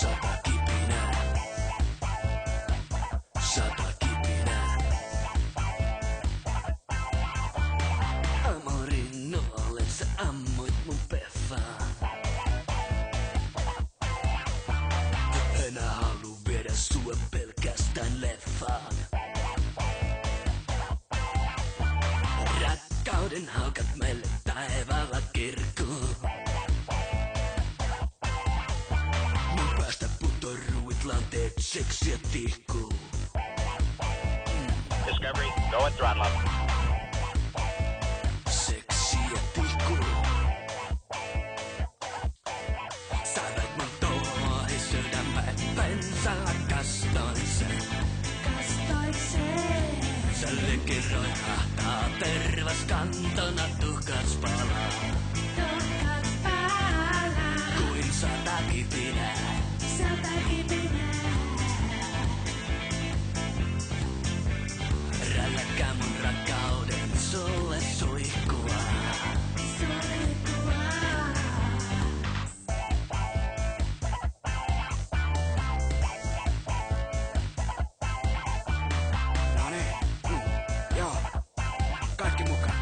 Sata kipinää. Sata kipinää. Amorin nolle sä ammuit mun peffaan. Enää halu viedä sua pelkästään leffaan. Rakkauden haukat meille taivaalla kirkuu. Mun päästä putoruit lanteet seksiä tihkuu. Discovery, go at throttle up. Seksiä tihkuu. Saivat mun tuohi sydämään pensalla kastoin sen. Sä lykiroit hahtaa tervas kantona tuhkas palaa. Kuin sata kipinää. Rälläkää mun rakkauden sulle suihkua. Noniin. Joo. Kaikki mukaan.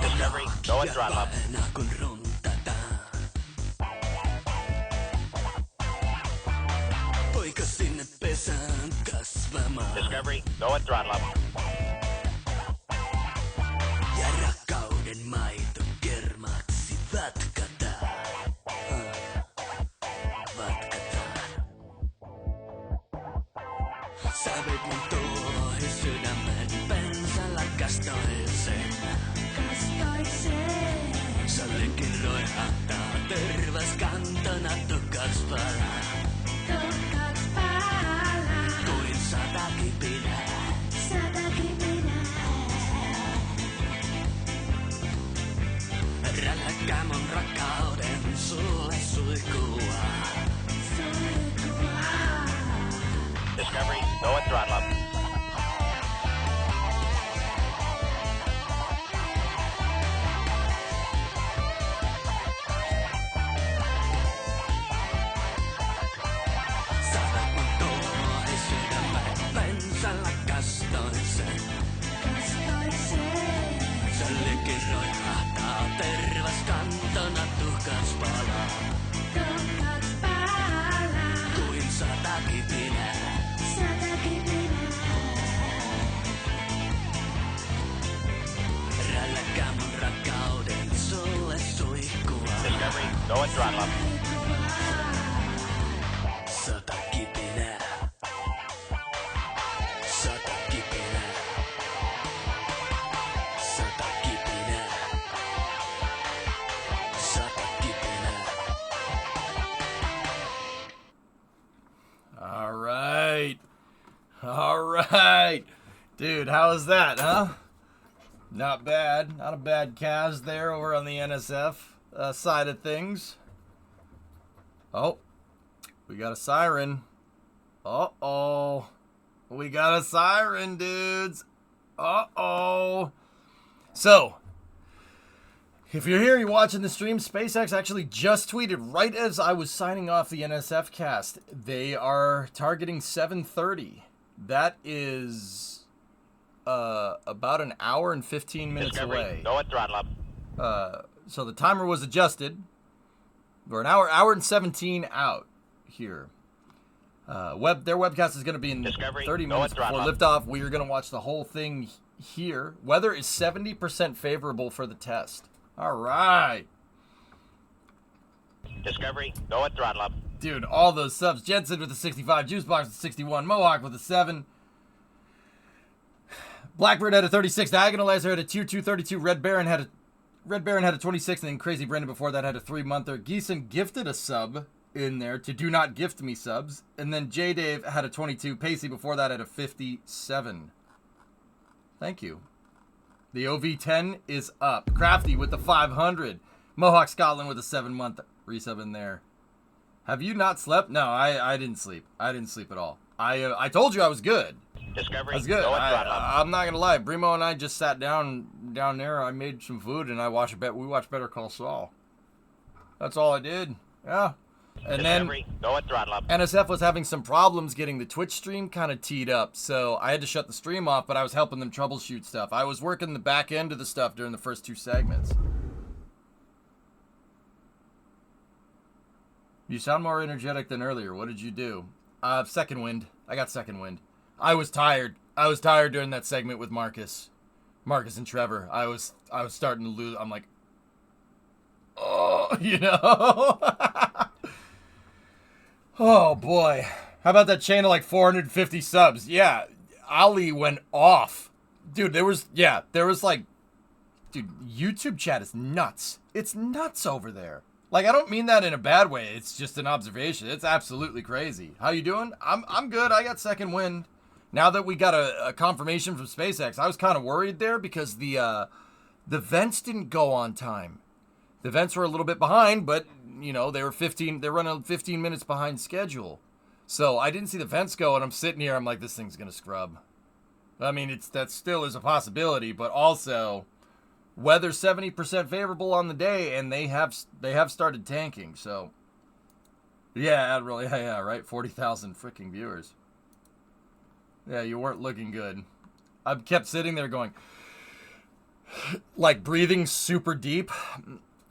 Discovery, go at throttle up. Paena kun runtataan. Poika sinne pesään kasvamaan. Discovery, go at throttle up. Ja rakkauden maito kermaksi vatkataan. Vatkataan. Sä veit mun tuohi sydämen pensalla kastoin sen. Sä lykiroin hahtaa tervas kantona tuhkas palaa. Kuin sata kipinää. Rälläkää mun rakkauden sulle suihkua. Discovery, go at throttle up. Saivat mun tuohi sydämään pensalla kastoin sen. Sä lykiroit hahtaa tervas kantona tuhkas palaa. Kuin sata kipinää. Rälläkää mun rakkauden sulle suihkua. Discovery, go at throttle up. Sata kipinää. Sata kipinää. Sata kipinää. Sata kipinää. All right. All right. Dude, how was that, huh? Not bad. Not a bad Cavs there over on the NSF side of things. Oh, we got a siren. Uh-oh. We got a siren, dudes. Uh-oh. So, if you're here, you're watching the stream, SpaceX actually just tweeted right as I was signing off the NSF cast. They are targeting 7:30. That is about an hour and 15 minutes Discovery, away. go at throttle up. So the timer was adjusted. We're an hour and 17 out here. Their webcast is going to be in Discovery, 30 go minutes at throttle before up. liftoff. We are going to watch the whole thing here. Weather is 70% favorable for the test. All right. Discovery, go at throttle up. Dude, all those subs. Jensen with the 65, Juicebox with 61, Mohawk with a 7. Blackbird had a 36, Diagonalizer had a tier 2 32, Red Baron had a 26, and then Crazy Brandon before that had a 3-monther. Geeson gifted a sub in there to do not gift me subs, and then J Dave had a 22, Pacey before that had a 57. Thank you. The OV10 is up. Crafty with the 500. Mohawk Scotland with a 7-month resub in there. Have you not slept? No, I didn't sleep. I didn't sleep at all. I told you I was good. Discovery, I was good. go at throttle up. I'm not gonna lie. Brimo and I just sat down there. I made some food and we watched Better Call Saul. That's all I did. Yeah. And then Discovery, go at throttle up. NSF was having some problems getting the Twitch stream kind of teed up, so I had to shut the stream off, but I was helping them troubleshoot stuff. I was working the back end of the stuff during the first 2 segments. You sound more energetic than earlier. What did you do? Second wind. I got second wind. I was tired. I was tired during that segment with Marcus and Trevor. I was starting to lose. I'm like, oh, you know. Oh boy. How about that chain of like 450 subs? Yeah, Ali went off. Dude, there was like, dude, YouTube chat is nuts. It's nuts over there. Like, I don't mean that in a bad way. It's just an observation. It's absolutely crazy. How you doing? I'm good. I got second wind. Now that we got a confirmation from SpaceX, I was kind of worried there because the vents didn't go on time. The vents were a little bit behind, but you know, they're running 15 minutes behind schedule. So I didn't see the vents go, and I'm sitting here, I'm like, this thing's gonna scrub. I mean, that still is a possibility, but also weather 70% favorable on the day, and they have started tanking. So yeah, Admiral, yeah, right, 40,000 freaking viewers. Yeah, you weren't looking good. I kept sitting there going, like, breathing super deep.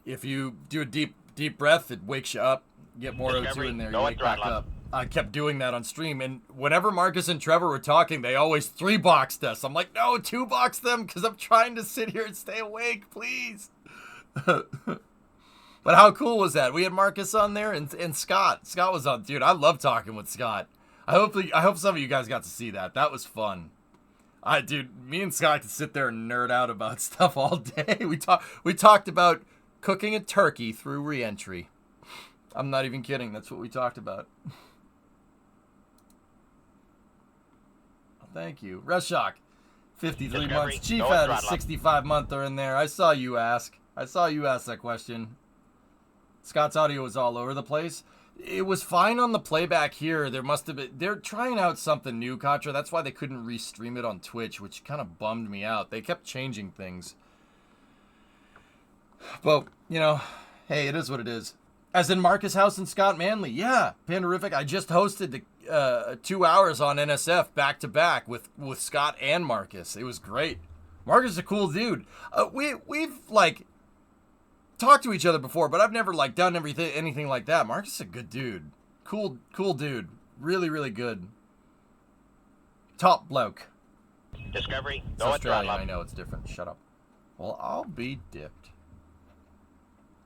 If you do a deep breath, it wakes you up. Get more O2 in there, you wake back up. I kept doing that on stream, and whenever Marcus and Trevor were talking, they always 3-boxed us. I'm like, no, 2-box them, because I'm trying to sit here and stay awake, please. But how cool was that? We had Marcus on there, and Scott. Scott was on. Dude, I love talking with Scott. I hope some of you guys got to see that. That was fun. Dude, me and Scott could sit there and nerd out about stuff all day. We talked about cooking a turkey through re-entry. I'm not even kidding. That's what we talked about. Thank you. Reshock, 53 months. Chief had a 65-monther in there. I saw you ask that question. Scott's audio was all over the place. It was fine on the playback here. There must have been... They're trying out something new, Contra. That's why they couldn't restream it on Twitch, which kind of bummed me out. They kept changing things. But, you know, hey, it is what it is. As in Marcus House and Scott Manley. Yeah, Pandarific. I just hosted the 2 hours on NSF back-to-back with Scott and Marcus. It was great. Marcus is a cool dude. We've, like... talked to each other before, but I've never like done anything like that. Marcus is a good dude. Cool dude. Really, really good. Top bloke. Discovery, It's go at Australian, throttle I up. know it's different. Shut up. Well, I'll be dipped.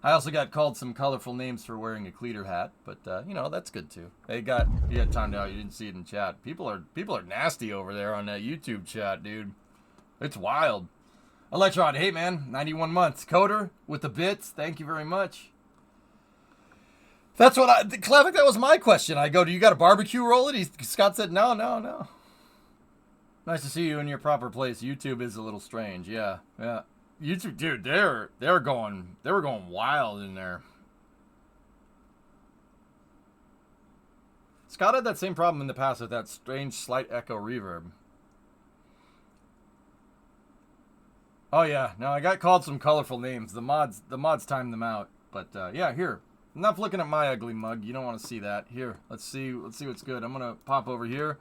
I also got called some colorful names for wearing a cleater hat, but you know, that's good too. You got timed out. You didn't see it in chat. People are nasty over there on that YouTube chat, dude. It's wild. Electron, hey man, 91 months. Coder with the bits, thank you very much. That's what Clevic, that was my question. I go, do you got a barbecue roll it? Scott said, no. Nice to see you in your proper place. YouTube is a little strange, yeah. YouTube, dude, they were going wild in there. Scott had that same problem in the past with that strange slight echo reverb. Oh yeah, no, I got called some colorful names. The mods timed them out. But yeah, here. Enough looking at my ugly mug. You don't want to see that. Here, let's see what's good. I'm gonna pop over here.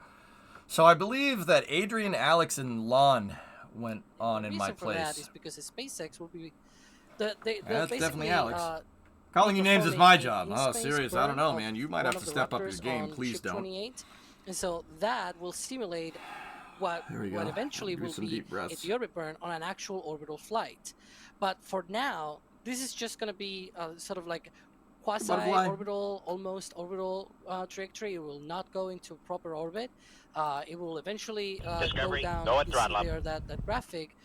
So I believe that Adrian, Alex, and Lon went on in my place. The reason for that is because SpaceX will be that's definitely Alex. Calling you names is my job. Oh, serious? I don't know, man. You might have to step up your game. Please don't. 28, and so that will stimulate what eventually will be a deorbit burn on an actual orbital flight. But for now, this is just going to be sort of like quasi-orbital, almost orbital trajectory. It will not go into proper orbit. It will eventually go down. That graphic.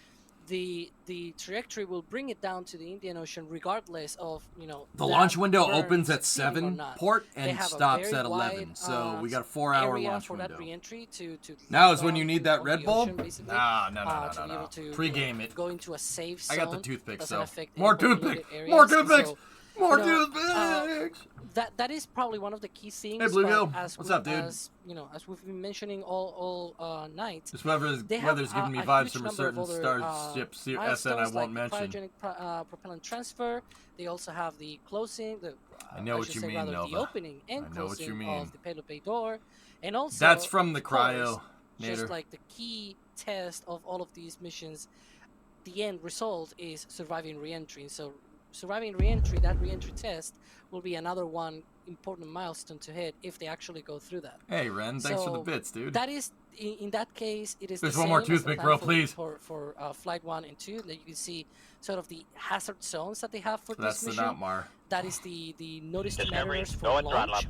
The trajectory will bring it down to the Indian Ocean, regardless of the launch window opens at 7 port and stops at 11. So we got a 4-hour launch window. That re-entry to now is when you need that Red Bull. No. Pre-game it. Go into a safe zone. I got the toothpicks, so more toothpicks. More toothpicks. More toothpicks. that is probably one of the key things. Hey, Bluegill. As What's up, dude? As as we've been mentioning all night. This weather's giving me vibes from a certain Starship SN I won't mention. Cryogenic propellant transfer. They also have the closing. I know what you mean, Nova. The opening and closing of the payload bay door, and also that's from the cryo. Just like the key test of all of these missions, the end result is surviving re-entry. And so surviving re-entry, that re-entry test will be another one important milestone to hit if they actually go through that. Hey Ren, thanks for the bits, dude. That is, in that case, it is There's the one same more as toothpick, bro, please. For flight 1 and 2, that you can see sort of the hazard zones that they have for That's this mission. That's the Notmar. That is the notice to Discovery, matters for go and throttle up. launch.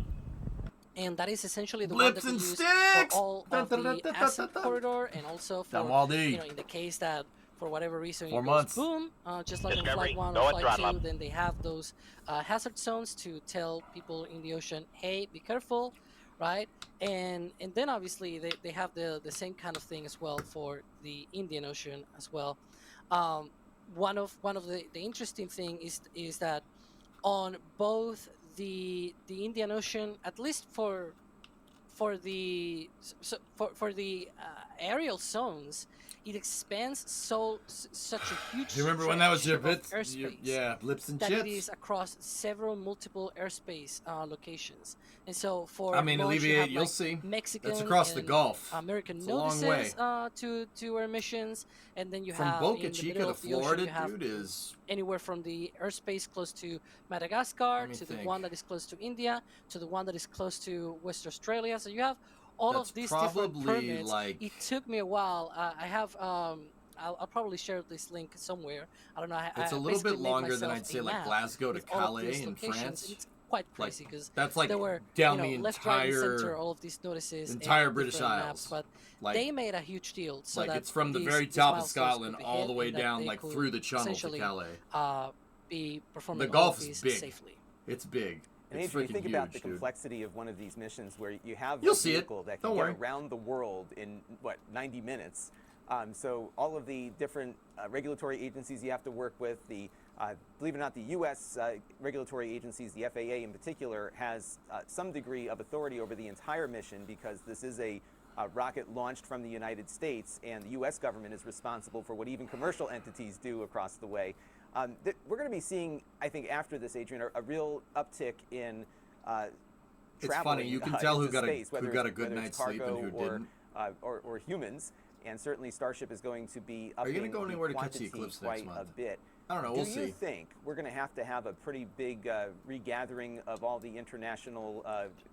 And that is essentially the Blips one that we and use sticks! for all of the asset corridor, and also for, in the case that for whatever reason it goes boom, just like Discovery, in flight 1 go or and flight throttle 2, up. then they have those hazard zones to tell people in the ocean, hey, be careful, right? And then obviously they have the same kind of thing as well for the Indian Ocean as well. One of the interesting thing is that on both the Indian Ocean, at least for the aerial zones, it expands such a huge. Do you remember when that was your bits? Yeah, blips and that chips. It is across several multiple airspace locations, and so for alleviate. You'll see. Mexican. That's across the Gulf. American it's notices a long way. to our missions, and then you from have Boca in the Chica middle to of the ocean, Florida, you have dude, is anywhere from the airspace close to Madagascar to the one that is close to India to the one that is close to West Australia. So you have all of these different permits. It took me a while. I have I'll probably share this link somewhere. I don't know. It's a little bit longer than I'd say like Glasgow to Calais in France. It's quite crazy because that's like there were down the left, right, and entire center, all of these notices, entire British Isles. Maps, but like, they made a huge deal. So like that it's from the very top of Scotland all the way down like through the Channel to Calais. Be performing the Gulf all is big. Safely. It's big. And it's Adrian, you think huge, about the dude. complexity of one of these missions where you have You'll a see vehicle it. that can Don't worry. get around the world in, 90 minutes. So all of the different regulatory agencies you have to work with, believe it or not, the U.S. Regulatory agencies, the FAA in particular, has some degree of authority over the entire mission because this is a rocket launched from the United States, and the U.S. government is responsible for what even commercial entities do across the way. We're going to be seeing, I think, after this, Adrian, a real uptick in it's traveling. Funny, you can tell who got space, a good night's sleep and who didn't. Or humans, and certainly Starship is going to be upping the go anywhere to catch the quantity eclipse quite next month? a bit. I don't know, we'll see. Do you think we're going to have a pretty big regathering of all the international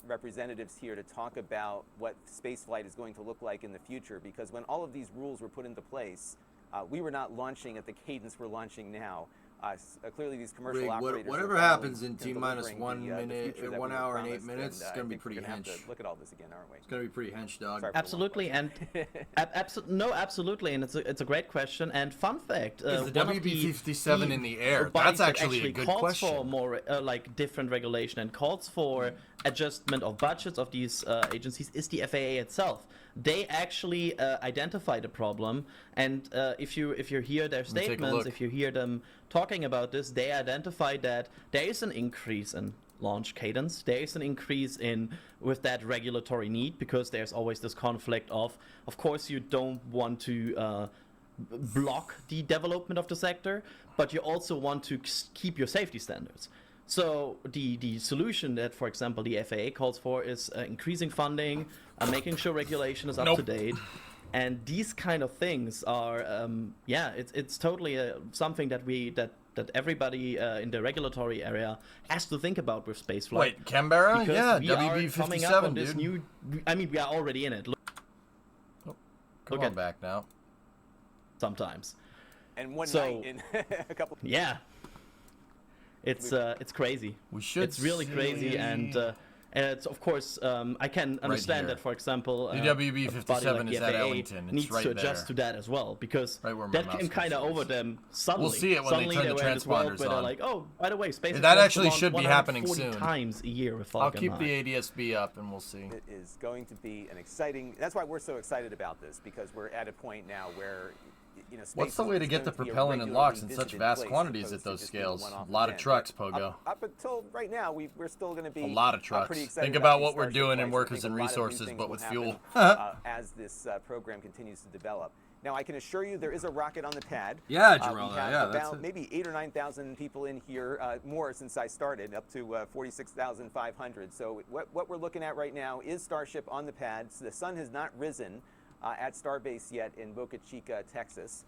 representatives here to talk about what spaceflight is going to look like in the future? Because when all of these rules were put into place, we were not launching at the cadence we're launching now. Clearly, these commercial operators. Whatever happens in T-minus 1 minute, 1 hour and 8 minutes, it's going to be pretty hench. Look at all this again, aren't we? It's going to be pretty hench, dog. Absolutely, and absolutely, and it's a great question. And fun fact: is the WB-57 in the air? That's actually a good question. Calls for more like different regulation and calls for adjustment of budgets of these agencies is the FAA itself. They actually identify the problem, and if you hear their statements, if you hear them talking about this, they identify that there is an increase in launch cadence. There is an increase with that regulatory need because there's always this conflict of course, you don't want to block the development of the sector, but you also want to keep your safety standards. So the solution that, for example, the FAA calls for is increasing funding, making sure regulation is up to date, and these kind of things are, it's totally something that everybody in the regulatory area has to think about with spaceflight. Wait, Canberra? Yeah, WB-57, dude. We are already in it. Come on back now. Sometimes. And one night in a couple. Yeah. It's crazy. It's really crazy, and it's of course I can understand that, for example, the WB-57 is at Ellington. It's needs right to adjust to that as well because that came kind of over them suddenly. We'll see it when they turn the transponders where on. they're like, oh, by the way, SpaceX that actually should be happening soon. Times a year with I'll keep the ADS-B up, and we'll see. It is going to be an exciting. That's why we're so excited about this, because we're at a point now where you know, What's the space way to is get the going be a propellant in regularly locks in such visited vast place, quantities opposed at to those just being a scales? one-off A lot of event. trucks, But Pogo. up until right now, we're still going to be A lot of trucks. pretty excited Think about these what we're Starship doing in flights. I workers think and a lot of new resources, things but will with happen, fuel. as this program continues to develop. Now, I can assure you there is a rocket on the pad. Yeah, We Geraldo, have yeah, that's about it. maybe 8,000 or 9,000 people in here, more since I started, up to 46,500. So what we're looking at right now is Starship on the pad. So the sun has not risen at Starbase yet in Boca Chica, Texas.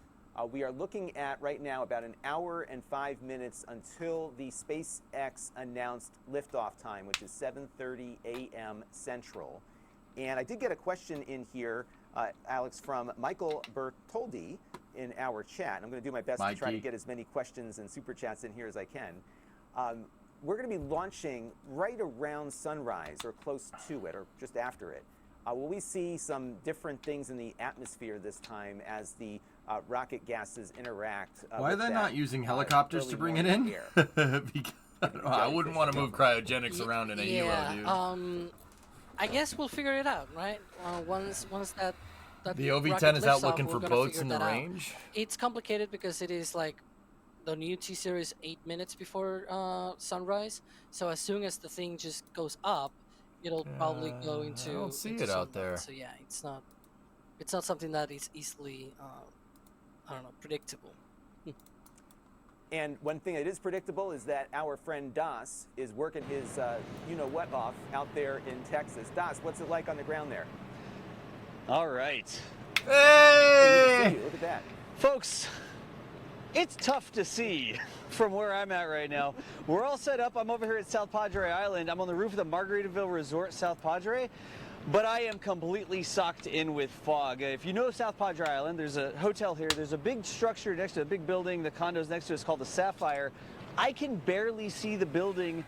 We are looking at right now about an hour and 5 minutes until the SpaceX announced liftoff time, which is 7:30 a.m. Central. And I did get a question in here, Alex, from Michael Bertoldi in our chat. I'm going to do my best to try to get as many questions and super chats in here as I can. We're going to be launching right around sunrise or close to it or just after it. Will we see some different things in the atmosphere this time as the rocket gases interact? Why are they not using helicopters to bring it in? Because, I wouldn't want to move cryogenics around in a helo, dude. I guess we'll figure it out, right? Once that the OV-10 rocket is out lifts looking off, for we're gonna boats figure in the that out. range. It's complicated because it is like the new T-Series 8 minutes before sunrise. So as soon as the thing just goes up, it'll probably go into. I don't see into it out sunlight. there. So yeah, it's not something that is easily, I don't know, predictable. And one thing that is predictable is that our friend Das is working his you-know-what off out there in Texas. Das, what's it like on the ground there? All right. Hey! Look at that. Folks, it's tough to see from where I'm at right now. We're all set up. I'm over here at South Padre Island. I'm on the roof of the Margaritaville Resort, South Padre. But I am completely socked in with fog. If you know South Padre Island, there's a hotel here. There's a big structure next to a big building. The condos next to it is called the Sapphire. I can barely see the building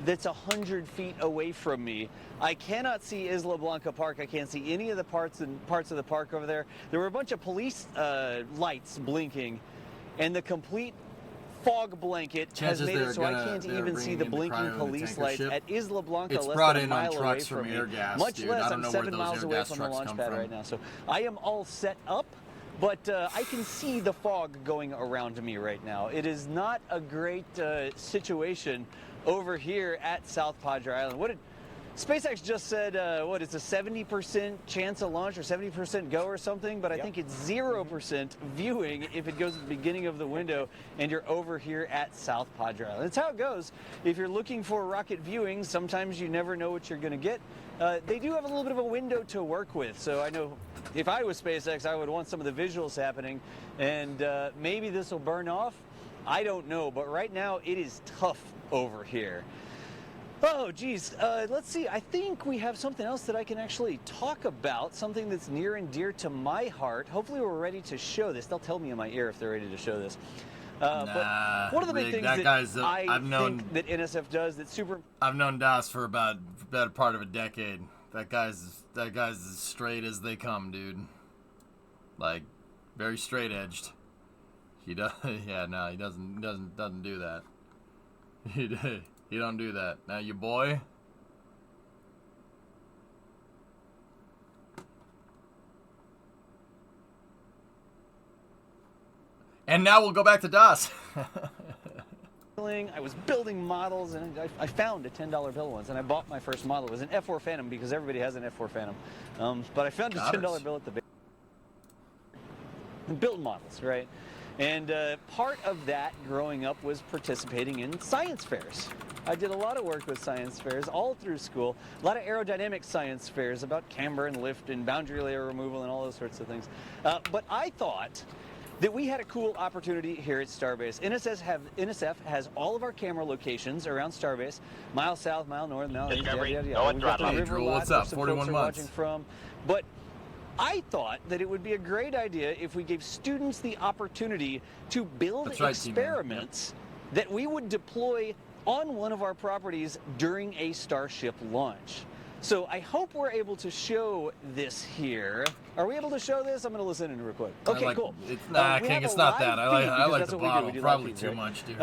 that's 100 feet away from me. I cannot see Isla Blanca Park. I can't see any of the parts of the park over there. There were a bunch of police lights blinking, and the complete fog blanket has made it so I can't even see the blinking police lights at Isla Blanca. It's less brought than in a on mile trucks away from me. air gas, Much dude. less, I don't I'm know 7 where those miles air away gas from the trucks launch come pad from. right now. So I am all set up, but I can see the fog going around me right now. It is not a great situation over here at South Padre Island. What did SpaceX just said, what, it's a 70% chance of launch or 70% go or something, but I think it's 0% viewing if it goes at the beginning of the window and you're over here at South Padre Island. That's how it goes. If you're looking for rocket viewing, sometimes you never know what you're going to get. They do have a little bit of a window to work with, so I know if I was SpaceX, I would want some of the visuals happening, and maybe this will burn off. I don't know, but right now it is tough over here. Oh, geez. Let's see. I think we have something else that I can actually talk about, something that's near and dear to my heart. Hopefully we're ready to show this. They'll tell me in my ear if they're ready to show this. But one of the big things that I think that NSF does that's super... I've known Das for about the better part of a decade. That guy's as straight as they come, dude. Like, very straight edged. He does. Yeah, no, he doesn't do that. You don't do that. Now, you boy. And now we'll go back to DOS. I was building models, and I found a $10 bill once, and I bought my first model. It was an F4 Phantom because everybody has an F4 Phantom. But I found a $10 bill at the base. Build models, right? And part of that growing up was participating in science fairs. I did a lot of work with science fairs all through school. A lot of aerodynamic science fairs about camber and lift and boundary layer removal and all those sorts of things. But I thought that we had a cool opportunity here at Starbase. NSF has all of our camera locations around Starbase, mile south, mile north, mile east, yada, yada, yada. We've got the river lot what's up? where some 41 folks are months. watching from. But I thought that it would be a great idea if we gave students the opportunity to build experiments that we would deploy on one of our properties during a Starship launch. So I hope we're able to show this here. Are we able to show this? I'm going to listen in real quick. Okay, cool. Nah, King, it's not that. I like the bottle. Probably too much, dude.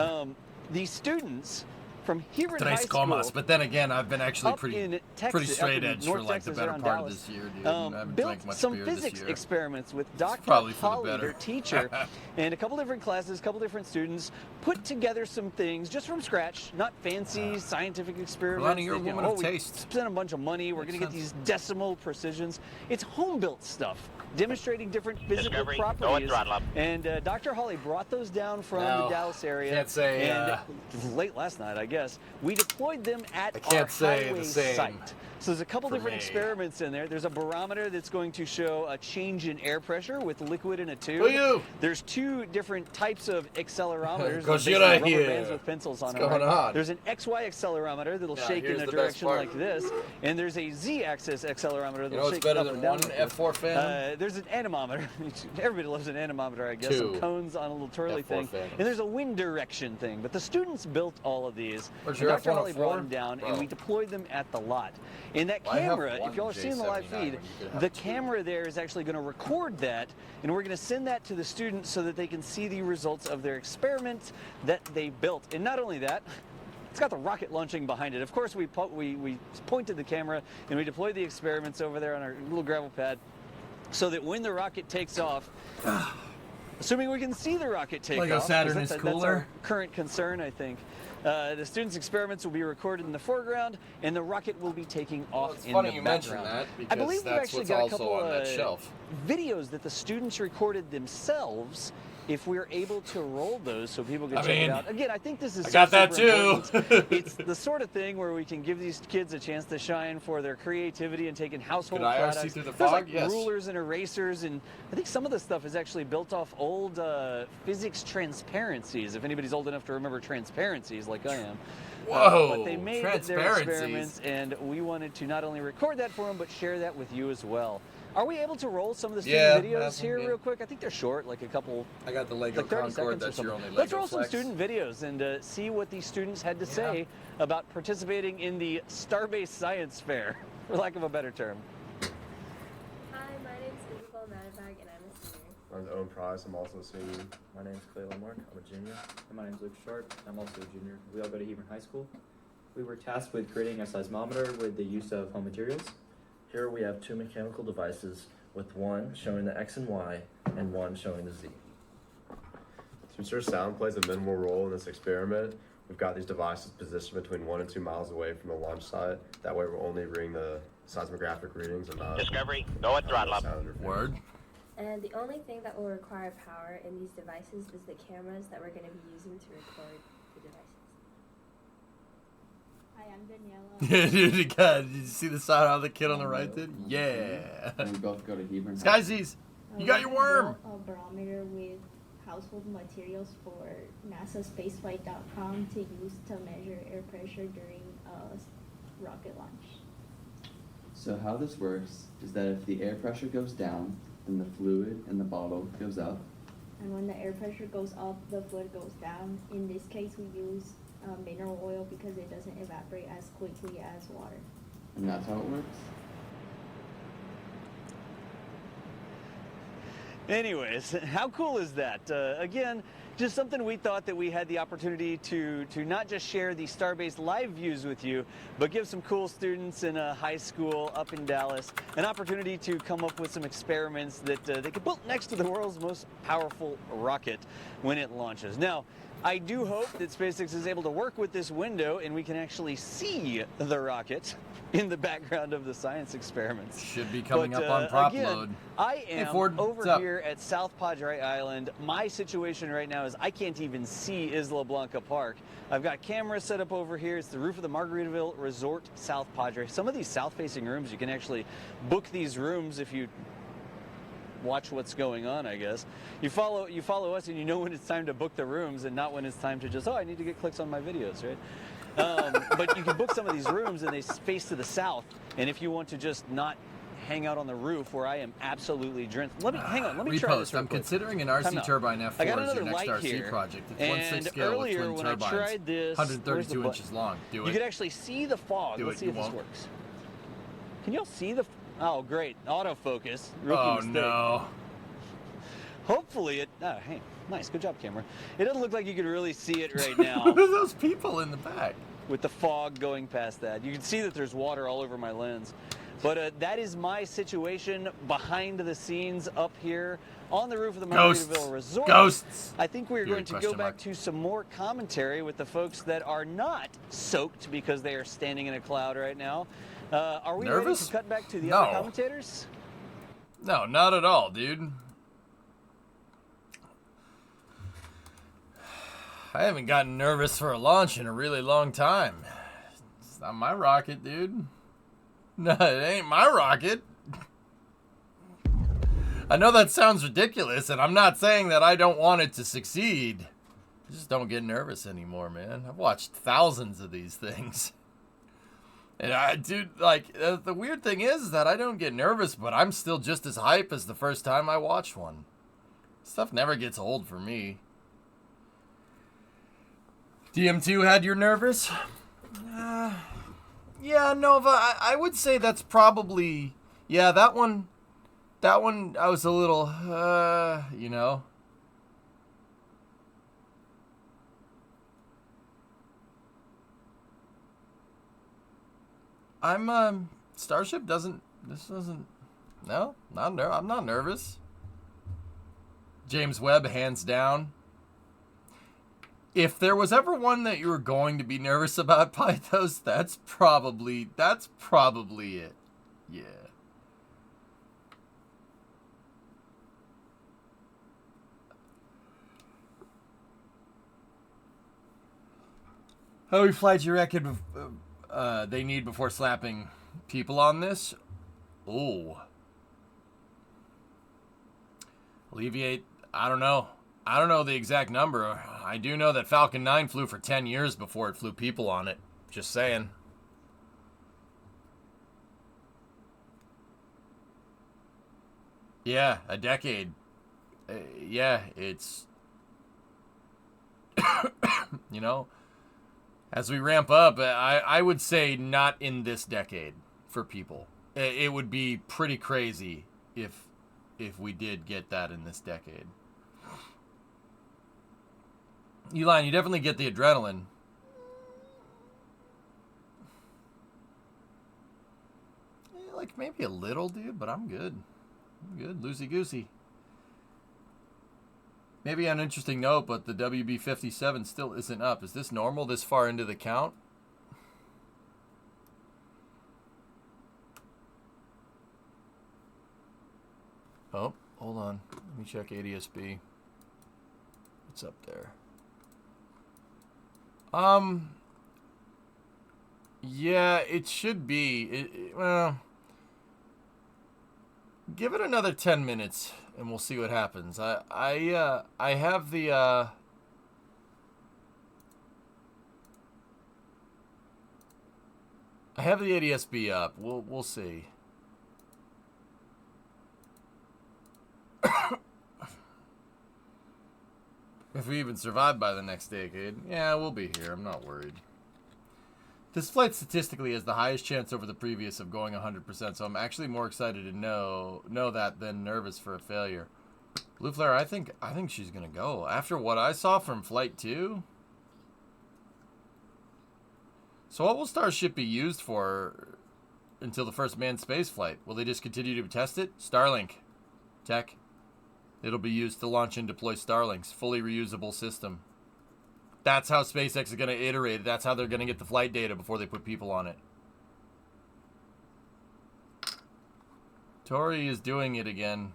The students from Hebron Tres High comas, School. but then again, I've been actually Up pretty in Texas, pretty straight up in edge for North like the Texas, better around part of Dallas, this year, dude. I haven't built drank much some beer this physics year. experiments with Dr. probably for the Holly, better. their teacher, and a couple different classes, a couple different students put together some things just from scratch, not fancy scientific experiments. Lonnie, you're a that, woman of taste. We spent a bunch of money. We're going to get sense. these decimal precisions. It's home-built stuff, demonstrating different physical Discovery, go and properties. throttle up. And Dr. Holly brought those down from Now, the Dallas area. can't say, and late last night, I guess, we deployed them at I can't our say highway the same site. So there's a couple for different me. experiments in there. There's a barometer that's going to show a change in air pressure with liquid in a tube. Who you? There's two different types of accelerometers. Goes They're you basically right rubber here. bands with pencils on What's them. going on? There's an XY accelerometer that'll Yeah, shake in here's a the best direction part. like this, and there's a Z-axis accelerometer that'll You know what's shake better up than and down one like this. F4 fan? There's an anemometer. Everybody loves an anemometer, I guess. Two. Some cones on a little twirly F4 thing. phantoms. And there's a wind direction thing. But the students built all of these. Where's And your Dr. Holly F104? brought them down, and Bro. we deployed them at the lot. And that Why have camera, one if y'all are seeing the live J79 feed, when you could have the two? camera there is actually going to record that, and we're going to send that to the students so that they can see the results of their experiment that they built. And not only that, it's got the rocket launching behind it. Of course, we pointed the camera and we deployed the experiments over there on our little gravel pad so that when the rocket takes off, assuming we can see the rocket take Lego off, 'cause Saturn that's is that's cooler. our current concern, I think. The students' experiments will be recorded in the foreground, and the rocket will be taking off it's in funny the you background. mention that, I because believe we've that's actually what's got a also couple on that shelf. videos that the students recorded themselves. If we're able to roll those so people can I check mean, it out. Again, I think this is I got that super too. important. It's the sort of thing where we can give these kids a chance to shine for their creativity and taking household Could IRC products. through the There's fog? like Yes. rulers and erasers, and I think some of the stuff is actually built off old physics transparencies, if anybody's old enough to remember transparencies like I am. Whoa, But they made their transparencies. experiments, and we wanted to not only record that for them, but share that with you as well. Are we able to roll some of the student videos that's here okay. real quick? I think they're short, like a couple, I got the Lego like 30 Concorde. seconds or That's your something. only Let's Lego roll some flex. student videos and see what these students had to say about participating in the Starbase Science Fair, for lack of a better term. Hi, my name's Isabel Madabag, and I'm a senior. My name's Owen Price. I'm also a senior. My name's Clay Lamarck. I'm a junior. And my name's Luke Sharp. I'm also a junior. We all go to Hebron High School. We were tasked with creating a seismometer with the use of home materials. Here we have two mechanical devices with one showing the X and Y and one showing the Z. To ensure sound plays a minimal role in this experiment, we've got these devices positioned between 1 and 2 miles away from the launch site. That way we're only reading the seismographic readings and not Discovery, go and throttle up. sound interference. Word. And the only thing that will require power in these devices is the cameras that we're going to be using to record the devices. Hi, I'm Daniela. Yeah, dude, God, did you see the side how the kid on the right did? Yeah. And we both go to Hebron. Skyzies, you got your worm. A barometer with household materials for NASA spaceflight.com to use to measure air pressure during a rocket launch. So how this works is that if the air pressure goes down, then the fluid in the bottle goes up. And when the air pressure goes up, the fluid goes down. In this case, we use mineral oil because it doesn't evaporate as quickly as water. And that's how it works. Anyways, how cool is that? Again, just something we thought that we had the opportunity to not just share the Starbase live views with you, but give some cool students in a high school up in Dallas an opportunity to come up with some experiments that they could build next to the world's most powerful rocket when it launches. Now, I do hope that SpaceX is able to work with this window and we can actually see the rocket in the background of the science experiments. Should be coming up on prop again, load. I am Hey, Ford, what's over up? here at South Padre Island. My situation right now is I can't even see Isla Blanca Park. I've got cameras set up over here. It's the roof of the Margaritaville Resort South Padre. Some of these south-facing rooms, you can actually book these rooms if you watch what's going on, I guess. You follow us and you know when it's time to book the rooms and not when it's time to just, oh, I need to get clicks on my videos, right? But you can book some of these rooms and they face to the south. And if you want to just not hang out on the roof where I am absolutely drenched. Hang on, let me try this real I'm quick. considering an Time RC out. turbine I F4 got as another your next light RC here, project. It's and 1/6 scale with earlier twin when turbines. I tried this, where's the 132 button? inches long. Do You it. could actually see the fog. Do Let's it, see you if this won't. works. Can y'all see the? Oh, great! Autofocus. Rookie Oh mistake. no. Hopefully it. Oh, hey, nice, good job, camera. It doesn't look like you can really see it right now. What are those people in the back? with the fog going past that. You can see that there's water all over my lens. But that is my situation behind the scenes up here on the roof of the Margaritaville Resort. Ghosts. I think we're going to go back to some more commentary with the folks that are not soaked because they are standing in a cloud right now. Are we ready to cut back to the other commentators? No, not at all, dude. I haven't gotten nervous for a launch in a really long time. It's not my rocket, dude. No, it ain't my rocket. I know that sounds ridiculous, and I'm not saying that I don't want it to succeed. I just don't get nervous anymore, man. I've watched thousands of these things. And dude, like, the weird thing is that I don't get nervous, but I'm still just as hype as the first time I watched one. Stuff never gets old for me. DM2 had your nervous? Yeah, Nova, I would say that's probably... Yeah, that one I was a little, you know. Starship doesn't, no, I'm not nervous. James Webb, hands down. If there was ever one that you were going to be nervous about, Pythos, that's probably it. Yeah. How many flights you reckon they need before slapping people on this? Oh. Alleviate, I don't know. I don't know the exact number. I do know that Falcon 9 flew for 10 years before it flew people on it. Just saying. Yeah, a decade. Yeah, it's... you know, as we ramp up, I would say not in this decade for people. It would be pretty crazy if we did get that in this decade. Uline, you definitely get the adrenaline. Yeah, like maybe a little, dude, but I'm good. I'm good. Loosey-goosey. Maybe an interesting note, but the WB-57 still isn't up. Is this normal this far into the count? Oh, hold on. Let me check ADSB. What's up there? Yeah, it should be. Well, give it another 10 minutes and we'll see what happens. I have the I have the ADSB up. We'll see. If we even survive by the next decade. Yeah, we'll be here. I'm not worried. This flight statistically has the highest chance over the previous of going 100%, so I'm actually more excited to know that than nervous for a failure. Blue Flare, I think she's gonna go. After what I saw from Flight 2. So what will Starship be used for until the first manned space flight? Will they just continue to test it? Starlink. Tech. It'll be used to launch and deploy Starlinks. Fully reusable system. That's how SpaceX is going to iterate it. That's how they're going to get the flight data before they put people on it. Tori is doing it again.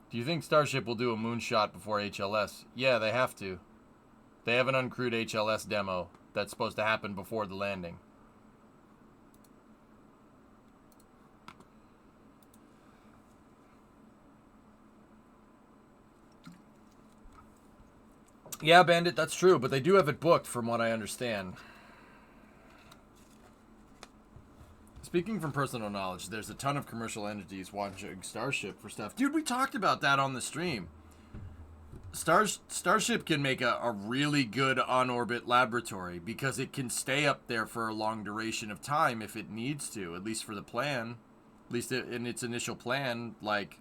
Do you think Starship will do a moonshot before HLS? Yeah, they have to. They have an uncrewed HLS demo that's supposed to happen before the landing. Yeah, Bandit, that's true, but they do have it booked from what I understand. Speaking from personal knowledge, there's a ton of commercial entities watching Starship for stuff. Dude, we talked about that on the stream. Starship can make a really good on-orbit laboratory because it can stay up there for a long duration of time if it needs to, at least for the plan. At least in its initial plan, like...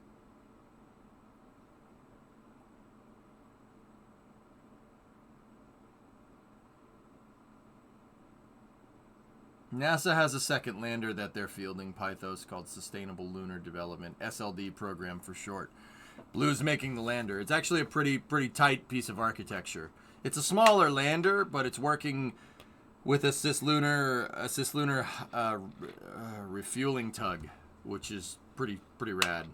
NASA has a second lander that they're fielding, Pythos, called Sustainable Lunar Development, SLD program for short. Blue's making the lander. It's actually a pretty tight piece of architecture. It's a smaller lander, but it's working with a cislunar refueling tug, which is pretty rad.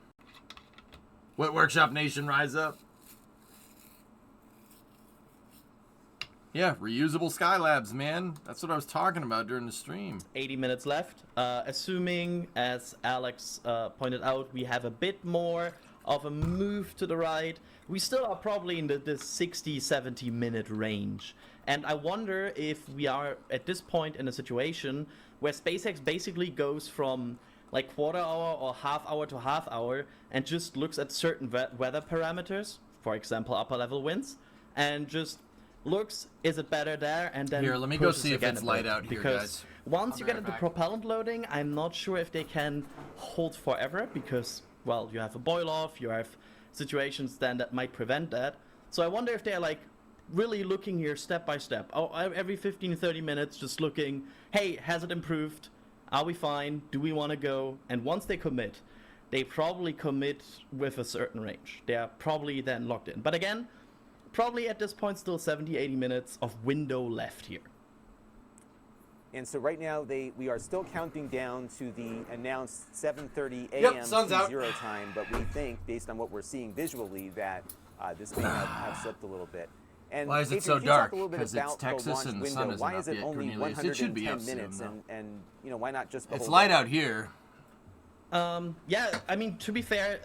What Workshop Nation, rise up? Yeah, reusable Skylabs, man. That's what I was talking about during the stream. 80 minutes left. Assuming, as Alex pointed out, we have a bit more of a move to the right, we still are probably in the 60-70 minute range. And I wonder if we are at this point in a situation where SpaceX basically goes from like quarter hour or half hour to half hour and just looks at certain weather parameters, for example upper level winds, and just looks, is it better there, and then here, let me go see if it's light out here, guys. Once you get into propellant loading, I'm not sure if they can hold forever, because, well, you have a boil off, you have situations then that might prevent that. So I wonder if they're like really looking here step by step. Oh, every 15-30 minutes, just looking, hey, has it improved? Are we fine? Do we want to go? And once they commit, they probably commit with a certain range. They are probably then locked in. But again, probably at this point still 70-80 minutes of window left here. And so right now we are still counting down to the announced 7:30 a.m. zero time, but we think, based on what we're seeing visually, that this may have slipped a little bit. And why is it so dark? Because it's Texas and the sun is why is it only 110 minutes? And you know, why not just the it's whole light day? out here. Yeah, I mean, to be fair,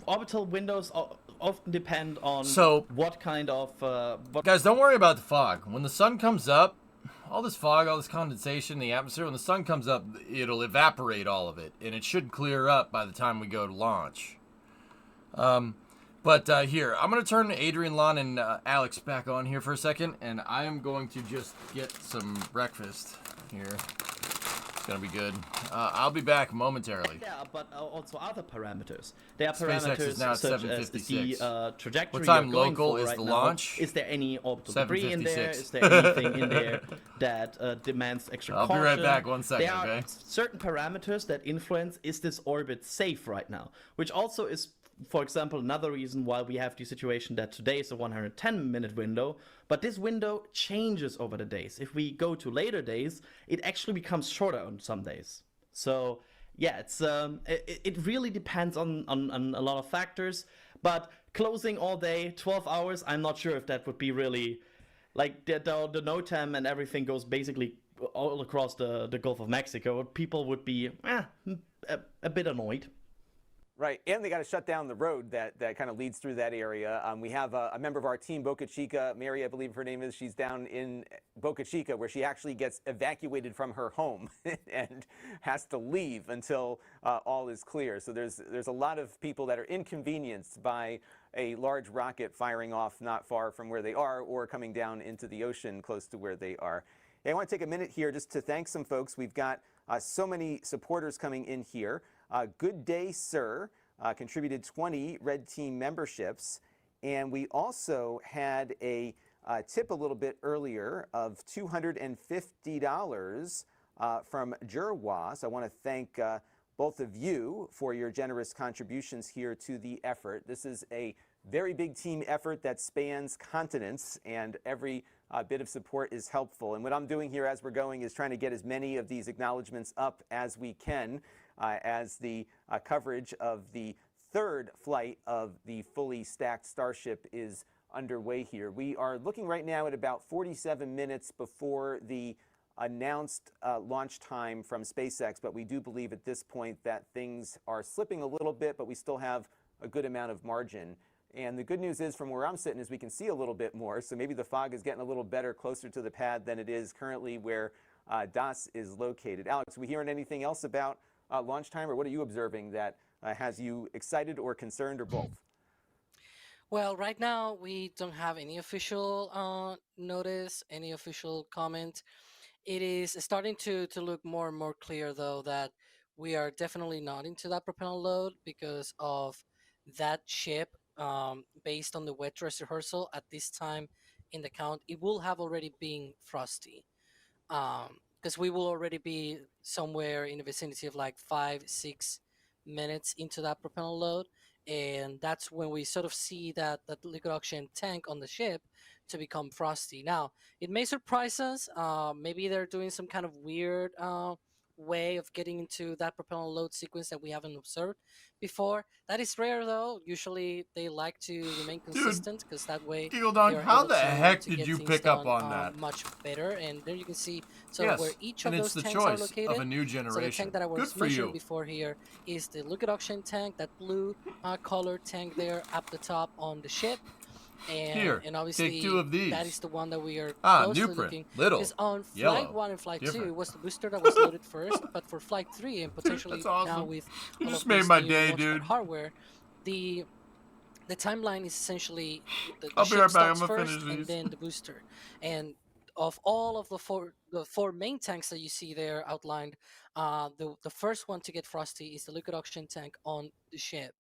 orbital windows often depend on what kind of... Guys, don't worry about the fog. When the sun comes up, all this fog, all this condensation in the atmosphere, when the sun comes up, it'll evaporate all of it, and it should clear up by the time we go to launch. But here, I'm going to turn Adrian, Lon, and Alex back on here for a second, and I am going to just get some breakfast here. It's going to be good. I'll be back momentarily. Yeah, but also other parameters. There are SpaceX parameters is now at such as the trajectory what time you're going local for is right the now. launch? Is there any orbital debris in there? 7:56. Is there anything in there that demands extra caution? I'll be right back, 1 second, there are okay? certain parameters that influence, is this orbit safe right now? Which also is, for example, another reason why we have the situation that today is a 110-minute window, but this window changes over the days. If we go to later days, it actually becomes shorter on some days. So yeah, it's it really depends on a lot of factors, but closing all day, 12 hours, I'm not sure if that would be really, like the NOTAM and everything goes basically all across the Gulf of Mexico. People would be a bit annoyed. Right, and they got to shut down the road that kind of leads through that area. We have a member of our team, Boca Chica, Mary, I believe her name is. She's down in Boca Chica, where she actually gets evacuated from her home and has to leave until all is clear. So there's a lot of people that are inconvenienced by a large rocket firing off not far from where they are, or coming down into the ocean close to where they are. Hey, I want to take a minute here just to thank some folks. We've got so many supporters coming in here. Good Day Sir contributed 20 Red Team memberships, and we also had a tip a little bit earlier of $250 from Jerwa. So I want to thank both of you for your generous contributions here to the effort. This is a very big team effort that spans continents, and every bit of support is helpful. And what I'm doing here as we're going is trying to get as many of these acknowledgments up as we can as the coverage of the third flight of the fully stacked Starship is underway here. We are looking right now at about 47 minutes before the announced launch time from SpaceX, but we do believe at this point that things are slipping a little bit, but we still have a good amount of margin. And the good news is, from where I'm sitting, is we can see a little bit more, so maybe the fog is getting a little better closer to the pad than it is currently where DAS is located. Alex, are we hearing anything else about launch time, or what are you observing that has you excited or concerned, or both? Well, right now we don't have any official notice, any official comment. It is starting to look more and more clear, though, that we are definitely not into that propellant load because of that ship. Based on the wet dress rehearsal at this time in the count, it will have already been frosty. because we will already be somewhere in the vicinity of like 5-6 minutes into that propellant load, and that's when we sort of see that liquid oxygen tank on the ship to become frosty. Now, it may surprise us. Maybe they're doing some kind of weird way of getting into that propellant load sequence that we haven't observed before. That is rare, though. Usually, they like to remain consistent because that way Giggle they Dog, are how able the heck to did get you things pick up done on that? much better. And there you can see sort of where Yes, each and of it's those the tanks are choice located. of a new So the generation. tank that I Good was for mentioning you. before here is the liquid oxygen tank, that blue colored tank there up the top on the ship. Here, And obviously take 2 of these. that is the one that we are new closely print, looking, little, because on flight yellow, 1 and flight 2 different. was the booster that was loaded first, but for flight 3 and potentially That's awesome. now with You all just of made this my new day, launchpad dude. hardware, the timeline is essentially the I'll be ship right back. I'm starts gonna first finish and these. then the booster. And of all of the four main tanks that you see there outlined, the first one to get frosty is the liquid oxygen tank on the ship.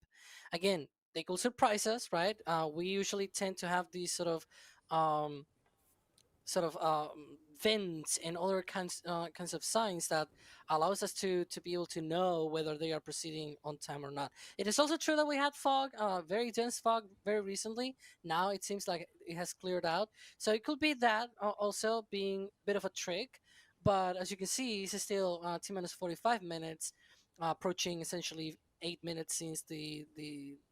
Again, they could surprise us, right? We usually tend to have these um, sort of vents and other kinds of signs that allows us to be able to know whether they are proceeding on time or not. It is also true that we had fog, very dense fog, very recently. Now it seems like it has cleared out, so it could be that also being a bit of a trick. But as you can see, it's still T minus 45 minutes, approaching essentially 8 minutes since the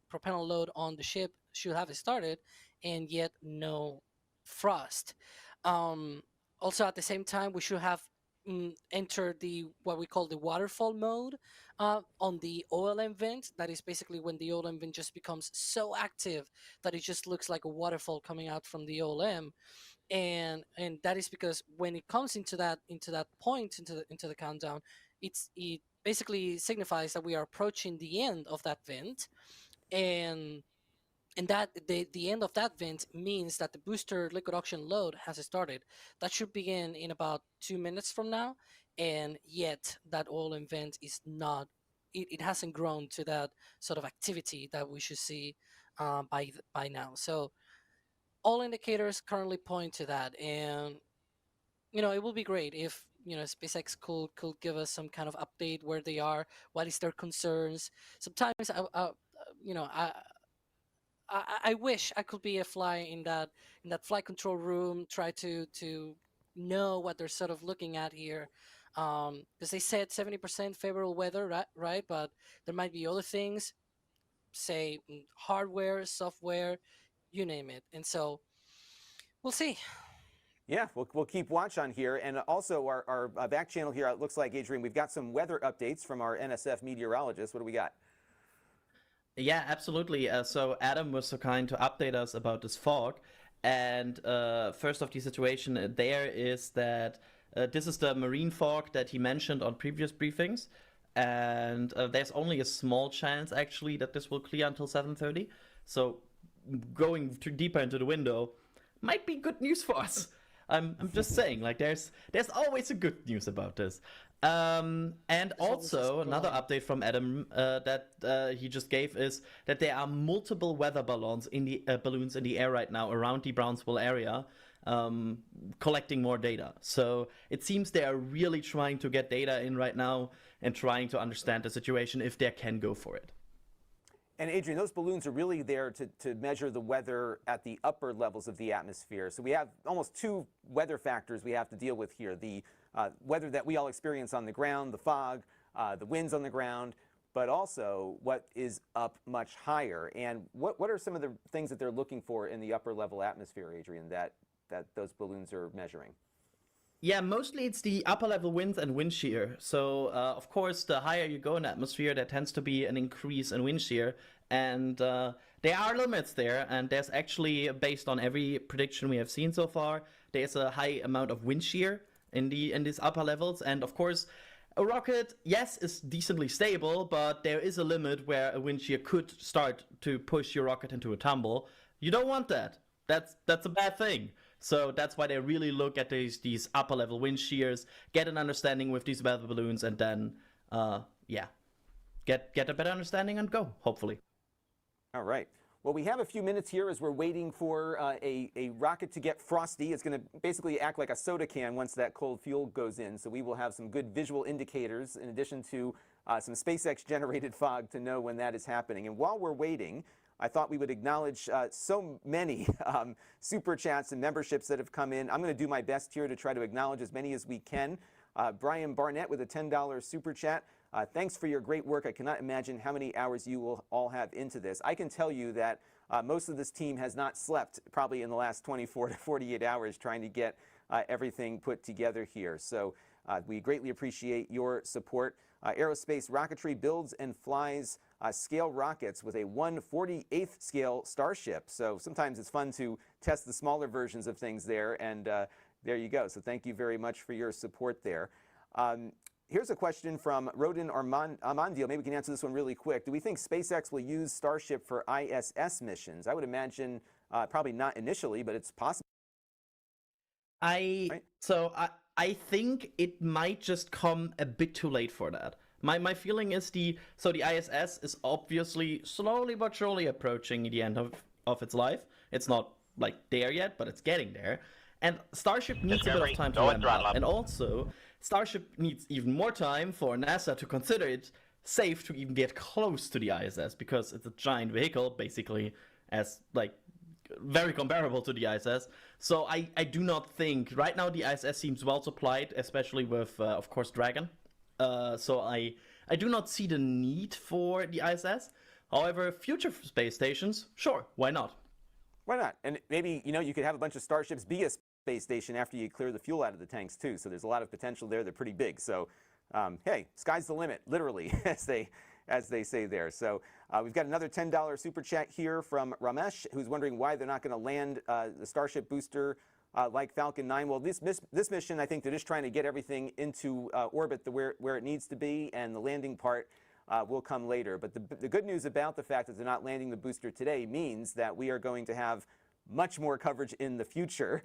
propellant load on the ship should have started, and yet no frost. Um, Also, at the same time, we should have entered the what we call the waterfall mode on the OLM vent. That is basically when the OLM vent just becomes so active that it just looks like a waterfall coming out from the OLM. And that is because when it comes into that point into the countdown, it basically signifies that we are approaching the end of that vent. And that the end of that vent means that the booster liquid oxygen load has started. That should begin in about 2 minutes from now, and yet that oil vent is not. It hasn't grown to that sort of activity that we should see by now. So all indicators currently point to that, and it will be great if SpaceX could give us some kind of update where they are, what is their concerns. Sometimes I wish I could be a fly in that flight control room, try to know what they're sort of looking at here, because they said 70% favorable weather, right? But there might be other things, say hardware, software, you name it, and so we'll see. Yeah, we'll keep watch on here. And also our back channel here, it looks like, Adrian, we've got some weather updates from our NSF meteorologist. What do we got? Yeah, absolutely. So Adam was so kind to update us about this fog. And first of the situation there is that this is the marine fog that he mentioned on previous briefings. And there's only a small chance, actually, that this will clear until 7:30. So going too deeper into the window might be good news for us. I'm just saying, like, there's always a good news about this. And also another update from Adam that he just gave is that there are multiple weather balloons in the air right now around the Brownsville area, collecting more data. So it seems they are really trying to get data in right now and trying to understand the situation if they can go for it. And Adrian, those balloons are really there to measure the weather at the upper levels of the atmosphere. So we have almost two weather factors we have to deal with here. The weather that we all experience on the ground, the fog, the winds on the ground, but also what is up much higher. And what are some of the things that they're looking for in the upper level atmosphere, Adrian, that those balloons are measuring? Yeah, mostly it's the upper level winds and wind shear. So, of course, the higher you go in the atmosphere, there tends to be an increase in wind shear. And there are limits there. And there's actually, based on every prediction we have seen so far, there's a high amount of wind shear in these upper levels. And, of course, a rocket, yes, is decently stable, but there is a limit where a wind shear could start to push your rocket into a tumble. You don't want that. That's a bad thing. So that's why they really look at these upper level wind shears, get an understanding with these weather balloons, and then get a better understanding and go, hopefully. All right. Well, we have a few minutes here as we're waiting for a rocket to get frosty. It's going to basically act like a soda can once that cold fuel goes in. So we will have some good visual indicators in addition to some SpaceX-generated fog to know when that is happening. And while we're waiting, I thought we would acknowledge so many super chats and memberships that have come in. I'm going to do my best here to try to acknowledge as many as we can. Brian Barnett with a $10 super chat. Thanks for your great work. I cannot imagine how many hours you will all have into this. I can tell you that most of this team has not slept probably in the last 24 to 48 hours trying to get everything put together here. So we greatly appreciate your support. Aerospace Rocketry builds and flies scale rockets with a 1/48th scale Starship. So sometimes it's fun to test the smaller versions of things there, and there you go. So thank you very much for your support there. Here's a question from Rodin Armandio. Maybe we can answer this one really quick. Do we think SpaceX will use Starship for ISS missions? I would imagine probably not initially, but it's possible. I think it might just come a bit too late for that. My feeling is the ISS is obviously slowly but surely approaching the end of its life. It's not like there yet, but it's getting there. And Starship needs a bit of time to ramp up. And also, Starship needs even more time for NASA to consider it safe to even get close to the ISS, because it's a giant vehicle, basically, as like very comparable to the ISS. So I do not think right now the ISS seems well supplied, especially with of course Dragon. So I do not see the need for the ISS. However, future space stations, sure, why not? Why not? And maybe, you know, you could have a bunch of Starships be a space station after you clear the fuel out of the tanks too. So there's a lot of potential there. They're pretty big. So hey, sky's the limit, literally, as they say there. So we've got another $10 super chat here from Ramesh, who's wondering why they're not going to land the Starship booster like Falcon 9. Well, this mission, I think they're just trying to get everything into orbit where it needs to be, and the landing part will come later. But the good news about the fact that they're not landing the booster today means that we are going to have much more coverage in the future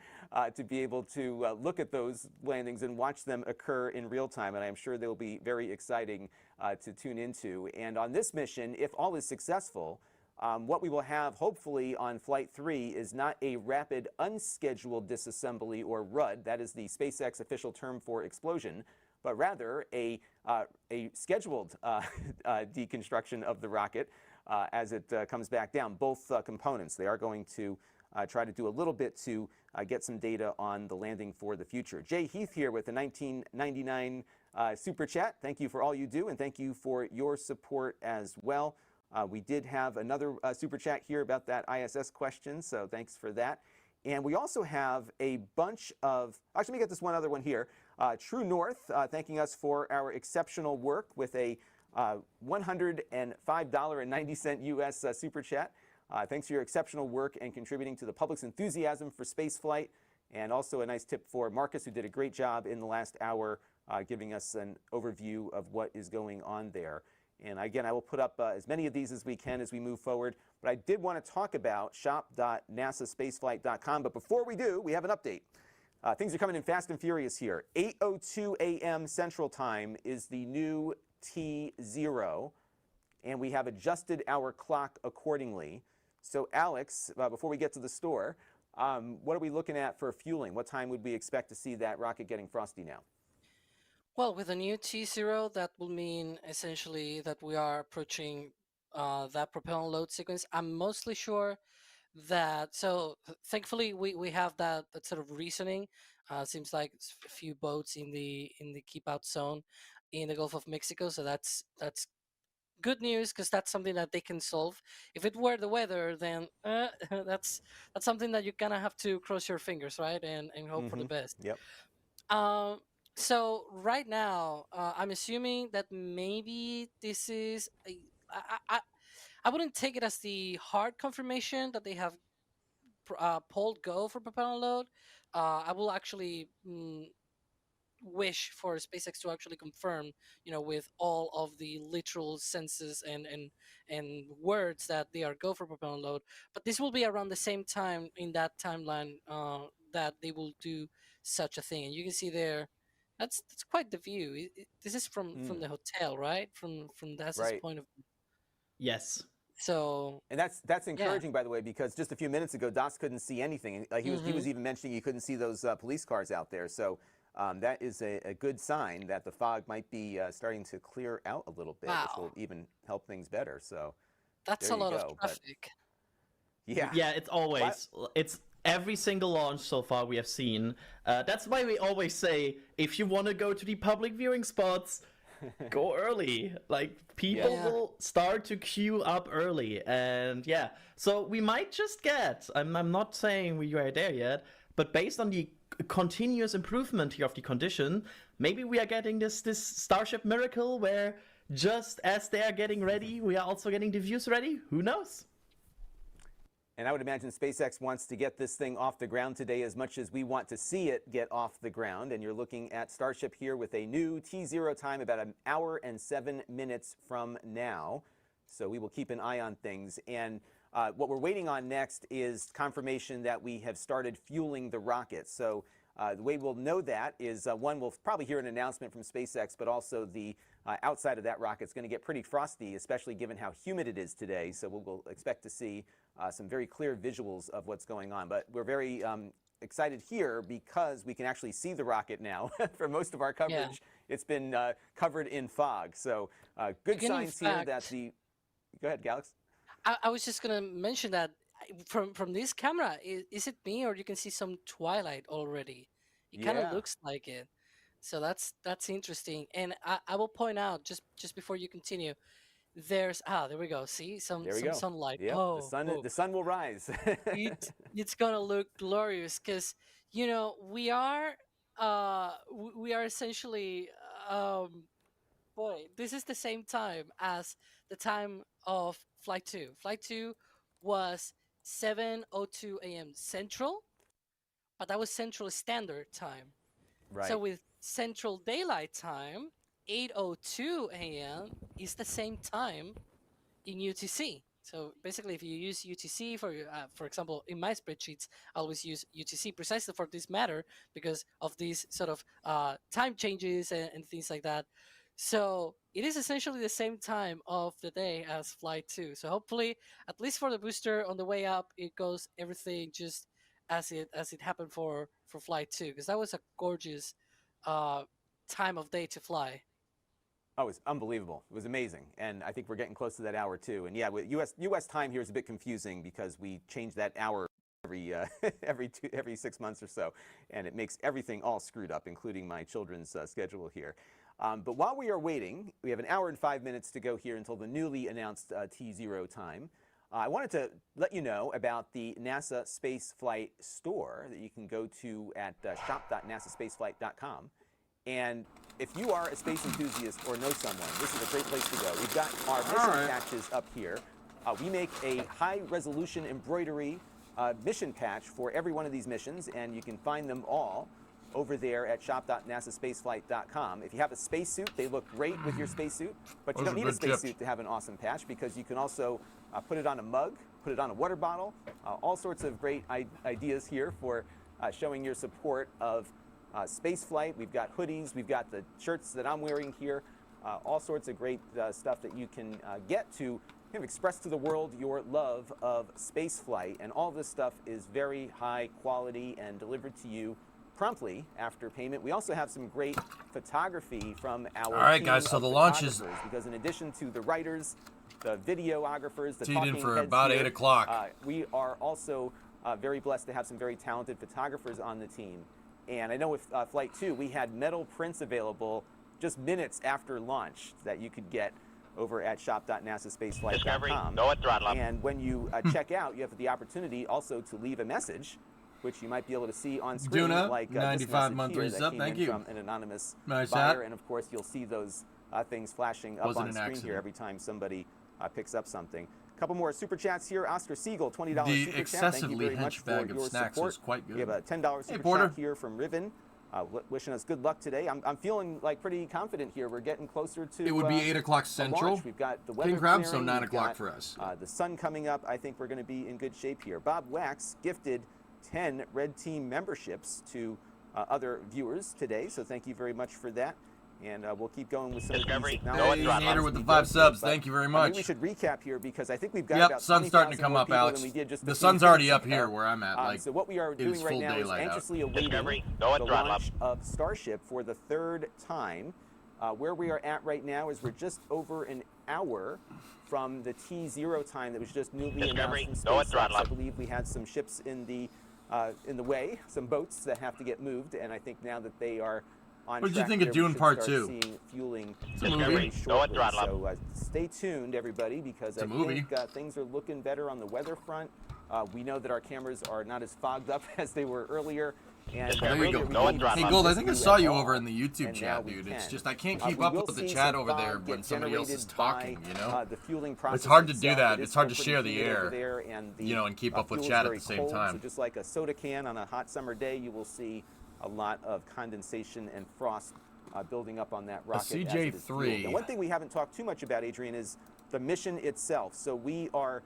to be able to look at those landings and watch them occur in real time. And I'm sure they'll be very exciting to tune into. And on this mission, if all is successful, what we will have hopefully on Flight 3 is not a rapid unscheduled disassembly, or RUD, that is the SpaceX official term for explosion, but rather a scheduled deconstruction of the rocket as it comes back down. Both components, they are going to try to do a little bit to get some data on the landing for the future. Jay Heath here with the 1999 super chat. Thank you for all you do, and thank you for your support as well. We did have another super chat here about that ISS question, so thanks for that. And we also have a bunch of, actually let me get this one other one here. True North thanking us for our exceptional work with a $105.90 US super chat. Thanks for your exceptional work and contributing to the public's enthusiasm for spaceflight. And also a nice tip for Marcus, who did a great job in the last hour giving us an overview of what is going on there. And again, I will put up as many of these as we can as we move forward. But I did want to talk about shop.nasaspaceflight.com. But before we do, we have an update. Things are coming in fast and furious here. 8:02 a.m. Central Time is the new T0. And we have adjusted our clock accordingly. So Alex, before we get to the store, what are we looking at for fueling? What time would we expect to see that rocket getting frosty now? Well, with a new T0, that will mean essentially that we are approaching that propellant load sequence. I'm mostly sure that, so thankfully we have that sort of reasoning. Seems like a few boats in the keep out zone in the Gulf of Mexico, so that's good news, because that's something that they can solve. If it were the weather, then that's something that you kind of have to cross your fingers, right, and hope for the best. Yep. So right now, I'm assuming that maybe this is I wouldn't take it as the hard confirmation that they have pulled go for propellant load. I will actually wish for SpaceX to actually confirm, with all of the literal senses and words that they are go for propellant load. But this will be around the same time in that timeline that they will do such a thing. And you can see there, that's quite the view. This is from the hotel, right? From NASA's point of view. Yes. So and that's encouraging, by the way, because just a few minutes ago, Doss couldn't see anything. He was even mentioning he couldn't see those police cars out there. So that is a good sign that the fog might be starting to clear out a little bit, which will even help things better. So that's there a lot you of go. traffic. Yeah, it's always, it's every single launch so far we have seen. That's why we always say, if you want to go to the public viewing spots, go early. Like, people will start to queue up early. And yeah, so we might just get, I'm not saying we are there yet, but based on the continuous improvement here of the condition, maybe we are getting this Starship miracle where just as they are getting ready, we are also getting the views ready. Who knows? And I would imagine SpaceX wants to get this thing off the ground today as much as we want to see it get off the ground. And you're looking at Starship here with a new T0 time about 1 hour and 7 minutes from now. So we will keep an eye on things. And what we're waiting on next is confirmation that we have started fueling the rocket. So the way we'll know that is, one, we'll probably hear an announcement from SpaceX, but also the outside of that rocket is going to get pretty frosty, especially given how humid it is today. So we'll expect to see some very clear visuals of what's going on. But we're very excited here because we can actually see the rocket now. For most of our coverage, it's been covered in fog. So good signs here that the... Go ahead, Galax. I was just going to mention that from this camera, is it me, or you can see some twilight already? It kind of looks like it. So that's interesting. And I will point out, just before you continue, there's there we go. See, some sunlight. Yep. The sun will rise. It's gonna look glorious because we are essentially this is the same time as the time of Flight 2. Flight 2 was 7:02 a.m. Central, but that was Central Standard Time. Right. So with Central Daylight Time, 8:02 a.m. is the same time in UTC. So basically, if you use UTC for example, in my spreadsheets, I always use UTC precisely for this matter because of these sort of time changes and things like that. So it is essentially the same time of the day as Flight 2. So hopefully, at least for the booster on the way up, it goes everything just as it happened for Flight 2, because that was a gorgeous time of day to fly. Oh, it was unbelievable. It was amazing. And I think we're getting close to that hour too. And yeah, with US time here is a bit confusing because we change that hour every 6 months or so, and it makes everything all screwed up, including my children's schedule here. But while we are waiting, we have 1 hour and 5 minutes to go here until the newly announced T0 time. I wanted to let you know about the NASA Spaceflight store that you can go to at shop.nasaspaceflight.com. And if you are a space enthusiast or know someone, this is a great place to go. We've got our mission patches up here. We make a high-resolution embroidery mission patch for every one of these missions, and you can find them all over there at shop.nasaspaceflight.com. If you have a spacesuit, they look great with your spacesuit, but you don't need a spacesuit to have an awesome patch, because you can also put it on a mug, put it on a water bottle, all sorts of great ideas here for showing your support of spaceflight. We've got hoodies, we've got the shirts that I'm wearing here, all sorts of great stuff that you can get to kind of express to the world your love of spaceflight. And all this stuff is very high quality and delivered to you promptly after payment. We also have some great photography from our all right, guys, so the launch is, because in addition to the writers, the videographers, the talking heads for about here, 8 o'clock. We are also very blessed to have some very talented photographers on the team. And I know with Flight 2, we had metal prints available just minutes after launch that you could get over at shop.nasaspaceflight.com. Go at throttle up. And when you check out, you have the opportunity also to leave a message, which you might be able to see on screen, Duna, like 95 month this message here that resub. came Thank in you. from an anonymous Nice buyer. hat. And of course, you'll see those things flashing up Wasn't on an screen accident. here every time somebody picks up something. A couple more super chats here. Oscar Siegel, $20 The super chat. Thank you excessively very much hench for bag of your snacks support. was quite good. We have a $10 super Porter. chat here from Riven, wishing us good luck today. I'm feeling like pretty confident here. We're getting closer to. It would be 8 o'clock Central. We've got the weather King Crab, so clearing. 9 We've o'clock got, for us. the sun coming up. I think we're going to be in good shape here. Bob Wax gifted 10 Red Team memberships to other viewers today, so thank you very much for that. And we'll keep going with some of these Discovery, technologies. Hey, Nader with the 5 subs. Thank you very I much. think we should recap here because I think we've got Yep, about sun's starting to 20,000 come more up, people Alex. than we did just a The few sun's already minutes up here ago. where I'm at. Like, so what we are it is doing right full now is daylight out. anxiously awaiting Discovery, the go at throttle launch of Starship for the 3rd time. Where we are at right now is we're just over an hour from the T0 time that was just newly announced from go at SpaceX. throttle I up. believe we had some ships in the way, some boats that have to get moved, and I think now that they are on What did you track think of there, we Dune should Part start 2? seeing fueling a movie. very Go at shortly. throttle up. So stay tuned, everybody, because I think things are looking better on the weather front. We know that our cameras are not as fogged up as they were earlier. And There you go. Hey, Gold, I think I saw you over in the YouTube chat, dude. It's just I can't keep up with the chat over there when somebody else is talking, you know? The fueling It's hard to do itself, that. it It's is hard to still share pretty the humid over air, there, and you know, and keep up with fuel is chat at very the same cold, time. So just like a soda can on a hot summer day, you will see a lot of condensation and frost building up on that rocket. CJ3. And one thing we haven't talked too much about, Adrian, is the mission itself. So we are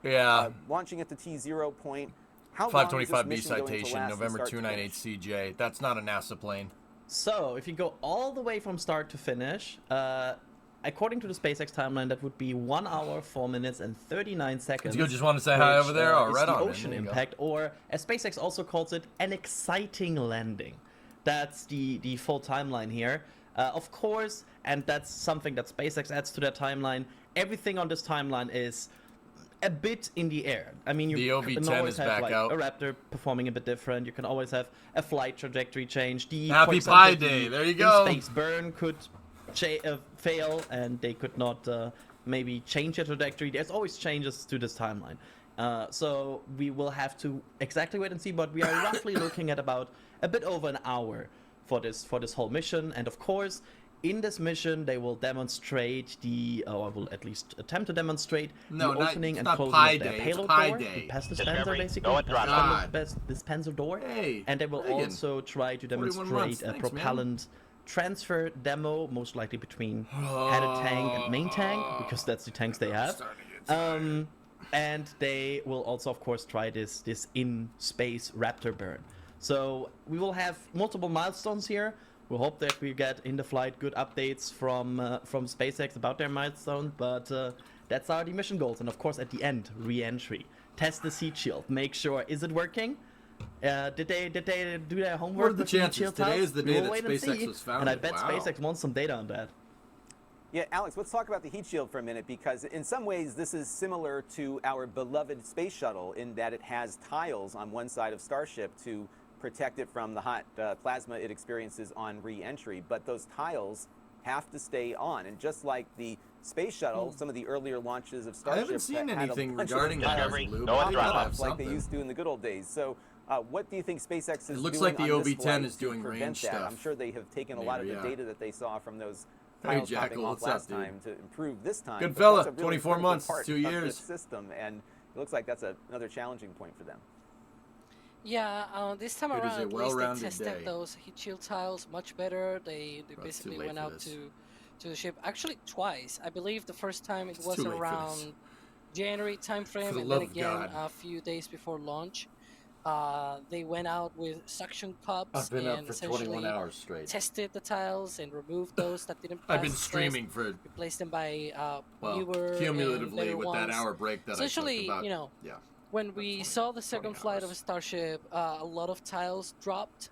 launching at the T0 point. How long is this 525B mission going to citation, last November from start to 298 CJ. That's not a NASA plane. So, if you go all the way from start to finish, according to the SpaceX timeline, that would be 1 hour, 4 minutes, and 39 seconds. You just want to say hi over there? Oh, right the on. Ocean impact, or as SpaceX also calls it, an exciting landing. That's the full timeline here. Of course, and that's something that SpaceX adds to their timeline, everything on this timeline is a bit in the air. I mean, you can always have like a Raptor performing a bit different. You can always have a flight trajectory change. Happy Pi Day. There you go. In-space burn could fail, and they could not maybe change their trajectory. There's always changes to this timeline. So we will have to exactly wait and see, but we are roughly looking at about a bit over an hour for this whole mission. And of course, in this mission, they will demonstrate or will at least attempt to demonstrate the opening and closing of their payload door, the PES dispenser, basically, dispenser door. Hey, and they will also try to demonstrate a propellant transfer demo, most likely between headed tank and main tank, because that's the tanks they have. And they will also, of course, try this in-space Raptor burn. So we will have multiple milestones here. We hope that we get in the flight good updates from SpaceX about their milestone, but that's our mission goals. And of course, at the end, re-entry. Test the heat shield. Make sure, is it working? Did they do their homework? What are the chances? Today is the day that SpaceX was founded. And I bet SpaceX wants some data on that. Yeah, Alex, let's talk about the heat shield for a minute, because in some ways this is similar to our beloved space shuttle in that it has tiles on one side of Starship to protect it from the hot plasma it experiences on re-entry, but those tiles have to stay on. And just like the space shuttle, some of the earlier launches of Starship, I haven't seen anything regarding that, like they used to in the good old days. So what do you think SpaceX is doing? It looks like the on this OV-10 flight is doing to range prevent that? stuff. I'm sure they have taken a lot of the data that they saw from those Hey, tiles Jackal, popping off what's last up, dude? time to improve this time. Good But fella, that's a really 24 critical months, part 2 of years. this system, and it looks like that's another challenging point for them. Yeah, this time It is around, a at least well-rounded they tested day. those heat shield tiles much better. They basically went out to the ship actually twice. I believe the first time it was around January timeframe, and then again a few days before launch. They went out with suction cups I've been and up for essentially 21 hours straight. tested the tiles and removed those that didn't pass I've been the streaming test, for replaced them by cumulatively newer and better with ones. that hour break that essentially, I took about, you know, when we saw the second flight of Starship, a lot of tiles dropped.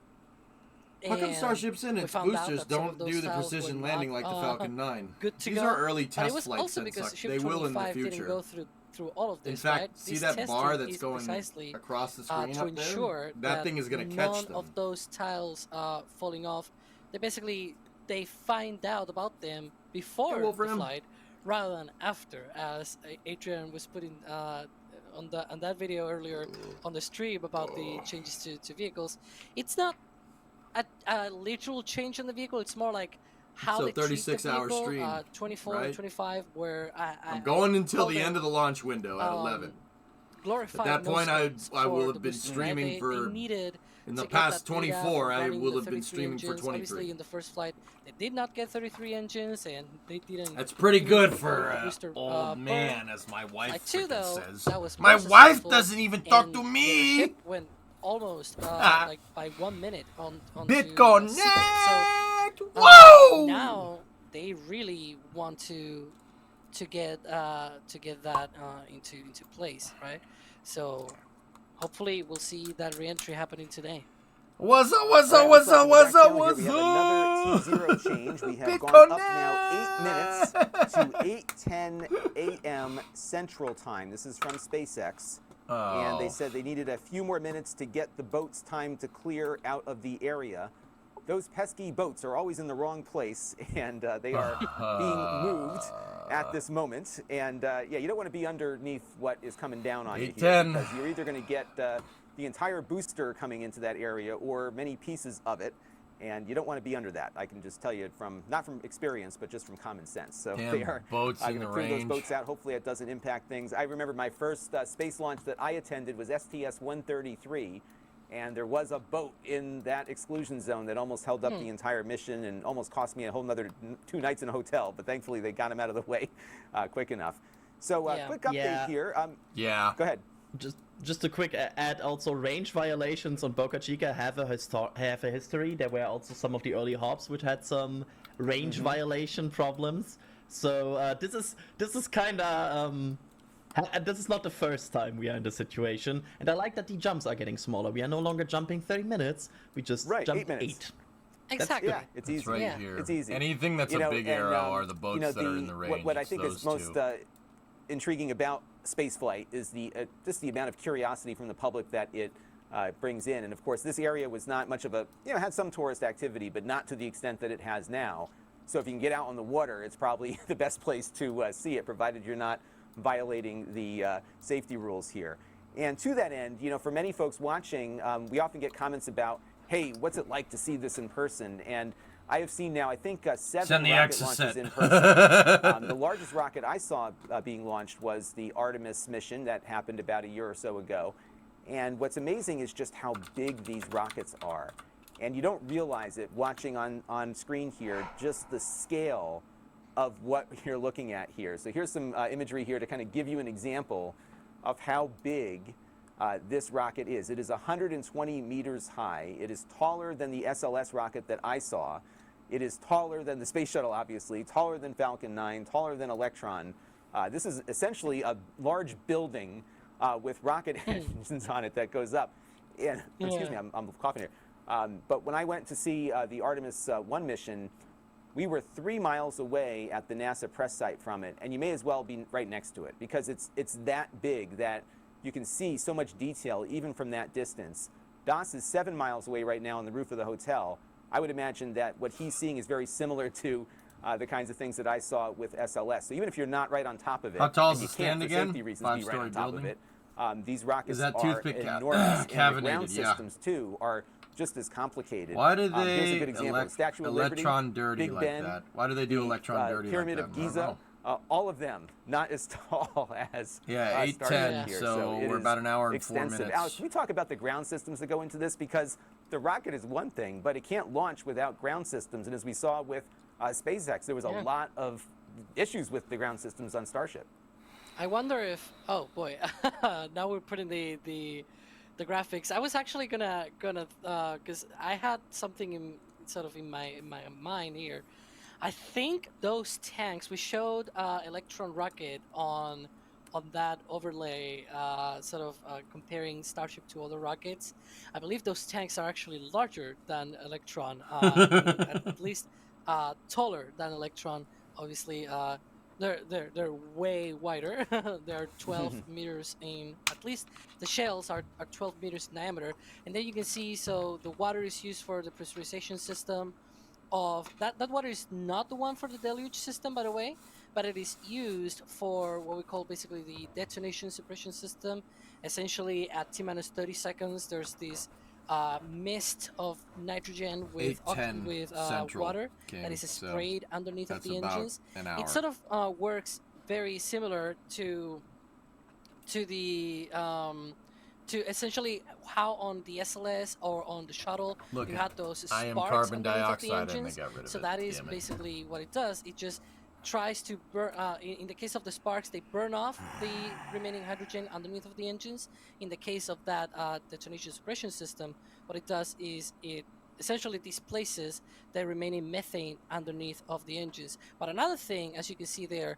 How come Starship's in its boosters don't do the tiles precision were landing not, like the Falcon 9? Good to These go. are early But test it was flights also and because such. Ship They will in the 25 didn't future. go through all of this. In fact, right? see This that testing bar that's is going precisely, across the screen to up there? ensure That thing is going to catch none them. of those tiles falling off. They find out about them before the flight rather than after, as Adrian was putting on that video earlier on the stream about the changes to vehicles. It's not a literal change in the vehicle. It's more like how they treat the 36-hour vehicle, stream, 24, right? 25, where I'm going until the end of the launch window at 11. At that point, I will have been streaming for. In the past 24, I will have been streaming for 23. Obviously, in the first flight, they did not get 33 engines, and they didn't. That's pretty good for booster, old man, as my wife freaking says. My wife doesn't even talk to me. The ship went almost like by 1 minute on BitConnect. so, Whoa! Now they really want to get that into place, right? So hopefully we'll see that reentry happening today. What's up? We have another T0 change. We have gone up now 8 minutes to 8:10 a.m. Central Time. This is from SpaceX. And they said they needed a few more minutes to get the boats time to clear out of the area. Those pesky boats are always in the wrong place, and they are being moved at this moment. And yeah, you don't want to be underneath what is coming down on you here, because you're either going to get the entire booster coming into that area or many pieces of it, and you don't want to be under that. I can just tell you from, not from experience, but just from common sense. So they are going to clear those boats out. Hopefully it doesn't impact things. I remember my first space launch that I attended was STS-133, and there was a boat in that exclusion zone that almost held up the entire mission and almost cost me a whole nother 2 nights in a hotel, but thankfully they got him out of the way quick enough. So quick update here. Go ahead. Just a quick add, also range violations on Boca Chica have a history. There were also some of the early hops which had some range violation problems. So this is kind of this is not the first time we are in this situation, and I like that the jumps are getting smaller. We are no longer jumping 30 minutes. We just jump 8. Exactly. Yeah, it's easy. Right here. It's easy. Anything that's a big arrow are the boats that are in the range. What I think is most intriguing about spaceflight is just the amount of curiosity from the public that it brings in. And of course, this area was not much of a, had some tourist activity, but not to the extent that it has now. So if you can get out on the water, it's probably the best place to see it, provided you're not violating the safety rules here. And to that end, for many folks watching, we often get comments about, hey, what's it like to see this in person? And I have seen now, I think, 7 rocket launches in person. The largest rocket I saw being launched was the Artemis mission that happened about a year or so ago. And what's amazing is just how big these rockets are. And you don't realize it watching on screen here, just the scale of what you're looking at here. So here's some imagery here to kind of give you an example of how big this rocket is. It is 120 meters high. It is taller than the SLS rocket that I saw. It is taller than the Space Shuttle, obviously, taller than Falcon 9, taller than Electron. This is essentially a large building with rocket engines on it that goes up. And, excuse me, I'm coughing here. But when I went to see the Artemis 1 mission, we were 3 miles away at the NASA press site from it, and you may as well be right next to it, because it's that big that you can see so much detail even from that distance. Das is 7 miles away right now on the roof of the hotel. I would imagine that what he's seeing is very similar to the kinds of things that I saw with SLS. So even if you're not right on top of it, how tall is and you the can't stand for again? safety reasons be right on top of it, these rockets are toothpick enormous, and the ground cavitated, systems too are just as complicated. Why do Here's a they good example. Statue of Liberty, Electron dirty Big like Ben, that? Why do they do Electron dirty Pyramid like that? of Giza, all of them not as tall as yeah, 8:10. Here. So we're about an hour and 4 minutes. Alex, can we talk about the ground systems that go into this? Because the rocket is one thing, but it can't launch without ground systems. And as we saw with SpaceX, there was a lot of issues with the ground systems on Starship. I wonder if, oh boy, now we're putting the graphics. I was actually gonna because I had something in my mind here. I think those tanks we showed Electron rocket on that overlay, comparing Starship to other rockets. I believe those tanks are actually larger than Electron, at least taller than Electron. Obviously, they're way wider. They're 12 meters in. At least the shells are 12 meters in diameter, and then you can see. So the water is used for the pressurization system. Of that water is not the one for the deluge system, by the way, but it is used for what we call basically the detonation suppression system. Essentially, at T-minus 30 seconds, there's this mist of nitrogen with water that is sprayed underneath of the engines. It sort of works very similar to the to essentially how on the SLS or on the shuttle you had those sparks underneath of the engines. So that is basically what it does. It just tries to burn, in the case of the sparks, they burn off the remaining hydrogen underneath of the engines. In the case of that detonation suppression system, what it does is it essentially displaces the remaining methane underneath of the engines. But another thing, as you can see there,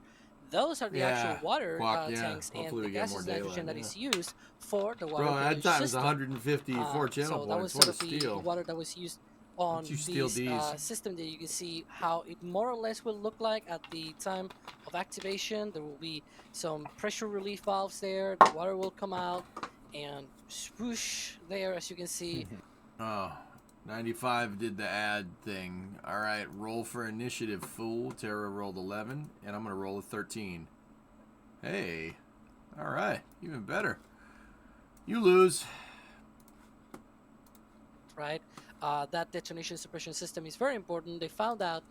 those are the actual water tanks and the gaseous nitrogen that is used for the water that system. time's 154 channel so that was points. sort What of a steal. the water that was used on this system. There you can see how it more or less will look like at the time of activation. There will be some pressure relief valves there. The water will come out and swoosh there, as you can see. 95 did the ad thing. All right, roll for initiative, fool. Terra rolled 11, and I'm going to roll a 13. Hey, all right, even better. You lose. Right, that detonation suppression system is very important. They found out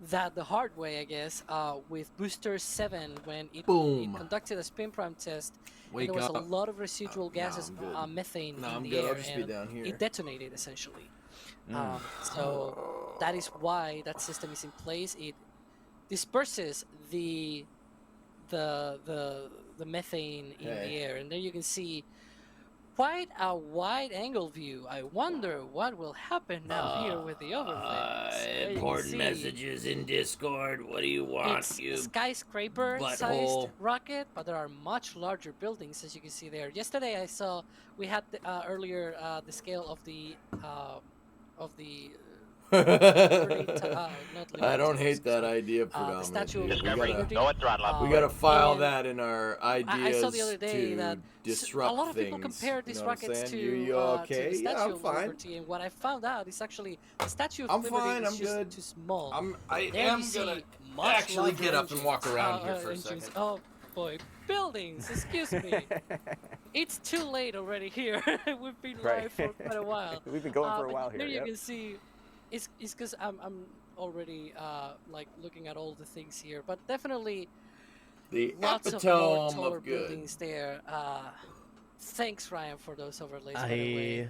that the hard way, I guess, with Booster 7, when it conducted a spin prime test, there was a lot of residual gases, methane in the air, and it detonated essentially. So that is why that system is in place. It disperses the methane in the air, and there you can see quite a wide angle view. I wonder what will happen now here with the overlays. Important messages in Discord. What do you want? It's a skyscraper-sized rocket, but there are much larger buildings, as you can see there. Yesterday, we had earlier the scale of the I don't hate that idea predominantly. We gotta file that in our ideas. I saw the other day that disrupt a lot of people things, compared these rockets to, you okay? to the Statue I'm of fine. Liberty, and what I found out is actually the Statue of Liberty is just too small. I am gonna actually get up and walk around here for a second. Oh boy, buildings! Excuse me. It's too late already here. We've been live for quite a while. We've been going for a while here. There you can see. It's because I'm already like looking at all the things here, but definitely the lots of more taller buildings there. Thanks, Ryan, for those overlays. By the way.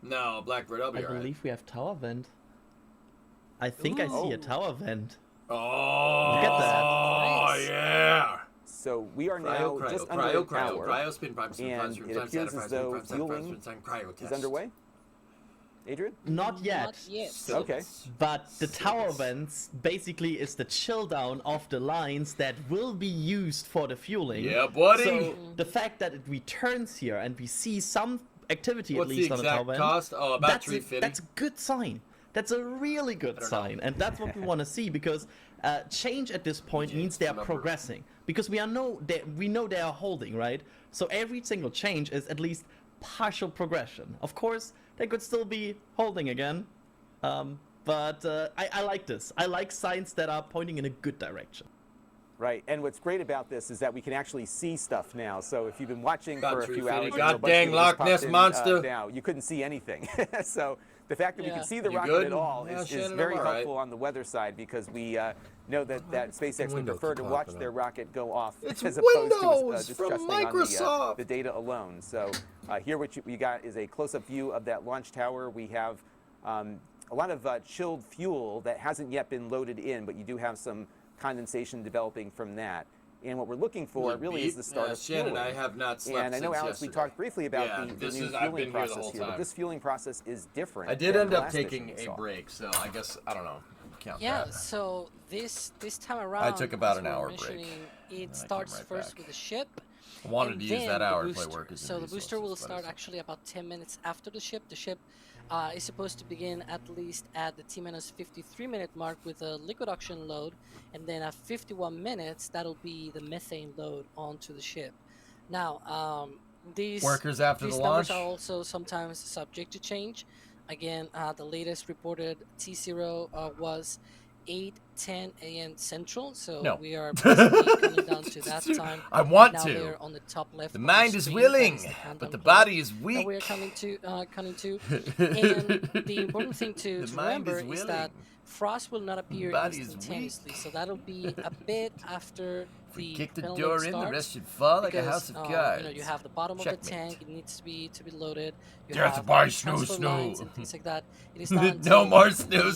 No, Blackbird, I'll be alright. I believe we have tower vent. I think I see a tower vent. Oh, look at that! Oh yeah. So we are now just under an hour, and it appears as though fueling is underway. Adrian? Not yet. Not yet. Okay. But the tower vents basically is the chill down of the lines that will be used for the fueling. Yeah, buddy. So the fact that it returns here and we see some activity at least on the tower vent, cost? Oh, about $350. That's a good sign. That's a really good sign, and that's what we want to see, because change at this point means they are progressing, because we know they are holding, right? So every single change is at least partial progression. Of course, they could still be holding again, but I like this. I like signs that are pointing in a good direction. Right, and what's great about this is that we can actually see stuff now. So if you've been watching for a few hours, God dang Loch Ness monster! Now you couldn't see anything. So the fact that we can see the rocket at all is very helpful on the weather side, because we know that SpaceX would prefer to watch their rocket go off as opposed to just trusting on the data alone. So here what you got is a close-up view of that launch tower. We have a lot of chilled fuel that hasn't yet been loaded in, but you do have some condensation developing from that. And what we're looking for really is the start of fueling. Shannon, I have not slept and I know, Alex, yesterday. we talked briefly about the new fueling process here, but this fueling process is different. I did end up taking a break, so I guess, I don't know, count that. So this time around, I took about an hour break. It starts first with the ship. I wanted to use that hour to play work. So the booster will start actually about 10 minutes after the ship. The ship is supposed to begin at least at the T-minus 53-minute mark with a liquid oxygen load, and then at 51 minutes, that'll be the methane load onto the ship. Now, these workers after the numbers launch are also sometimes subject to change. Again, the latest reported T0 was 8:10 a.m. Central, so we are basically coming down to that time. I want now to. We're on the top left. The mind is willing, but the body is weak. We're coming to. And the important thing to remember is that frost will not appear instantaneously, so that'll be a bit after the kick the door in, the rest should fall like a house of cards. You have the bottom of the tank; it needs to be loaded. You have to buy snow and things like that. It is not no more snow.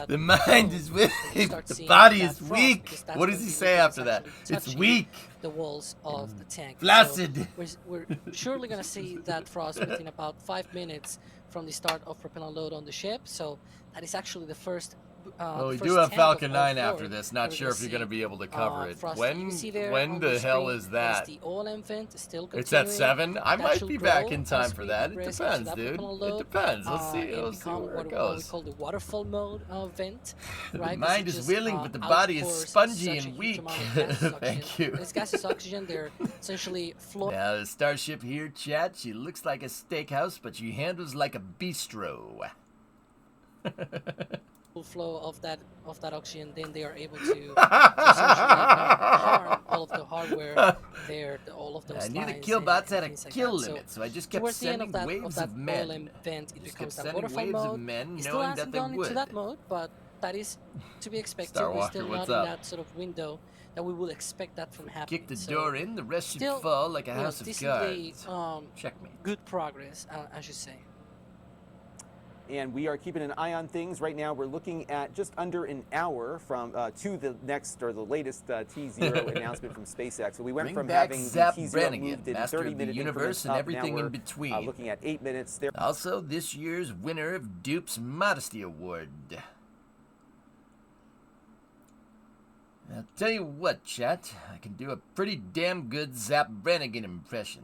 The mind is weak, the body is weak. What does he say after that? It's weak. the walls of the tank. Flaccid. So we're surely going to see that frost within about 5 minutes from the start of propellant load on the ship. So that is actually the first. Well, we the do first have tank of Falcon all 9 four after this. Not that sure we're if you're gonna going to be able to cover it. frost. When You see there when on the hell screen, is that? the OLM vent is still It's at continuing. 7. I That might should be back grow in time as for we that. It progress into depends, that dude. propellant It load, depends. We'll see. and We'll see become where it what we goes. call the waterfall mode vent. The Right? mind This is just, willing, but the body is outpours spongy such a and huge weak. amount of gaseous Thank oxygen. you. This gaseous oxygen, they're essentially flowing. Now, the Starship here, chat, she looks like a steakhouse, but she handles like a bistro. Flow of that oxygen, then they are able to essentially harm all of the hardware there, all of those I knew the lines killbots and had a things like kill that. limit, so I just kept Towards the end sending of that waves of OLM men. vent, it Just becomes kept that sending waterfall waves of mode. men, It still knowing hasn't that they gone into would. that mode, but that is to be expected. Star We're Walker, still what's not up? in that sort of window that we would expect that from happening. Kick the So door in, the rest should still, fall like a you know, house of decently, cards. Checkmate. good progress, I should say. And we are keeping an eye on things. Right now, we're looking at just under an hour from to the next or the latest T0 announcement from SpaceX. So we went Bring from back having Zap the T0 Brannigan, moved in master of the 30-minute universe increments and up. everything Now in we're, between. looking at 8 minutes there. Also, this year's winner of Dupe's Modesty Award. I'll tell you what, chat, I can do a pretty damn good Zap Brannigan impression.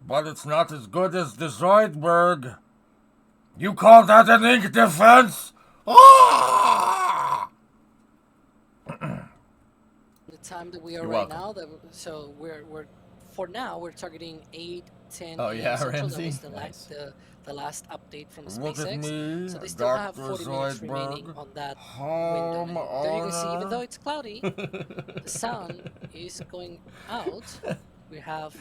But it's not as good as the Zoidberg. You call that an ink defense? Ah! The time that we are You're right welcome. now, so we're for now we're targeting 8:10 Oh, a.m. yeah, Central. Ramsey? That was the, Nice. the last update from Look at SpaceX. me, So they still have Dr. 40 minutes Zoidberg. remaining on that Home window. And there you can see, honor. even though it's cloudy, the sun is going out. We have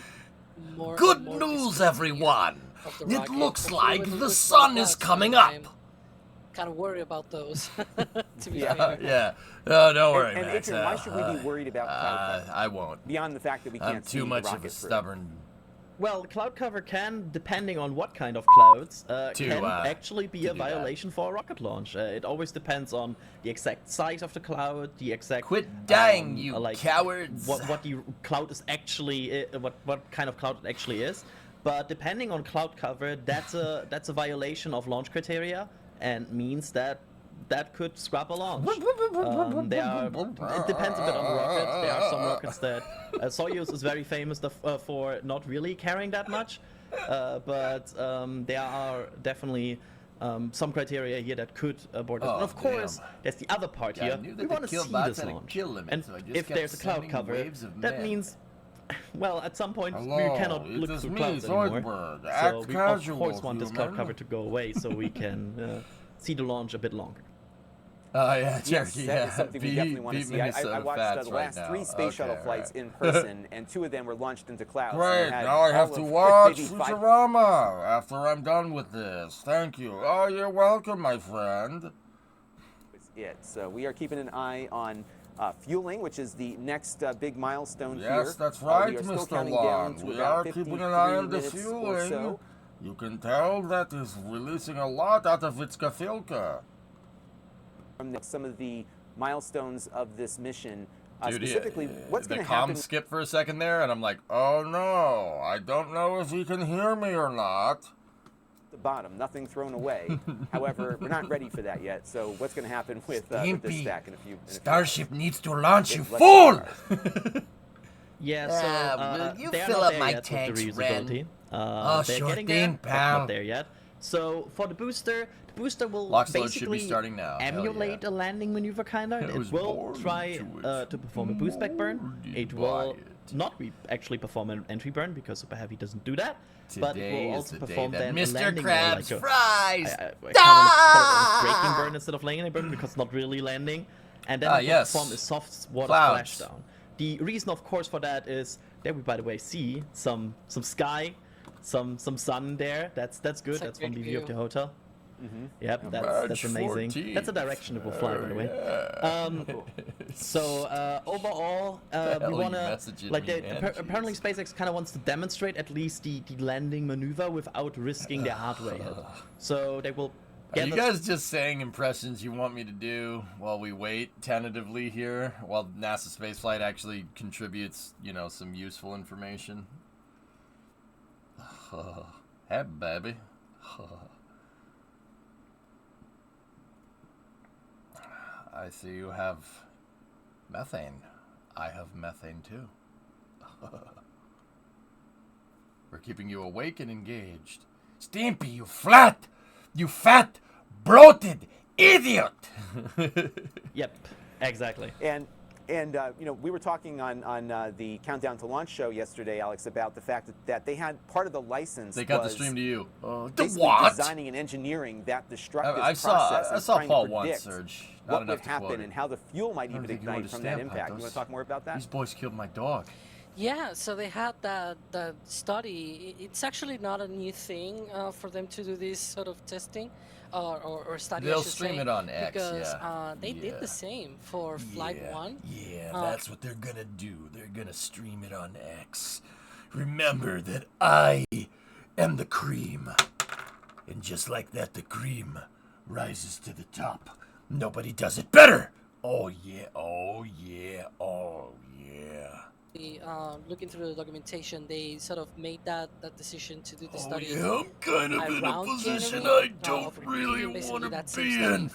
more. Good and more news, visibility everyone! of the It rocket. looks Hopefully like when we the look sun for is clouds, coming up! I'm kind of worried about those, to be Yeah, fair. yeah. No, don't worry, And Max. Adrian, why should we be worried about cloud cover? I won't. Beyond the fact that we can't I'm see too much the of rocket a through. stubborn. Well, cloud cover can, depending on what kind of clouds, can actually be to a do that. violation for a rocket launch. It always depends on the exact size of the cloud, the exact. Quit dying, you like cowards! What the cloud is actually, what kind of cloud it actually is. But depending on cloud cover, that's a violation of launch criteria and means that could scrap a launch. It depends a bit on the rocket. There are some rockets that Soyuz is very famous for not really caring that much, but there are definitely some criteria here that could abort it. Oh, and of course, damn. there's the other part Yeah, I here. knew that We the want to kill see bots this had a launch. kill limit, And so I just if kept there's a cloud sending cover, waves of that men. means, well, at some point Hello, we cannot look it is through me, clouds anymore. Zoidberg. So Act we of casual, course want this cloud human. cover to go away so we can see the launch a bit longer. Oh, yeah, Yes, Cherokee, that yeah. is something we definitely want to beat see. I Minnesota watched Fats the right last now. 3 space shuttle Okay, flights right. in person, and 2 of them were launched into clouds. and Great, had now I have all to of watch maybe 5 Futurama after I'm done with this. Thank you. Oh, you're welcome, my friend. was it. So we are keeping an eye on fueling, which is the next big milestone here. Yes, that's right, we are still Mr. counting down Long. to We about are keeping 53 an eye on the minutes or fueling. so. You can tell that is releasing a lot out of its gefilte. From some of the milestones of this mission, Dude, specifically, what's the going to comm happen? skipped for a second there, and I'm like, oh no, I don't know if he can hear me or not. At the bottom, nothing thrown away. However, we're not ready for that yet. So what's going to happen with this Stimpy, stack in a few? Starship needs to launch, you It's less fool! than Yeah, so will you they are fill not up there my yet tanks, with the Ren? reusability. Oh, They're sure getting thing, there, but pal. not there yet. So for the booster will Lock load should be basically starting now. Hell emulate yeah. a landing maneuver kind of. I It was will born try to perform a boost back burn. It will it. not actually perform an entry burn because Super Heavy doesn't do that. But it Today will is also the day perform that then a Mr. landing Krabs like fries. I kind of want to call it almost braking burn instead of landing burn because it's not really landing. And then it will yes. perform a soft water Clouds. splashdown. The reason, of course, for that is that we, by the way, see some sky, some sun there. That's good. It's a That's from the great view of the view. hotel. Yep, that's March amazing. 14th. That's a direction it will fly, by the way. So overall, we hell you wanna messaging like me, man? apparently SpaceX kind of wants to demonstrate at least the landing maneuver without risking their hardware yet. So they will Are you guys just saying impressions you want me to do while we wait tentatively here, while NASA spaceflight actually contributes, you know, some useful information? Hey, baby. I see you have methane. I have methane too. We're keeping you awake and engaged. Stimpy, you fat, bloated idiot. Yep, exactly. And you know, we were talking on the Countdown to Launch show yesterday, Alex, about the fact that they had part of the license. They got the stream to you. Basically designing and engineering that destructive process. I saw Paul once, Serge. What would happen and how the fuel might even ignite from that impact. You want to talk more about that? These boys killed my dog. Yeah, so they had that study. It's actually not a new thing for them to do this sort of testing or study. They'll stream it on X, because they did the same for Flight 1. Yeah, that's what they're gonna do. They're gonna stream it on X. Remember that I am the cream, and just like that, the cream rises to the top. Nobody does it better. Oh yeah, oh yeah, oh yeah. Looking through the documentation, they sort of made that decision to do the study. Yeah, I'm kind of in a position I don't really want to be in,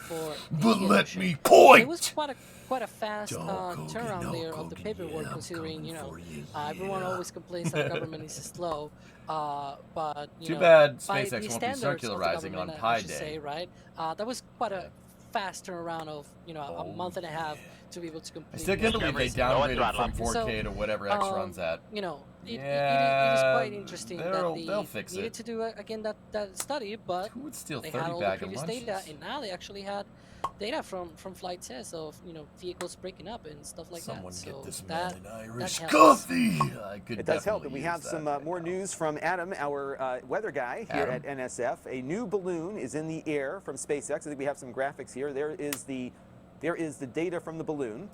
but let me point. It was quite a fast turnaround there of the paperwork, considering, you know, everyone always complains that the government is slow, but you Too know, bad by SpaceX the won't be standards of the circularizing on government, Pi I should say, Day. right? That was quite a fast turnaround of, you know, a month and a half to be able to complete. I still can't believe they downgraded from 4K to whatever X runs at. You know, it is quite interesting that they'll they fix needed it. to do again that study, but Who would steal they 30 had all bag the of previous lunches? data, and now they actually had data from flight tests of, you know, vehicles breaking up and stuff like Someone that. get So this man an Irish helps. coffee. I could It does help, definitely and we use have that some right more now. news from Adam, our weather guy here Adam? at NSF. A new balloon is in the air from SpaceX. I think we have some graphics here. There is the data from the balloon,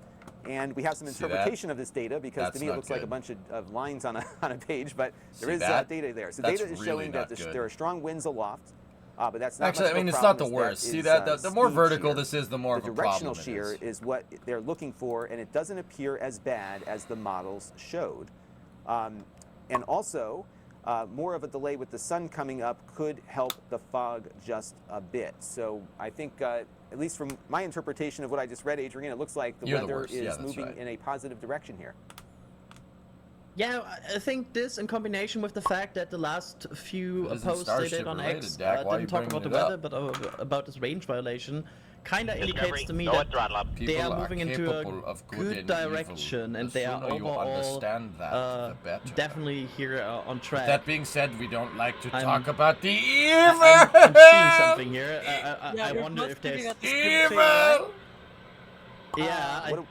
and we have some See that? interpretation of this data because That's to me it not looks like a good. bunch of lines on a page, but there See is that? data there. So That's data is really showing that not good. there are strong winds aloft. But that's not Actually, much I of a mean, it's problem not the as worst. that See is, that? The more speed vertical shear. this is, the more of The a problem directional it shear is. is what they're looking for, and it doesn't appear as bad as the models showed. And also, more of a delay with the sun coming up could help the fog just a bit. So I think, at least from my interpretation of what I just read, Adrian, it looks like the You're the weather worst. Yeah, is that's moving right. in a positive direction here. Yeah, I think this in combination with the fact that the last few It isn't posts they Starship did on related, X Dak. Why are you didn't talk about bringing the it weather, up? but about this range violation, kind of indicates to me Go that at throttle up. they People are moving into a capable of good good and evil. direction, and The they are sooner you overall understand that, the better. definitely here on track. That being said, we don't like to I'm- talk about the evil. I'm seeing something here. I you're wonder both if there's looking at the screen, Evil. yeah. What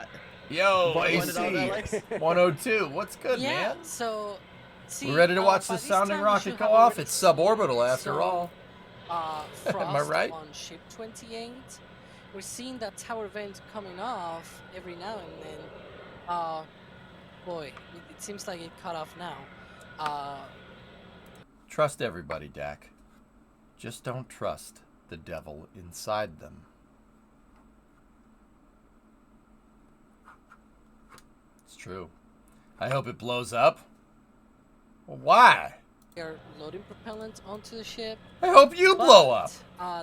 Yo, Point it out, AC Alex. 102. What's good, Yeah, man? so see, We're ready to watch by the this sounding time we rocket should go have off. already It's suborbital after seen all. Frost Am I right? on ship 28. We're seeing that tower vent coming off every now and then. Boy, it seems like it cut off now. Trust everybody, Dak. Just don't trust the devil inside them. It's true. I hope it blows up. Well, why? They're loading propellant onto the ship. I hope you blow up.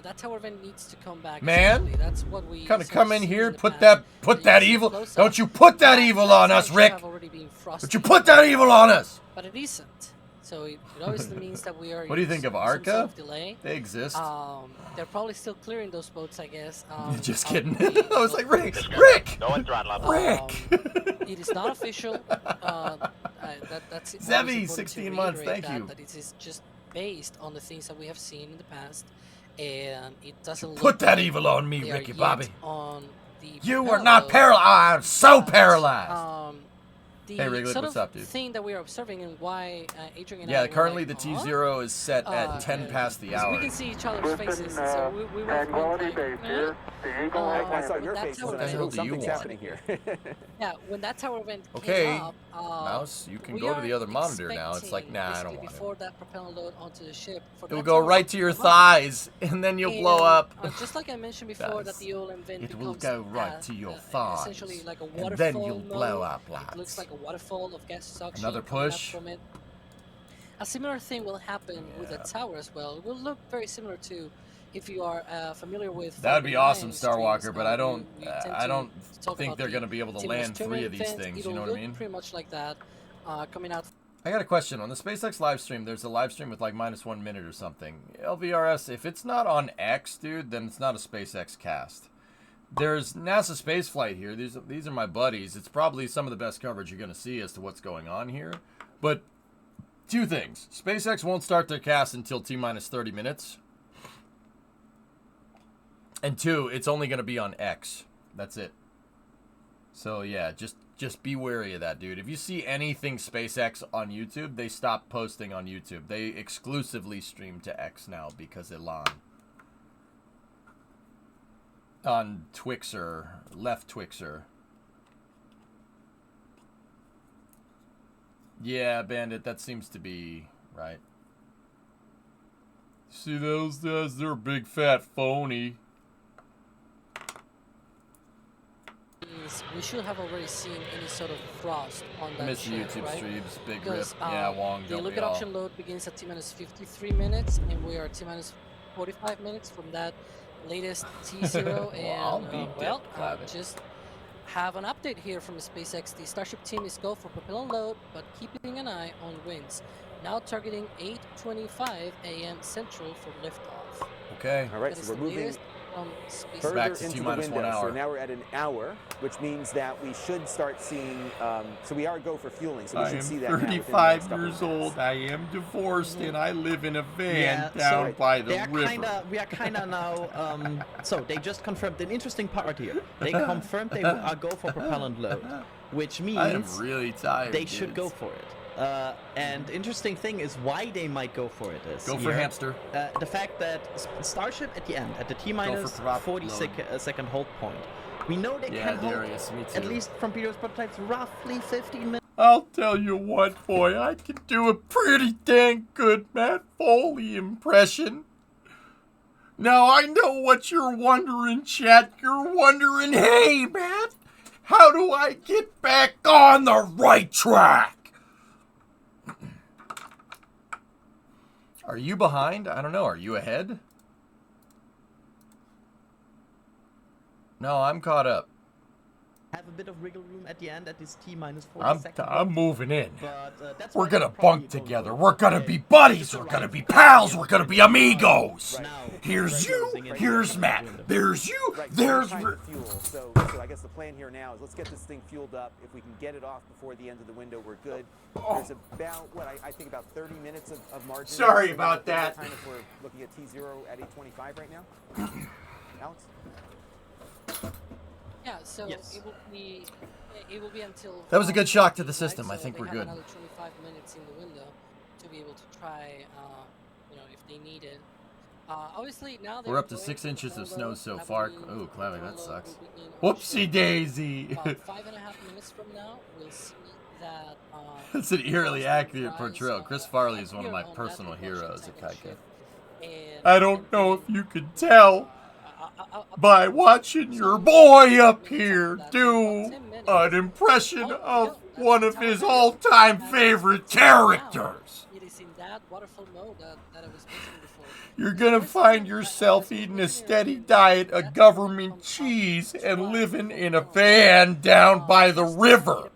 That tower vent needs to come back. Man, essentially. That's what we Kind of sort of come in seen here, the put past. that You see evil. close Don't up. you put that evil on That us, should Rick. have already been frosted, Don't you put that evil on us. But it isn't. So it obviously means that we are. What do you in think of some Arca? sort of delay. They exist. They're probably still clearing those boats, I guess. Just out kidding. of the- I was like, Rick. Go at throttle up. It is not official. That's Zebby, always important 16 to months, reiterate thank you. That it is just based on the things that we have seen in the past, and it doesn't Put look that like evil on me, they are Ricky yet Bobby. On the You were not paralyzed. I'm so paralyzed. The Hey, Wrigley, sort what's of up, dude? thing that we are observing and why Adrian and I Yeah, were currently like, the T0 is set at 10 past the hour. we can see each other's faces, so we both went like, I saw your that's faces how and I said, oh, do you something's want? happening here. yeah, when that tower event Okay, came up, Mouse, you can we go to the are other monitor now. It's like, expecting, nah, I don't basically want before it. that propellant load onto the ship, for It'll that go tower right to to your come up. thighs, and then you'll blow up. Just like I mentioned before, that the oil vent It will becomes go right to your essentially thighs, like a and waterfall then you'll mode. blow up, It looks lads. like a waterfall of gas suction. Another coming up push. from it. A similar thing will happen with the tower as well. It will look very similar to, if you are familiar with. That would be awesome, Streams, Starwalker, but I don't talk think about they're the going to be able to T-minus land 2 3 of minute these event. things, It'll you know what I look mean? pretty much like that, coming out. I got a question. On the SpaceX live stream, there's a live stream with like -1 minute or something. LVRS, if it's not on X, dude, then it's not a SpaceX cast. There's NASA spaceflight here. These are my buddies. It's probably some of the best coverage you're going to see as to what's going on here. But two things. SpaceX won't start their cast until T-minus 30 minutes. And two, it's only going to be on X. That's it. So yeah, just be wary of that, dude. If you see anything SpaceX on YouTube, they stop posting on YouTube. They exclusively stream to X now because Elon. On Twixer, left Twixer. Yeah, Bandit, that seems to be right. See those guys? They're a big fat phony. We should have already seen any sort of frost on that Miss ship, YouTube right? streams, big Because, rip. Yeah, Wong, the don't we liquid all? option load begins at T-minus 53 minutes, and we are T-minus 45 minutes from that latest T0. And just have an update here from SpaceX. The Starship team is go for propellant load, but keeping an eye on winds. Now targeting 8:25 a.m. Central for liftoff. Okay. All right, That so is we're the moving latest from SpaceX. further Back to into the T-minus 1 window. hour. So now we're at an hour, which means that we should start seeing. So we are go for fueling. So we I should am see that now within the 35 next couple years of minutes. old. I am divorced, and I live in a van Yeah, down so by the river. We are kinda now. So they just confirmed an interesting part here. They confirmed they are go for propellant load, which means I am really tired. they should go dudes. for it. And interesting thing is why they might go for it is Go for hamster. the fact that Starship at the end, at the T-minus 40-second hold point, we know they Yeah, can hold, Darius, me too. at least from previous prototypes, roughly 15 minutes. I'll tell you what, boy, I can do a pretty dang good Matt Foley impression. Now, I know what you're wondering, chat. You're wondering, hey, Matt, how do I get back on the right track? Are you behind? I don't know. Are you ahead? No, I'm caught up. Have a bit of wriggle room at the end at this T-minus 40 I'm second. moving in. But that's We're why gonna they're probably bunk going together. for it. We're gonna be buddies. We're gonna be pals. We're gonna be amigos. Now, Here's you. Here's Matt. There's you. Right, There's. so we're trying to fuel. So I guess the plan here now is let's get this thing fueled up. If we can get it off before the end of the window, we're good. There's about I think about 30 minutes of margin. Sorry about that. Time if we're looking at T0 at 8:25 right now. Alex. Yeah, so Yes. it will be until. That was a good shock to the 5:30, system. I so think they we're have good. Another 25 minutes in the window to be able to try, if they need it. Obviously now We're up to 6 inches of snow so far. Ooh, Clavy, that sucks. Whoopsie daisy. About 5.5 minutes from now, we'll see that. That's an eerily accurate rise, portrayal. Chris Farley is one of my appear on personal that propulsion heroes at second Kaika. shift. And I don't know if you could tell I'll by watching your boy up here do an impression of one of his all-time favorite characters. It is in that waterfall mode that I was mentioning before. You're gonna find yourself eating a steady diet of government cheese and living in a van down by the river.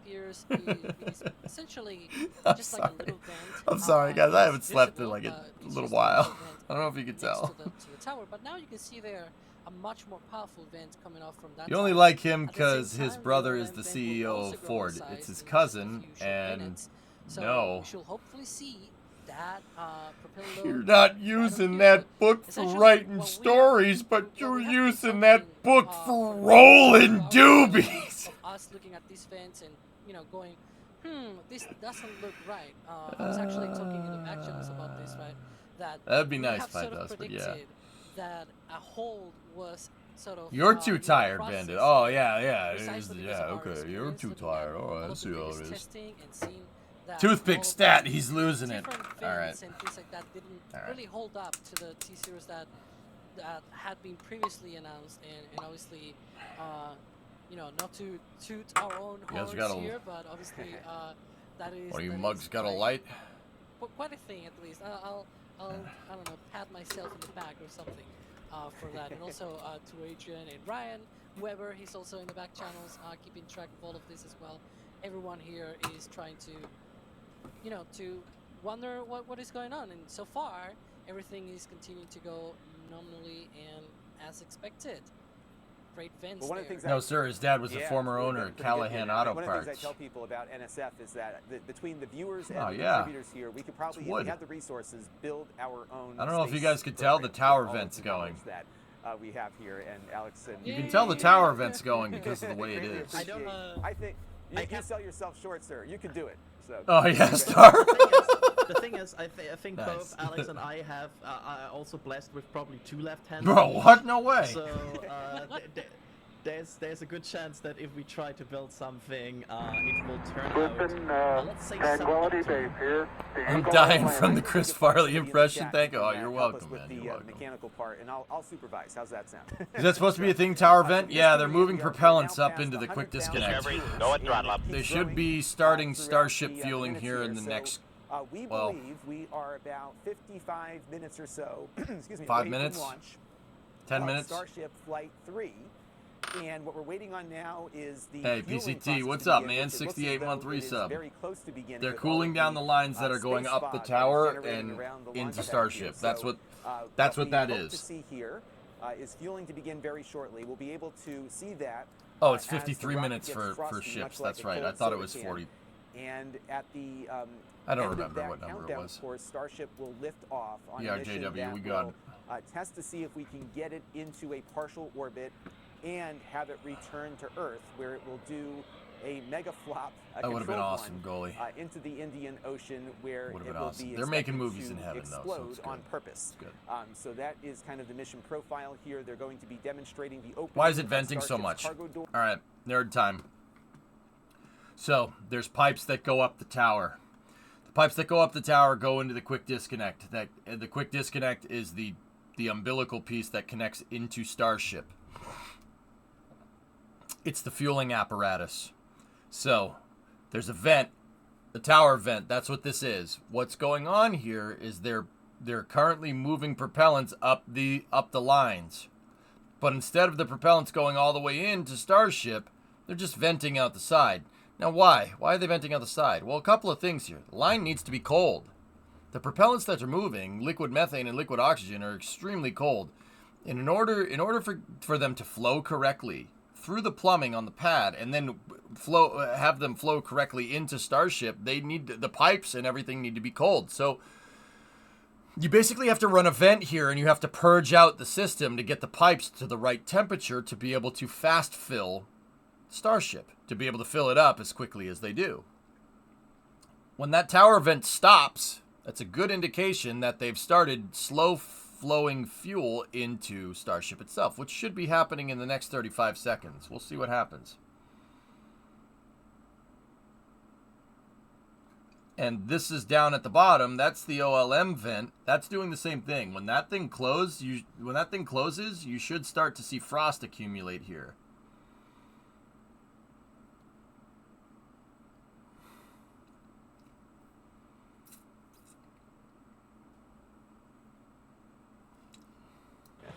Essentially I'm just like a sorry. little vent. I'm sorry, guys. I haven't It's slept in visible, like a it's little just while. little vent I don't know if you can next tell. to the tower, but now you can see there a much more powerful vent coming off from that. You only tower. like him At the because same his time, brother the is the vent will CEO also of grow in Ford. size It's his in just a cousin, few short and minutes. So no. we should hopefully see that propeller load You're not using that book for essentially, writing what we stories, but what you're we have using been that something, book for for rolling hours doobies. of us looking at these vents and going this doesn't look right. I was actually talking in the back channels about this, right? That'd be we nice have if I sort of does, but yeah. predicted that a hold was sort of. You're too tired, process Bandit. Oh, here, yeah. precisely because of our Okay. You're experience too looking at tired. All right, all I of see the how previous it is. testing and seeing that Toothpick all of stat. the He's losing it. different All right. vents and things like that didn't All right. really hold up to the T-series that had been previously announced, and obviously, not to toot our own You guys horns got a- here, but obviously, that is. What, you that mugs is got a quite- light? Quite a thing, at least. I'll I don't know, pat myself in the back or something for that, and also to Adrian and Ryan, whoever, he's also in the back channels, keeping track of all of this as well. Everyone here is trying to, to wonder what is going on, and so far everything is continuing to go nominally and as expected. Great vents Well, one of the there. things No, sir. His dad was the Yeah, former we've owner been at pretty good Callahan here. Auto One of the things Parts. I tell people about NSF is that between the viewers and Oh, the yeah. contributors here, we could probably, if wood. we had the resources, build our own. I don't know if you space guys could tell the program tower with all of vents the going. knowledge that we have here, and Alex and You can tell the tower vent's going because of the way it Greatly is. I don't, appreciate- I think you sell yourself short, sir. You can do it. So. Oh, yeah, Star. The thing is, I think Nice. both Alex and I are also blessed with probably 2 left hands. Bro, what? No way. So there's a good chance that if we try to build something, it will turn out. Let's say something. I'm dying from the Chris Farley impression. Chat Thank you. Oh, and you're help welcome, us with man. the You're welcome. mechanical part, and I'll supervise. How's that sound? Is that supposed to be a thing, tower vent? Yeah, they're moving propellants up into the quick disconnect. Discovery, go at throttle up. They should be starting Starship fueling here in the next. We well, believe we are about 55 minutes or so. Excuse me. 5 away from minutes? launch 10 of minutes? Starship Flight 3. And what we're waiting on now is the Hey, fueling PCT, process what's to up, begin, man? which it looks as 68 though month it is resub. very close to beginning They're with cooling all down the lines that are space going up the fog that is tower generating and around the into launch pad Starship. here. That's So, what we that hope is. to see here is fueling to begin very shortly. We'll be able to see that. Oh, it's as the 53 rocket minutes gets for frosty, ships. much like That's a right. I cold thought it soda was can. 40. And at the I don't end of remember that what number it countdown, was. Of course, Starship will lift off on Yeah, a mission JW, that we got will test to see if we can get it into a partial orbit and have it return to Earth, where it will do a mega flop. That would have been controlled awesome, one, goalie. into the Indian Ocean, where Would have it been will awesome. be They're making expected movies to in heaven, though, so explode it's on good. purpose. It's good. So that is kind of the mission profile here. They're going to be demonstrating the opening. Why is it of venting so Starship's much? cargo door. All right, nerd time. So there's pipes that go up the tower. The pipes that go up the tower go into the quick disconnect. The quick disconnect is the umbilical piece that connects into Starship. It's the fueling apparatus. So there's a vent, the tower vent. That's what this is. What's going on here is they're currently moving propellants up the lines. But instead of the propellants going all the way into Starship, they're just venting out the side. Now, why? Why are they venting out the side? Well, a couple of things here. The line needs to be cold. The propellants that are moving, liquid methane and liquid oxygen, are extremely cold. And in order for them to flow correctly through the plumbing on the pad and then have them flow correctly into Starship, the pipes and everything need to be cold. So you basically have to run a vent here, and you have to purge out the system to get the pipes to the right temperature to be able to fast fill Starship, to be able to fill it up as quickly as they do. When that tower vent stops, that's a good indication that they've started slow flowing fuel into Starship itself, which should be happening in the next 35 seconds. We'll see what happens. And this is down at the bottom. That's the OLM vent. That's doing the same thing. When that thing closes, you should start to see frost accumulate here.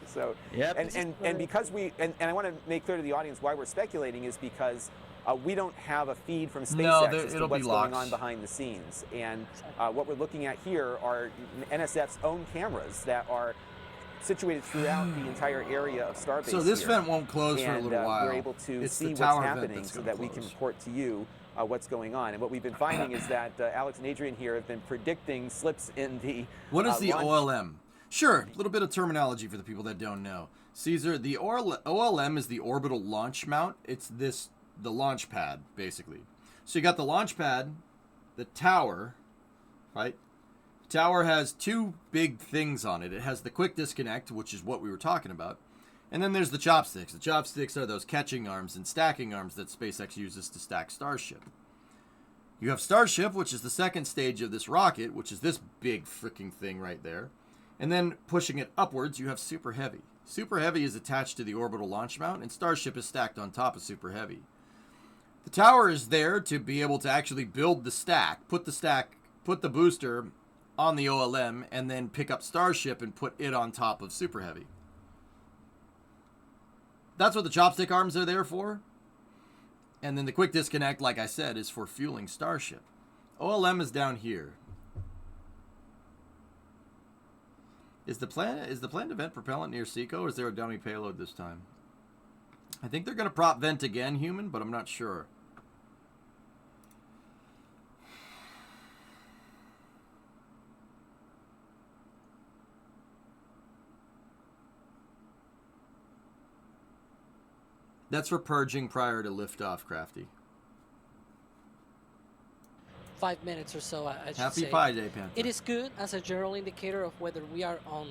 So, Yep. and because and I want to make clear to the audience why we're speculating is because we don't have a feed from SpaceX as to what's going on behind the scenes. And what we're looking at here are NSF's own cameras that are situated throughout the entire area of Starbase. So this here. vent won't close for a And, little while. we're able to It's see the what's tower vent happening that's so gonna that we can close. report to you what's going on. And what we've been finding is that Alex and Adrian here have been predicting slips in the What is the launch. OLM? Sure, a little bit of terminology for the people that don't know. Caesar, the OLM is the orbital launch mount. It's the launch pad, basically. So you got the launch pad, the tower, right? The tower has two big things on it. It has the quick disconnect, which is what we were talking about. And then there's the chopsticks. The chopsticks are those catching arms and stacking arms that SpaceX uses to stack Starship. You have Starship, which is the second stage of this rocket, which is this big freaking thing right there. And then pushing it upwards, you have Super Heavy. Super Heavy is attached to the orbital launch mount, and Starship is stacked on top of Super Heavy. The tower is there to be able to actually build the stack, put the booster on the OLM, and then pick up Starship and put it on top of Super Heavy. That's what the chopstick arms are there for. And then the quick disconnect, like I said, is for fueling Starship. OLM is down here. Is the planned event propellant near Seco, or is there a dummy payload this time? I think they're going to prop vent again, human, but I'm not sure. That's for purging prior to liftoff, Crafty. 5 minutes or so, I should say. Happy Pi Day, Panther. It is good as a general indicator of whether we are on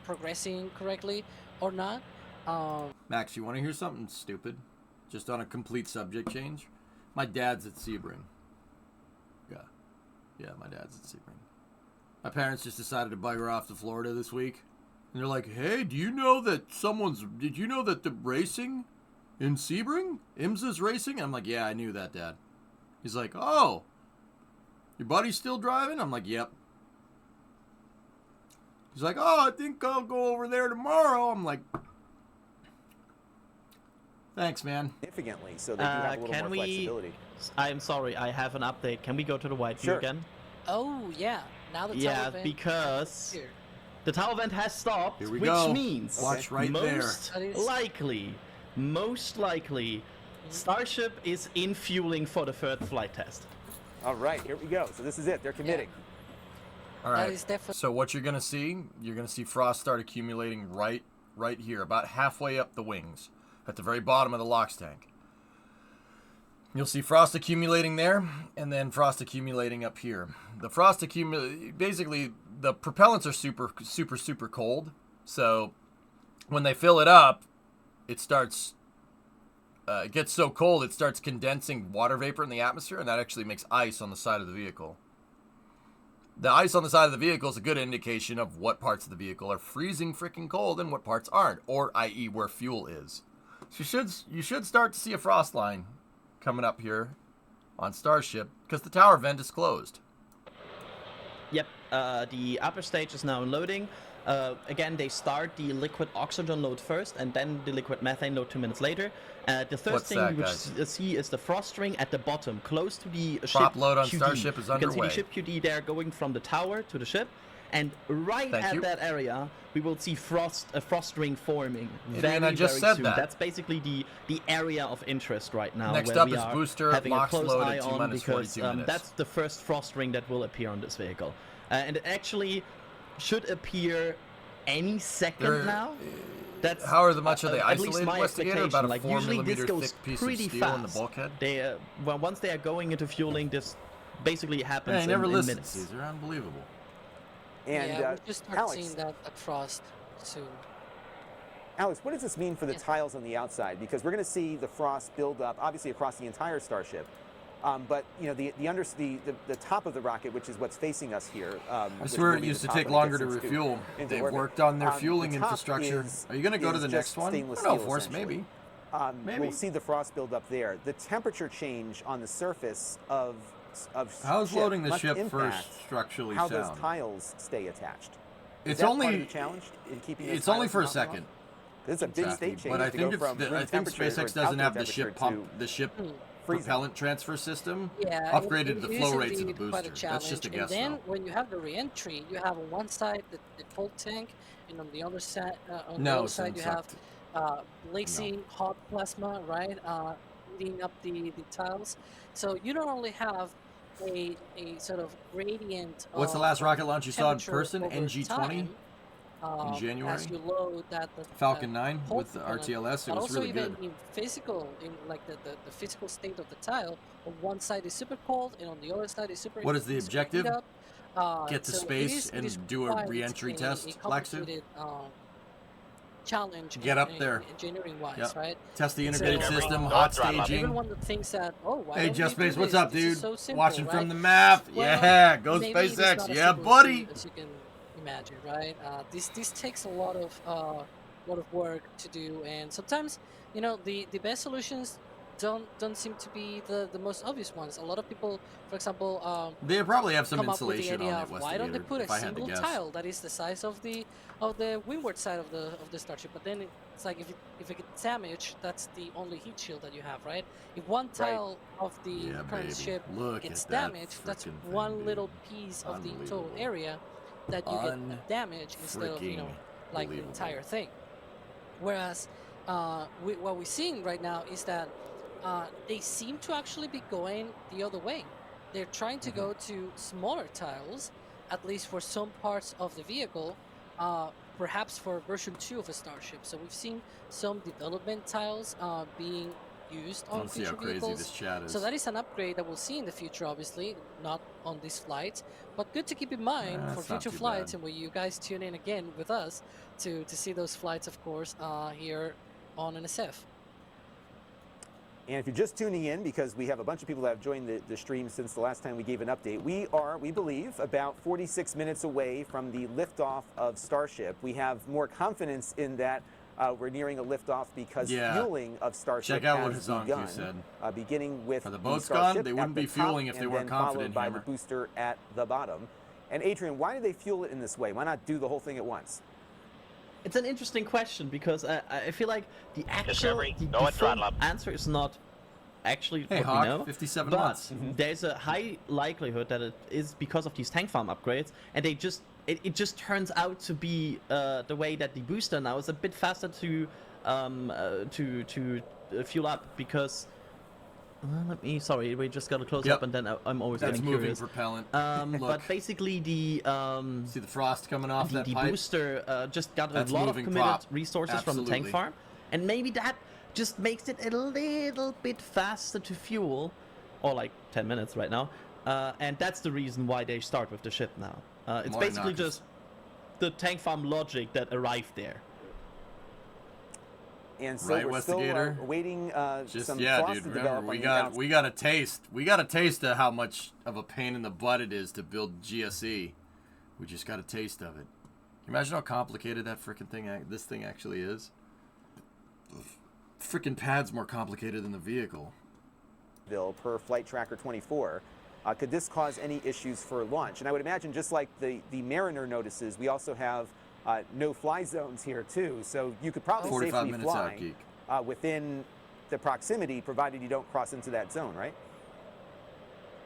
progressing correctly or not. Max, you want to hear something stupid? Just on a complete subject change? My dad's at Sebring. Yeah, my dad's at Sebring. My parents just decided to bugger off to Florida this week. And they're like, hey, did you know that the racing in Sebring? IMSA's racing? I'm like, yeah, I knew that, Dad. He's like, oh, your buddy's still driving? I'm like, yep. He's like, oh, I think I'll go over there tomorrow. I'm like, thanks, man. Significantly, so they do have a little more flexibility. I'm sorry, I have an update. Can we go to the white view again? Oh, yeah. Now the tower event because here. The tower event has stopped, which means most likely, Starship is in fueling for the third flight test. All right, here we go. So this is it. They're committing. Yeah. All right. So what you're gonna see frost start accumulating right here, about halfway up the wings, at the very bottom of the LOX tank. You'll see frost accumulating there, and then frost accumulating up here. The frost basically, the propellants are super cold. So when they fill it up, it starts. It gets so cold it starts condensing water vapor in the atmosphere, and that actually makes ice on the side of the vehicle. The ice on the side of the vehicle is a good indication of what parts of the vehicle are freezing freaking cold and what parts aren't, or i.e. where fuel is. So you should start to see a frost line coming up here on Starship because the tower vent is closed. Yep, the upper stage is now loading. Again, they start the liquid oxygen load first and then the liquid methane load 2 minutes later. The third thing you see is the frost ring at the bottom, close to the Prop ship load on QD. Starship is underway. You can see the ship QD there going from the tower to the ship. And right that area, we will see a frost ring forming very soon. That's basically the area of interest right now. Next where up we is are booster having LOX a close load eye at 2 on minutes because 42 minutes. that's the first frost ring that will appear on this vehicle. And it actually should appear any second now. That's how much are they at least isolated, my Investigator? About a like 4 usually this millimeter goes thick piece pretty of steel fast. in the bulkhead. They once they are going into fueling, this basically happens he never in listens. minutes. These are unbelievable. And we'll just start Alex, seeing that frost soon. Alex, what does this mean for the tiles on the outside? Because we're going to see the frost build up, obviously across the entire Starship. But you know the top of the rocket, which is what's facing us here. This is where it used to take longer to refuel. They've worked on their fueling infrastructure. Are you going to go to the next one? No, Force, maybe. We'll see the frost build up there. The temperature change on the surface of how's loading the ship impact structurally how sound? those tiles stay attached. It's part only of the challenge in keeping those it's only tiles for a not second. It's a big state change. But I think I think SpaceX doesn't have the ship propellant transfer system upgraded to the flow rates of the booster. That's just a guess. And then when you have the re-entry, you have on one side the full tank, and on the other side, you have blazing hot plasma, right, heating up the tiles. So you don't only have a sort of gradient. What's the last rocket launch you saw in person? NG-20. in January. As you load that Falcon 9 with the component, RTLS, it but was also really even good. in physical, in like the physical state of the tile, on one side is super cold and on the other side is super. What is the super objective? heat up. Get to So space it is and do a quite re-entry test, a Laxu? complicated challenge. Get up there. Engineering wise, Yep. right? Test the So, integrated system, hot staging. Everyone that thinks that, oh, why Hey, don't Just we do Space, what's this? up, This is dude? so simple, Watching right? from the map. Well, Yeah, go maybe it is SpaceX. not as Yeah, simple buddy. as you can imagine, right? This takes a lot of work to do, and sometimes, you know, the best solutions don't seem to be the most obvious ones. A lot of people, for example, They probably have some come up with the insulation idea on of it, why don't they Westigator, put if a I had to single guess. tile that is the size of the windward side of the Starship, but then it's like if it gets damaged, that's the only heat shield that you have, right? If one tile of the current ship gets damaged, that's one little piece of the total area that you get damaged instead of, you know, like the entire thing. Whereas what we're seeing right now is that they seem to actually be going the other way. They're trying to go to smaller tiles, at least for some parts of the vehicle, perhaps for version 2 of a Starship. So we've seen some development tiles being used on future vehicles. This chat is. So that is an upgrade that we'll see in the future, obviously, not on this flight, but good to keep in mind for future flights, and when you guys tune in again with us to see those flights, of course, here on NSF. And if you're just tuning in, because we have a bunch of people that have joined the stream since the last time we gave an update, we believe, about 46 minutes away from the liftoff of Starship. We have more confidence in that we're nearing a liftoff because fueling of Starship has begun, said. Beginning with the boats Starship gone, they wouldn't be fueling if they weren't confident, followed by the booster at the bottom. And Adrian, why do they fuel it in this way? Why not do the whole thing at once? It's an interesting question because I feel like the actual answer is not actually what Hawk, we know. 57 but months. There's a high likelihood that it is because of these tank farm upgrades, and they just it just turns out to be the way that the booster now is a bit faster to fuel up because. Sorry, we just got to close up, and then I'm always getting curious. That's moving propellant. But basically, the see the frost coming off that the pipe? booster just got a lot of committed resources from the tank farm, and maybe that just makes it a little bit faster to fuel, or like 10 minutes right now, and that's the reason why they start with the ship now. It's basically just the tank farm logic that arrived there. And so we're still waiting some frost to develop. Remember, we got a taste. We got a taste of how much of a pain in the butt it is to build GSE. We just got a taste of it. Can you imagine how complicated that freaking thing, this thing actually is? Freaking pad's more complicated than the vehicle. Per Flight Tracker 24. Could this cause any issues for launch? And I would imagine, just like the Mariner notices, we also have no-fly zones here too, so you could probably safely fly within the proximity, provided you don't cross into that zone, right?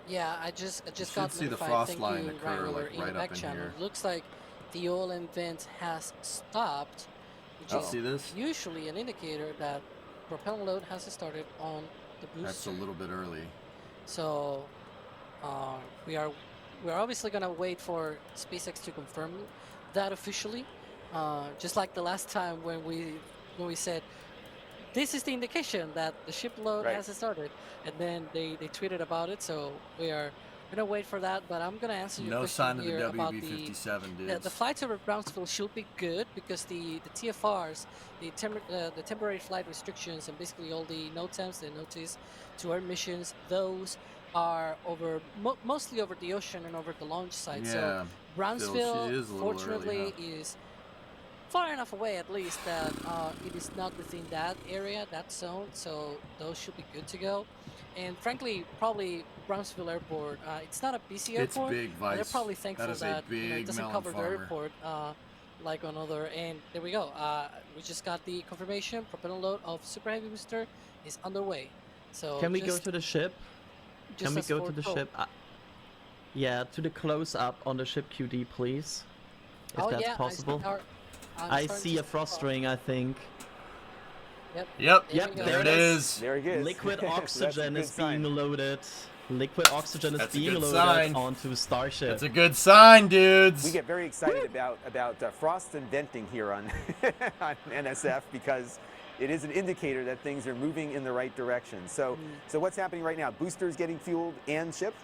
Yeah, I just got see the notified. frost line occur like right up in here. It looks like the oil and vent has stopped, which is usually an indicator that propellant load has started on the booster. That's a little bit early. So we're obviously gonna wait for SpaceX to confirm that officially, just like the last time when we said this is the indication that the ship load has started, and then they tweeted about it. So we are gonna wait for that. But I'm gonna answer your question here about the flights over Brownsville should be good because the TFRs, the temporary flight restrictions, and basically all the NOTAMs, the notice to air missions, those are over mostly over the ocean and over the launch site. Yeah. So Brownsville, fortunately, is far enough away, at least, that it is not within that area, that zone. So those should be good to go. And frankly, probably Brownsville Airport, it's not a busy airport. It's big, Vice. They're probably thankful that it doesn't cover the airport like on other. And there we go. We just got the confirmation. Propellant load of Super Heavy Booster is underway. So can we go to the ship? Can we go to the ship? Yeah, to the close-up on the ship QD, please. If that's possible. I see a frost ring, I think. Yep, there it is. Very good. Liquid oxygen is being loaded. liquid oxygen is That's a being good loaded sign. onto Starship. That's a good sign, dudes. We get very excited about frost and venting here on, on NSF because it is an indicator that things are moving in the right direction. So what's happening right now? Boosters getting fueled and shipped?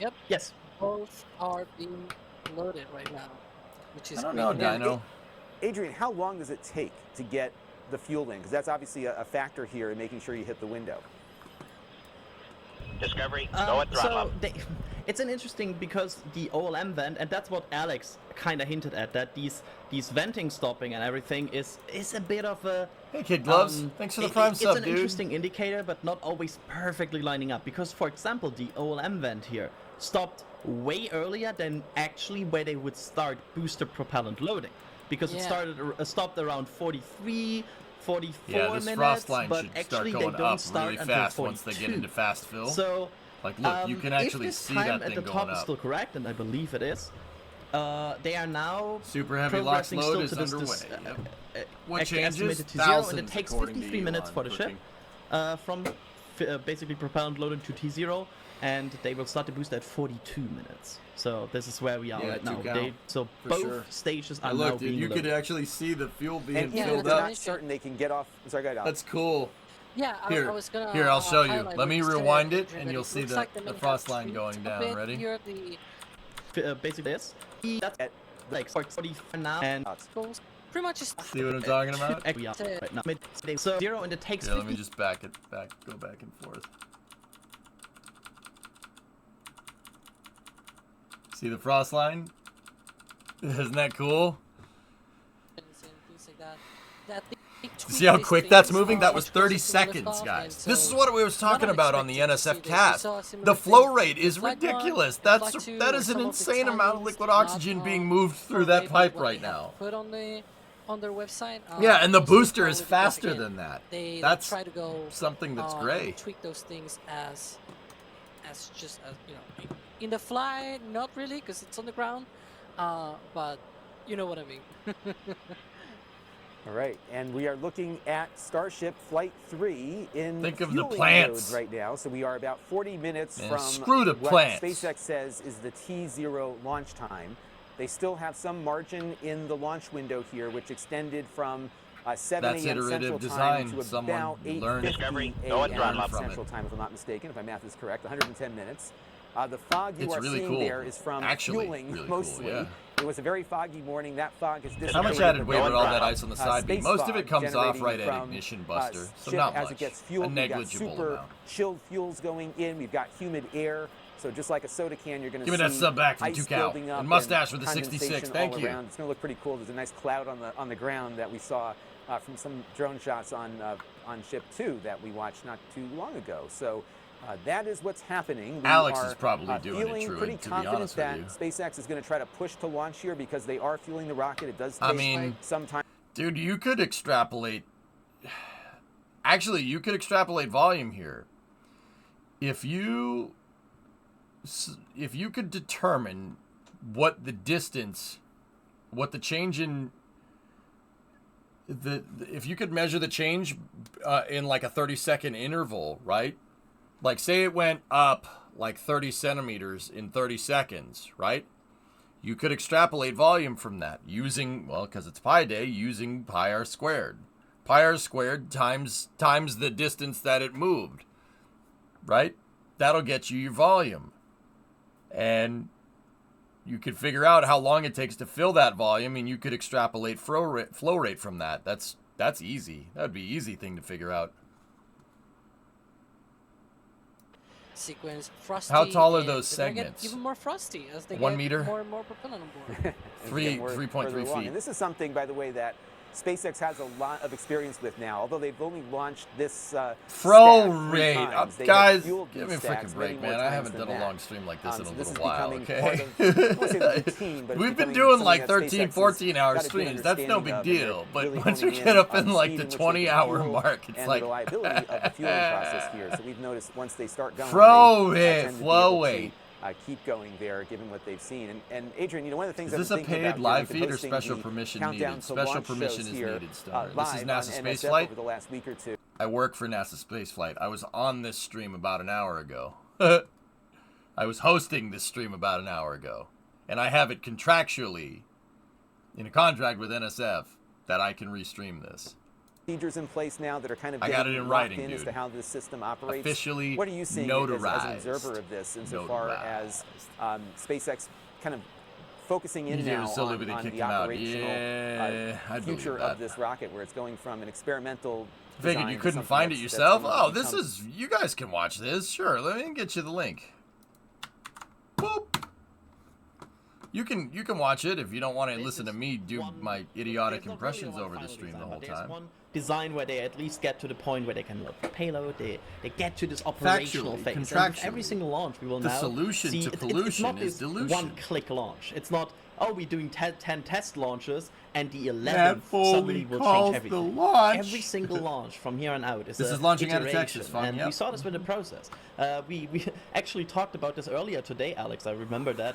Yep. Yes. Both are being loaded right now, which is I don't great. know, Dino. Adrian, how long does it take to get the fuel in? Because that's obviously a factor here in making sure you hit the window. Discovery, go at throttle up. It's an interesting because the OLM vent, and that's what Alex kind of hinted at, that these venting stopping and everything is a bit of a... Hey, Kid Gloves. Thanks for the Prime sub, It's an dude. interesting indicator, but not always perfectly lining up. Because, for example, the OLM vent here stopped way earlier than actually where they would start booster propellant loading. Because it stopped around 43, 44 this minutes, frost line but should actually start they going don't up start really until fast 42. once they get into fast fill. So, like, look, you can actually if this see time that at thing the going top up. is still correct, and I believe it is, they are now Super heavy LOX progressing load still is to this, underway. What actually changes? estimated to 0, and it Thousands, takes according to 53 minutes Elon for the ship from basically propellant loaded to T0, and they will start the boost at 42 minutes. So this is where we are right now. So both stages are now being you loaded. could actually see the fuel being filled they're up. not certain they can get off. Sorry, go ahead. That's cool. Yeah, Here, I was gonna. here, I'll show you. highlight Let what me you said, rewind it, Adrian, and that you'll it see looks the, like they may the have frost line tweaked going a down. bit Ready? here, Basically this. That's at like 40 now, and goes pretty much just. See what I'm talking about? we are right now. So 0, and it takes. Yeah, let me just go back and forth. See the frost line? Isn't that cool? Things like that. See how quick that's moving? That was 30 seconds, guys. This is what we was talking about on the NSF cast. The flow rate is ridiculous. That is an insane amount of liquid oxygen being moved through that pipe right now. Put on their website. Yeah, and the booster is faster than that. That's try to go something that's great. Tweak those things as just as you know, in the fly, not really because it's on the ground, but you know what I mean. All right, and we are looking at Starship Flight 3 in Think of the fueling plants mode right now. So we are about 40 minutes from screw the what plants. SpaceX says is the T0 launch time. They still have some margin in the launch window here, which extended from 7 a.m. Central Time to about 8:50 a.m. Central Time, if I'm not mistaken, if my math is correct, 110 minutes. The fog you are seeing there is from fueling mostly. Cool, yeah. It was a very foggy morning. That fog has dissipated. How much added weight would all that ice on the side be? Most of it comes off right at ignition buster, so not much. As it gets fueled, a negligible we've got super amount. chilled fuels going in. We've got humid air. So just like a soda can, you're going to see Give me that sub back from ice 2Cow. building up And mustache and with the 66. condensation Thank all you. around. It's going to look pretty cool. There's a nice cloud on the ground that we saw from some drone shots on Ship 2 that we watched not too long ago. So that is what's happening. We Alex are, is probably doing it, feeling Truman, pretty to be confident honest that with you. SpaceX is going to try to push to launch here because they are fueling the rocket. It does take some time. Dude, you could extrapolate. Actually, you could extrapolate volume here. If you could determine what the distance, what the change in if you could measure the change in like a 30-second interval, right? Like say it went up like 30 centimeters in 30 seconds, right? You could extrapolate volume from that using, well, because it's pi day, using pi r squared. Pi r squared times the distance that it moved, right? That'll get you your volume. And you could figure out how long it takes to fill that volume, and you could extrapolate flow rate from that. That's easy. That would be an easy thing to figure out. Sequence frosty. How tall are those segments? Get even more frosty as they 1 get meter? more and more propellant on board. 3.3 feet. And this is something, by the way, that SpaceX has a lot of experience with now. Although they've only launched this flow rate. Guys, give me a freaking break, man. I haven't done a long stream like this in a little while, okay? We've been doing like 13, 14-hour streams. That's no big deal. But once we get up in like the 20-hour mark, it's like... reliability of the fueling process here. So we've noticed once they start going, flow rate. Keep going there, given what they've seen. And Adrian, you know, one of the things is this a paid live feed or special permission needed? Special permission is needed, Star. This is NASA Spaceflight. Over the last week or two. I work for NASA Spaceflight. I was on this stream about an hour ago. I was hosting this stream about an hour ago, and I have it contractually in a contract with NSF that I can restream this. Procedures in place now that are kind of I got it in writing, in dude. as to how this system operates. Officially what are you seeing as an observer of this insofar as SpaceX kind of focusing in now on the operational future of this rocket, where it's going from an experimental Figured you couldn't find it yourself? Oh, this is... You guys can watch this. Sure, let me get you the link. Boop. You can watch it if you don't want to listen to me do my idiotic impressions over the stream the whole time. One design where they at least get to the point where they can load the payload, they get to this operational phase. And with every single launch we will now solution see, to pollution is dilution. One-click launch. It's not, oh, we're doing 10 test launches and the 11th suddenly will change everything. Every single launch from here on out is this is launching out of Texas, and we saw this with the process. We actually talked about this earlier today, Alex. I remember that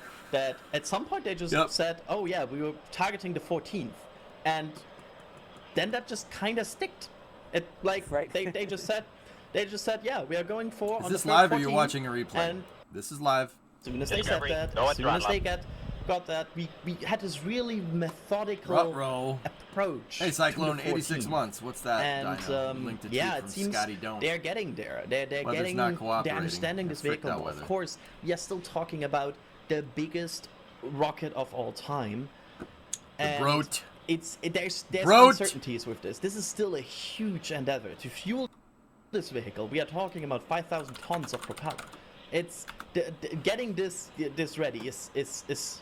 at some point they just said, oh yeah, we were targeting the 14th, and then that just kind of sticked. It they just said yeah, we are going for. Is this live or you're watching a replay? And this is live. As soon as they said that, as soon as they got that, we had this really methodical approach. Hey, Cyclone, 86 months. What's that? And yeah, it seems they're getting there. They're understanding this vehicle. Of course, we are still talking about the biggest rocket of all time. And there's uncertainties with this. This is still a huge endeavor to fuel this vehicle. We are talking about 5,000 tons of propeller. It's getting this ready is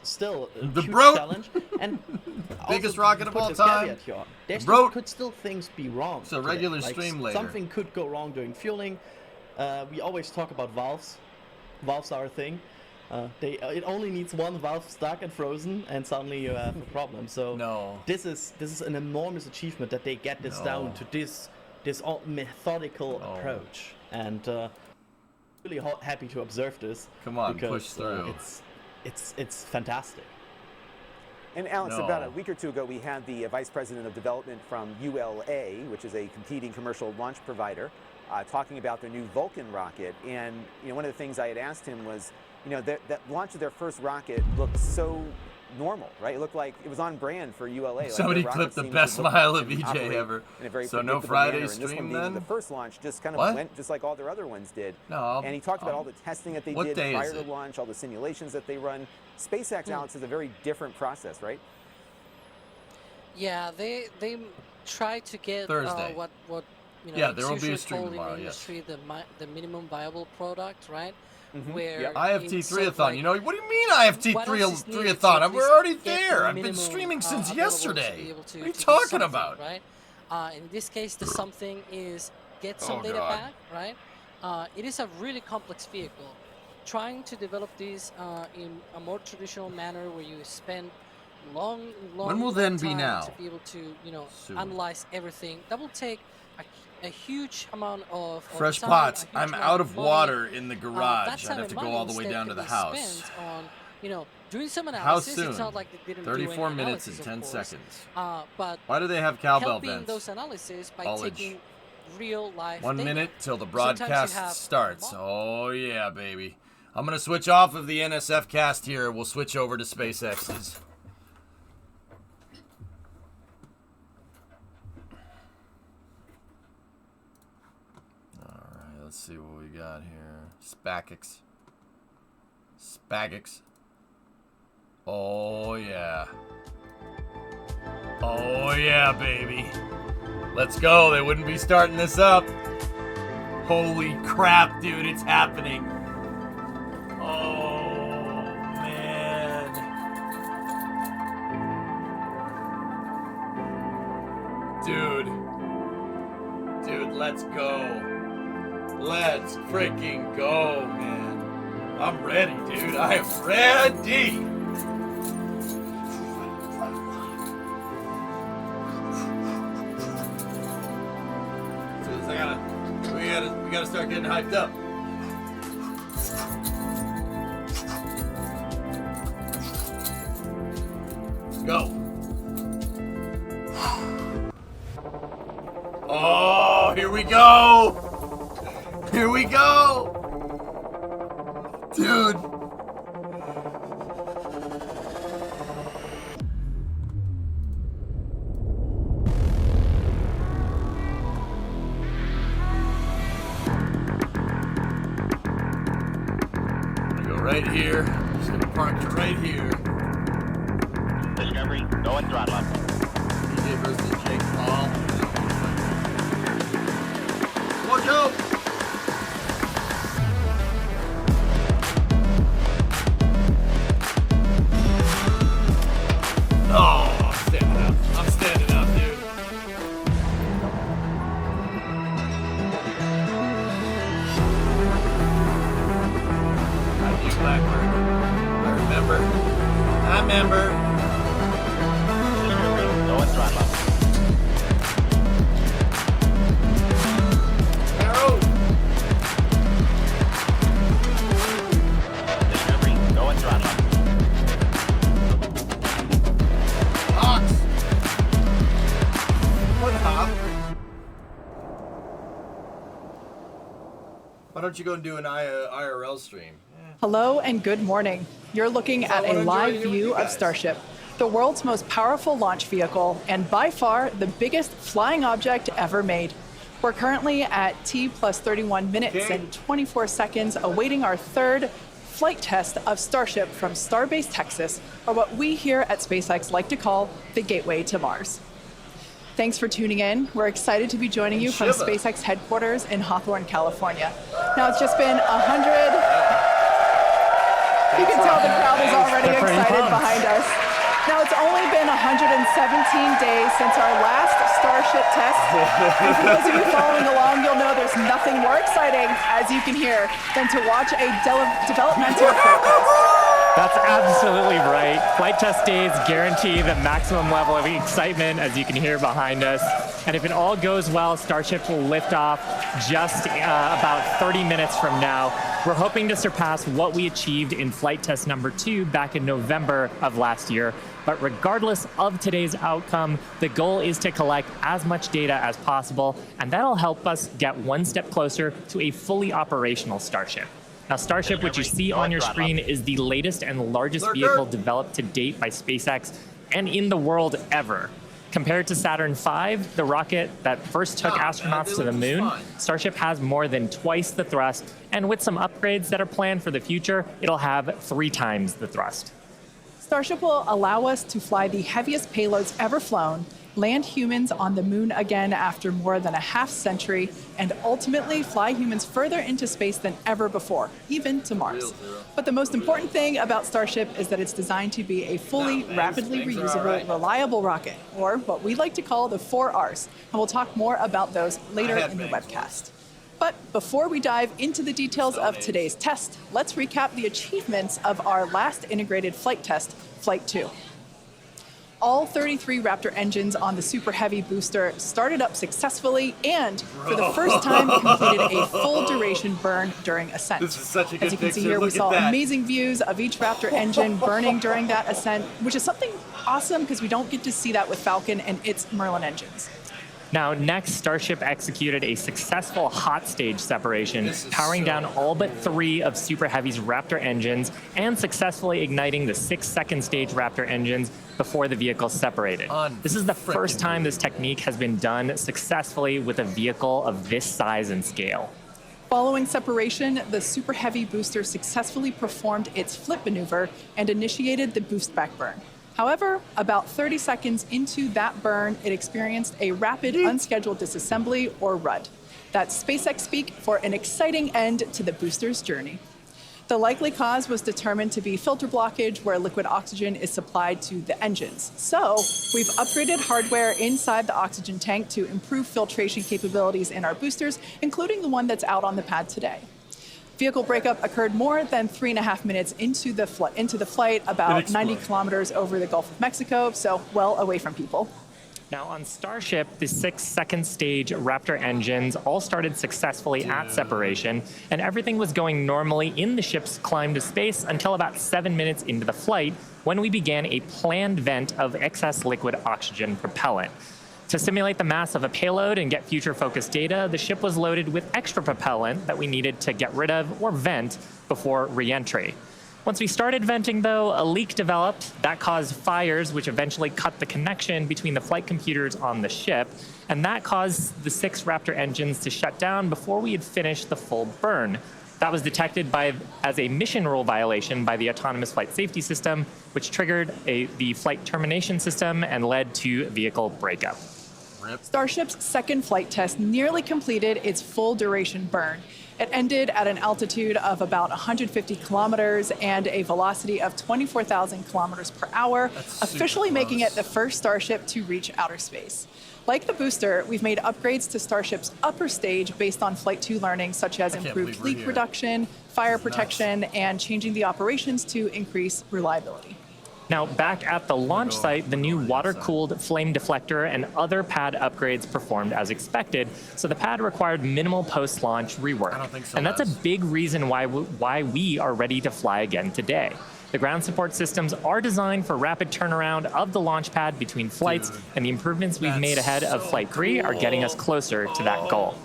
still a huge challenge, and biggest rocket of all time. Could still things be wrong. So regular stream later. Something could go wrong during fueling. We always talk about valves. Valves are a thing. It only needs one valve stuck and frozen, and suddenly you have a problem. So this is an enormous achievement that they get this down to this methodical approach, and really happy to observe this. Come on, because, push through. It's fantastic. And Alex, about a week or two ago, we had the vice president of development from ULA, which is a competing commercial launch provider, talking about their new Vulcan rocket. And one of the things I had asked him was, that launch of their first rocket looked so normal, right? It looked like it was on brand for ULA. Somebody clipped the best smile of EJ ever. So no Friday stream then? The first launch just kind of went just like all their other ones did. And he talked about all the testing that they did prior to launch, all the simulations that they run. SpaceX, Alex, is a very different process, right? Yeah, they try to get what there will be a stream tomorrow. Industry, the minimum viable product, right? Where IFT-3-a-thon. What do you mean IFT-3-a-thon? We're already there. I've been streaming since yesterday. What are you talking about? Right? In this case, the something is get some data back, right? It is a really complex vehicle. Trying to develop these in a more traditional manner, where you spend long when will then be now to be able to analyze everything, that will take a huge amount of fresh pots. I'm out of water in the garage. I'd have to go all the way down to the house. On, doing some analysis. How soon? It's not like they didn't 34 do minutes and analysis, 10 seconds. But why do they have cowbell vents? Those analyses by taking real life 1 data. minute till the broadcast starts. Oh yeah, baby. I'm gonna switch off of the NSF cast here. We'll switch over to SpaceX's. Let's see what we got here. SpaceX. Oh yeah. Oh yeah, baby. Let's go. They wouldn't be starting this up. Holy crap, dude, it's happening. Oh man. Dude, let's go. Let's freaking go, man. I'm ready, dude. I am ready. We gotta start getting hyped up. Let's go. Oh, here we go. Here we go! Dude. Right here. Just gonna park it right here. Discovery, go and throttle up. DJ versus Jake Paul. Watch out! Oh, I'm standing up. I'm standing up, dude. Blackbird. I remember. Discovery, go and throttle up. Arrow. Discovery, go and throttle up. Ox. What hop? Why don't you go and do an IRL stream? Hello and good morning. You're looking at a live view of Starship, the world's most powerful launch vehicle and by far the biggest flying object ever made. We're currently at T plus 31 minutes and 24 seconds awaiting our third flight test of Starship from Starbase, Texas, or what we here at SpaceX like to call the Gateway to Mars. Thanks for tuning in. We're excited to be joining you from SpaceX headquarters in Hawthorne, California. Now it's just been 100... You can tell the crowd is already excited behind us. Now, it's only been 117 days since our last Starship test. And for those of you following along, you'll know there's nothing more exciting, as you can hear, than to watch a developmental flight test. That's absolutely right. Flight test days guarantee the maximum level of excitement, as you can hear behind us. And if it all goes well, Starship will lift off just about 30 minutes from now. We're hoping to surpass what we achieved in flight test number 2 back in November of last year. But regardless of today's outcome, the goal is to collect as much data as possible, and that'll help us get one step closer to a fully operational Starship. Now, Starship, which you see on your screen, is the latest and largest vehicle developed to date by SpaceX and in the world ever. Compared to Saturn V, the rocket that first took astronauts to the moon, Starship has more than twice the thrust, and with some upgrades that are planned for the future, it'll have 3 times the thrust. Starship will allow us to fly the heaviest payloads ever flown, land humans on the moon again after more than a half-century, and ultimately fly humans further into space than ever before, even to Mars. But the most important thing about Starship is that it's designed to be a fully, rapidly reusable, reliable rocket, or what we like to call the 4 Rs, and we'll talk more about those later in the webcast. But before we dive into the details of today's test, let's recap the achievements of our last integrated flight test, Flight 2. All 33 Raptor engines on the Super Heavy booster started up successfully and, for the first time, completed a full duration burn during ascent. This is such a good As you can see picture. here, we Look at saw that. amazing views of each Raptor engine burning during that ascent, which is something awesome because we don't get to see that with Falcon and its Merlin engines. Now, next, Starship executed a successful hot stage separation, powering down all but 3 of Super Heavy's Raptor engines and successfully igniting the 6-second stage Raptor engines before the vehicle separated. This is the first time this technique has been done successfully with a vehicle of this size and scale. Following separation, the Super Heavy booster successfully performed its flip maneuver and initiated the boost back burn. However, about 30 seconds into that burn, it experienced a rapid unscheduled disassembly, or RUD. That's SpaceX speak for an exciting end to the booster's journey. The likely cause was determined to be filter blockage, where liquid oxygen is supplied to the engines. So we've upgraded hardware inside the oxygen tank to improve filtration capabilities in our boosters, including the one that's out on the pad today. Vehicle breakup occurred more than 3.5 minutes into the flight, about 90 kilometers over the Gulf of Mexico, so well away from people. Now, on Starship, the 6-second stage Raptor engines all started successfully at separation, and everything was going normally in the ship's climb to space until about 7 minutes into the flight, when we began a planned vent of excess liquid oxygen propellant. To simulate the mass of a payload and get future-focused data, the ship was loaded with extra propellant that we needed to get rid of or vent before re-entry. Once we started venting, though, a leak developed that caused fires, which eventually cut the connection between the flight computers on the ship, and that caused the 6 Raptor engines to shut down before we had finished the full burn. That was detected as a mission rule violation by the autonomous flight safety system, which triggered the flight termination system and led to vehicle breakup. Starship's second flight test nearly completed its full duration burn. It ended at an altitude of about 150 kilometers and a velocity of 24,000 kilometers per hour, officially making it the first Starship to reach outer space. Like the booster, we've made upgrades to Starship's upper stage based on Flight 2 learning, such as improved leak reduction, fire protection, and changing the operations to increase reliability. Now, back at the launch site, the new water-cooled flame deflector and other pad upgrades performed as expected, so the pad required minimal post-launch rework. And that's a big reason why we are ready to fly again today. The ground support systems are designed for rapid turnaround of the launch pad between flights, and the improvements we've made ahead of Flight 3 are getting us closer to that goal.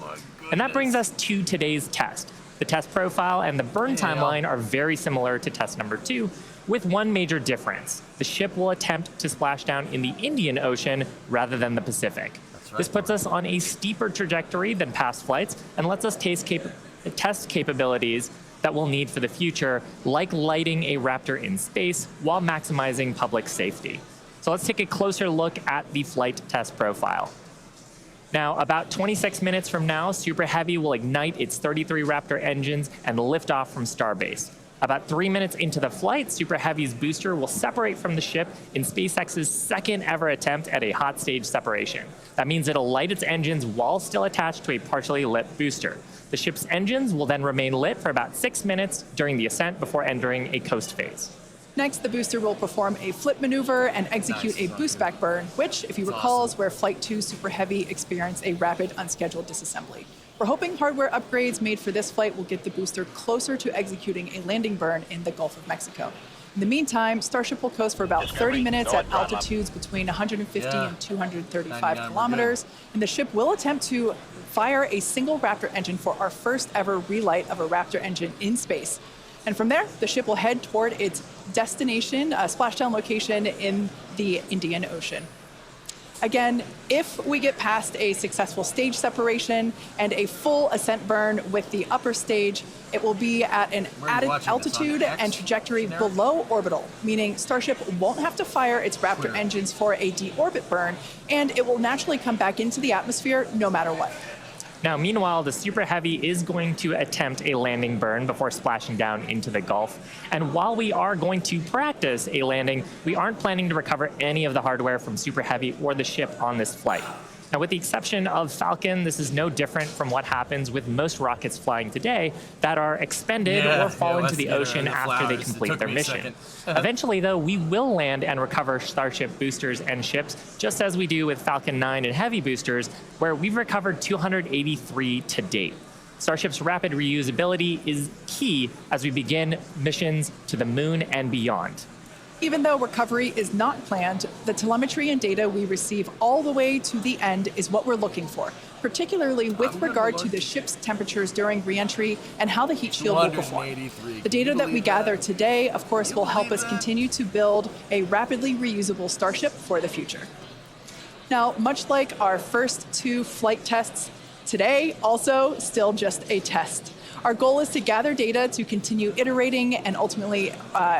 And that brings us to today's test. The test profile and the burn timeline are very similar to test number 2, with one major difference. The ship will attempt to splash down in the Indian Ocean rather than the Pacific. This puts us on a steeper trajectory than past flights and lets us test capabilities that we'll need for the future, like lighting a Raptor in space while maximizing public safety. So let's take a closer look at the flight test profile. Now, about 26 minutes from now, Super Heavy will ignite its 33 Raptor engines and lift off from Starbase. About 3 minutes into the flight, Super Heavy's booster will separate from the ship in SpaceX's second ever attempt at a hot stage separation. That means it'll light its engines while still attached to a partially lit booster. The ship's engines will then remain lit for about 6 minutes during the ascent before entering a coast phase. Next, the booster will perform a flip maneuver and execute a boost back burn, which, if you recall, is where Flight 2 Super Heavy experienced a rapid unscheduled disassembly. We're hoping hardware upgrades made for this flight will get the booster closer to executing a landing burn in the Gulf of Mexico. In the meantime, Starship will coast for about 30 minutes at altitudes between 150 and 235 kilometers, and the ship will attempt to fire a single Raptor engine for our first ever relight of a Raptor engine in space. And from there, the ship will head toward its destination, splashdown location in the Indian Ocean. Again, if we get past a successful stage separation and a full ascent burn with the upper stage, it will be at an added altitude and trajectory below orbital, meaning Starship won't have to fire its Raptor engines for a deorbit burn, and it will naturally come back into the atmosphere no matter what. Now, meanwhile, the Super Heavy is going to attempt a landing burn before splashing down into the Gulf. And while we are going to practice a landing, we aren't planning to recover any of the hardware from Super Heavy or the ship on this flight. Now, with the exception of Falcon, this is no different from what happens with most rockets flying today that are expended or fall into the ocean after they complete their mission. Eventually, though, we will land and recover Starship boosters and ships, just as we do with Falcon 9 and Heavy boosters, where we've recovered 283 to date. Starship's rapid reusability is key as we begin missions to the moon and beyond. Even though recovery is not planned, the telemetry and data we receive all the way to the end is what we're looking for, particularly with regard to the ship's temperatures during re-entry and how the heat shield will perform. The data that we gather today, of course, will help us continue to build a rapidly reusable Starship for the future. Now, much like our first 2 flight tests, today also still just a test. Our goal is to gather data to continue iterating and ultimately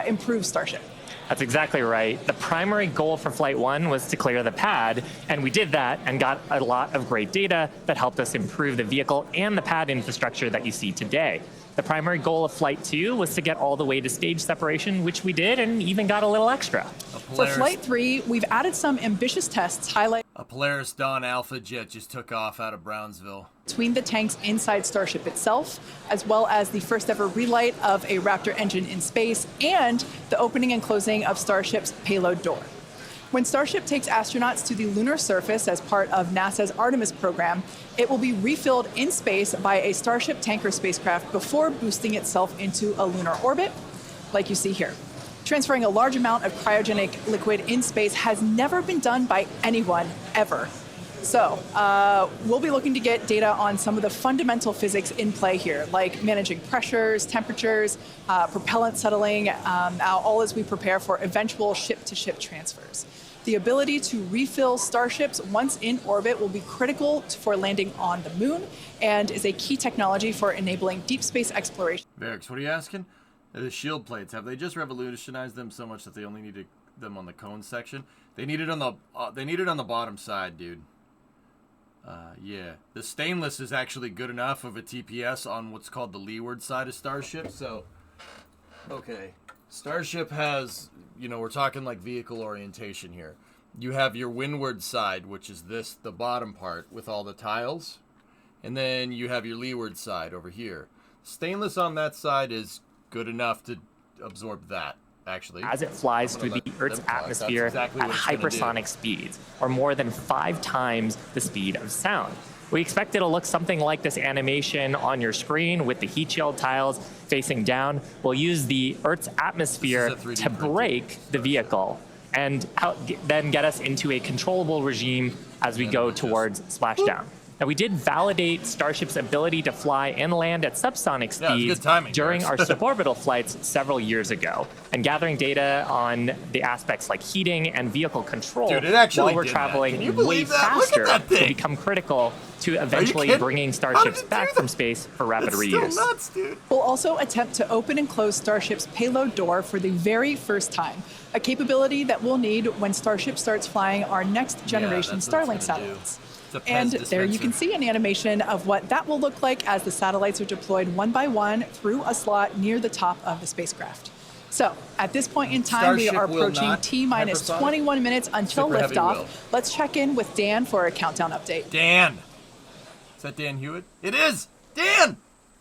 improve Starship. That's exactly right. The primary goal for Flight 1 was to clear the pad, and we did that and got a lot of great data that helped us improve the vehicle and the pad infrastructure that you see today. The primary goal of Flight 2 was to get all the way to stage separation, which we did, and even got a little extra. For Flight 3, we've added some ambitious tests highlighting a Polaris Dawn Alpha jet just took off out of Brownsville. Between the tanks inside Starship itself, as well as the first ever relight of a Raptor engine in space, and the opening and closing of Starship's payload door. When Starship takes astronauts to the lunar surface as part of NASA's Artemis program, it will be refilled in space by a Starship tanker spacecraft before boosting itself into a lunar orbit, like you see here. Transferring a large amount of cryogenic liquid in space has never been done by anyone, ever. So we'll be looking to get data on some of the fundamental physics in play here, like managing pressures, temperatures, propellant settling, all as we prepare for eventual ship-to-ship transfers. The ability to refill starships once in orbit will be critical for landing on the moon and is a key technology for enabling deep space exploration. Varix, what are you asking? The shield plates, have they just revolutionized them so much that they only needed them on the cone section? They need it on the bottom side, dude. Yeah, the stainless is actually good enough of a TPS on what's called the leeward side of Starship. So, okay, Starship has, you know, we're talking like vehicle orientation here. You have your windward side, which is the bottom part with all the tiles, and then you have your leeward side over here. Stainless on that side is good enough to absorb that. Actually, as it flies through the Earth's atmosphere at hypersonic speeds, or more than 5 times the speed of sound. We expect it'll look something like this animation on your screen with the heat shield tiles facing down. We'll use the Earth's atmosphere to brake the vehicle and then get us into a controllable regime as we go towards splashdown. Now, we did validate Starship's ability to fly and land at subsonic speeds during our suborbital flights several years ago, and gathering data on the aspects like heating and vehicle control while we're traveling way faster will become critical to eventually bringing Starships back from space for rapid reuse. Nuts, dude. We'll also attempt to open and close Starship's payload door for the very first time, a capability that we'll need when Starship starts flying our next generation Starlink satellites. And there you can see an animation of what that will look like as the satellites are deployed one by one through a slot near the top of the spacecraft. So at this point in time, we are approaching T-minus 21 minutes until liftoff. Let's check in with Dan for a countdown update. Dan. Is that Dan Hewitt? It is! Dan!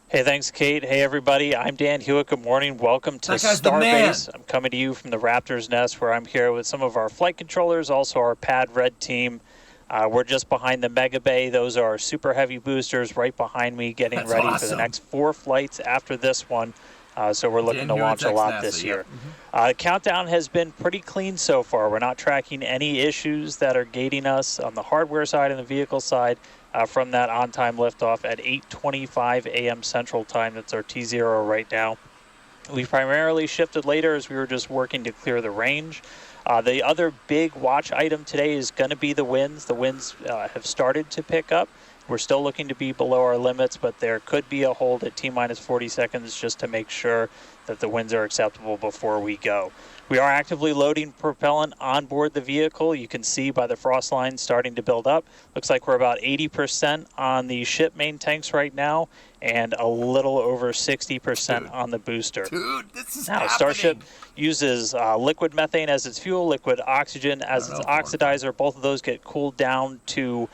Hey, thanks, Kate. Hey, everybody. I'm Dan Hewitt. Good morning. Welcome to Starbase. I'm coming to you from the Raptor's Nest, where I'm here with some of our flight controllers, also our Pad Red team. We're just behind the Mega Bay. Those are super heavy boosters right behind me, getting ready for the next 4 flights after this one. So we're looking to launch a lot this year. Countdown has been pretty clean so far. We're not tracking any issues that are gating us on the hardware side and the vehicle side from that on-time liftoff at 8:25 a.m. Central Time. That's our T0 right now. We primarily shifted later as we were just working to clear the range. The other big watch item today is going to be the winds. The winds have started to pick up. We're still looking to be below our limits, but there could be a hold at T-minus 40 seconds just to make sure that the winds are acceptable before we go. We are actively loading propellant on board the vehicle. You can see by the frost line starting to build up. Looks like we're about 80% on the ship main tanks right now, and a little over 60% on the booster. Dude, this is now, Starship uses liquid methane as its fuel, liquid oxygen as its oxidizer. Both of those get cooled down to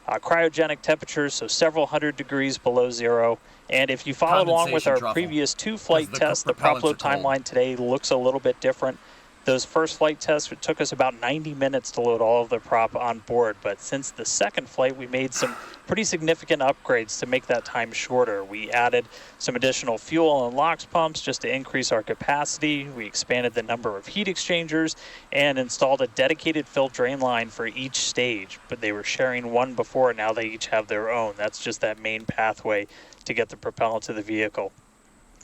cryogenic temperatures, so several hundred degrees below zero. And if you followed along with our previous 2 flight tests, the prop load timeline today looks a little bit different. Those first flight tests, it took us about 90 minutes to load all of the prop on board, but since the second flight, we made some pretty significant upgrades to make that time shorter. We added some additional fuel and LOX pumps just to increase our capacity. We expanded the number of heat exchangers and installed a dedicated fill drain line for each stage, but they were sharing one before. Now they each have their own. That's just that main pathway to get the propellant to the vehicle.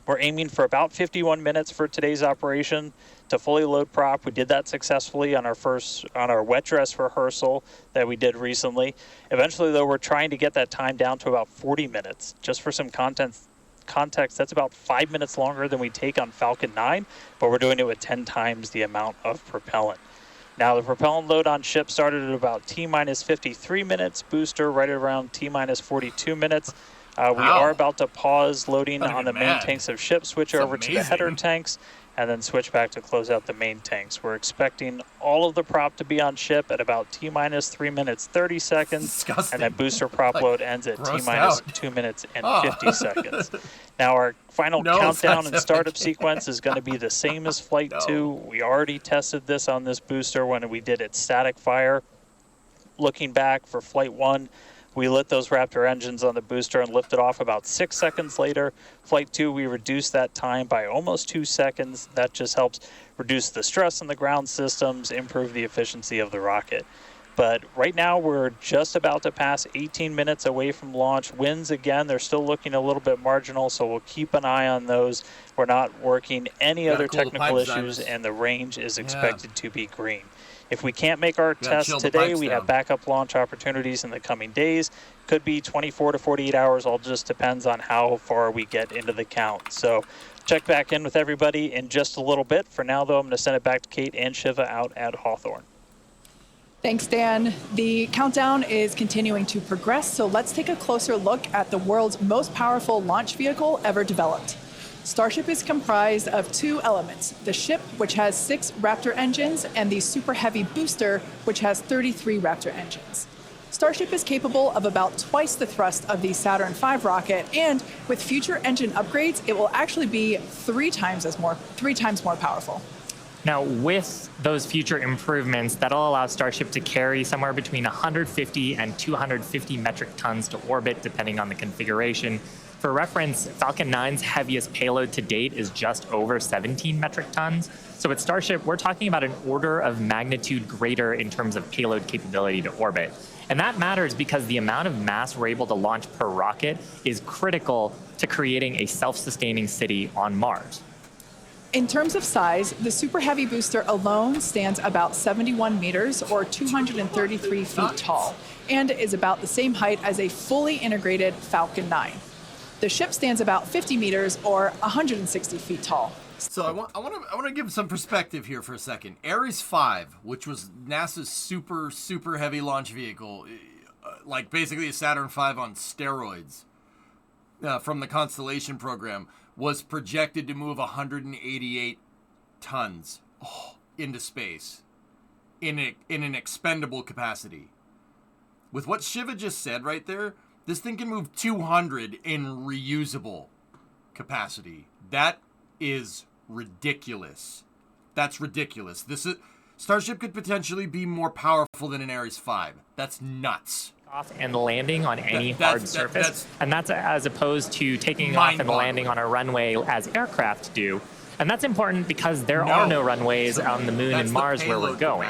We're aiming for about 51 minutes for today's operation to fully load prop. We did that successfully on our wet dress rehearsal that we did recently. Eventually, though, we're trying to get that time down to about 40 minutes. Just for some context, that's about 5 minutes longer than we take on Falcon 9, but we're doing it with 10 times the amount of propellant. Now, the propellant load on ship started at about T-minus 53 minutes, booster right around T-minus 42 minutes. We are about to pause loading on the main tanks of ship, switch over to the header tanks, and then switch back to close out the main tanks. We're expecting all of the prop to be on ship at about T-minus 3 minutes 30 seconds, and then booster prop load ends at T-minus 2 minutes and 50 seconds. Now, our final countdown and startup sequence is going to be the same as Flight 2. We already tested this on this booster when we did its static fire. Looking back for Flight 1, we lit those Raptor engines on the booster and lifted off about 6 seconds later. Flight 2, we reduced that time by almost 2 seconds. That just helps reduce the stress on the ground systems, improve the efficiency of the rocket. but right now we're just about to pass 18 minutes away from launch. Winds, again, they're still looking a little bit marginal, so we'll keep an eye on those. We're not working any other technical issues, and the range is expected to be green. If we can't make our test today, we have backup launch opportunities in the coming days. Could be 24 to 48 hours, all just depends on how far we get into the count. So check back in with everybody in just a little bit. For now, though, I'm going to send it back to Kate and Shiva out at Hawthorne. Thanks, Dan. The countdown is continuing to progress, so let's take a closer look at the world's most powerful launch vehicle ever developed. Starship is comprised of two elements, the ship, which has 6 Raptor engines, and the Super Heavy booster, which has 33 Raptor engines. Starship is capable of about twice the thrust of the Saturn V rocket, and with future engine upgrades, it will actually be 3 times more powerful. Now, with those future improvements, that'll allow Starship to carry somewhere between 150 and 250 metric tons to orbit, depending on the configuration. For reference, Falcon 9's heaviest payload to date is just over 17 metric tons. So with Starship, we're talking about an order of magnitude greater in terms of payload capability to orbit. And that matters because the amount of mass we're able to launch per rocket is critical to creating a self-sustaining city on Mars. In terms of size, the Super Heavy booster alone stands about 71 meters or 233 feet tall, and is about the same height as a fully integrated Falcon 9. The ship stands about 50 meters or 160 feet tall. So I want to give some perspective here for a second. Ares 5, which was NASA's super heavy launch vehicle, like basically a Saturn V on steroids, from the Constellation program, was projected to move 188 tons into space in an expendable capacity. With what Shiva just said right there, this thing can move 200 in reusable capacity. That is ridiculous. That's ridiculous. Starship could potentially be more powerful than an Ares 5. That's nuts. Off and landing on any hard surface, and that's as opposed to taking off and landing on a runway as aircraft do. And that's important because there are no runways on the moon and Mars where we're going.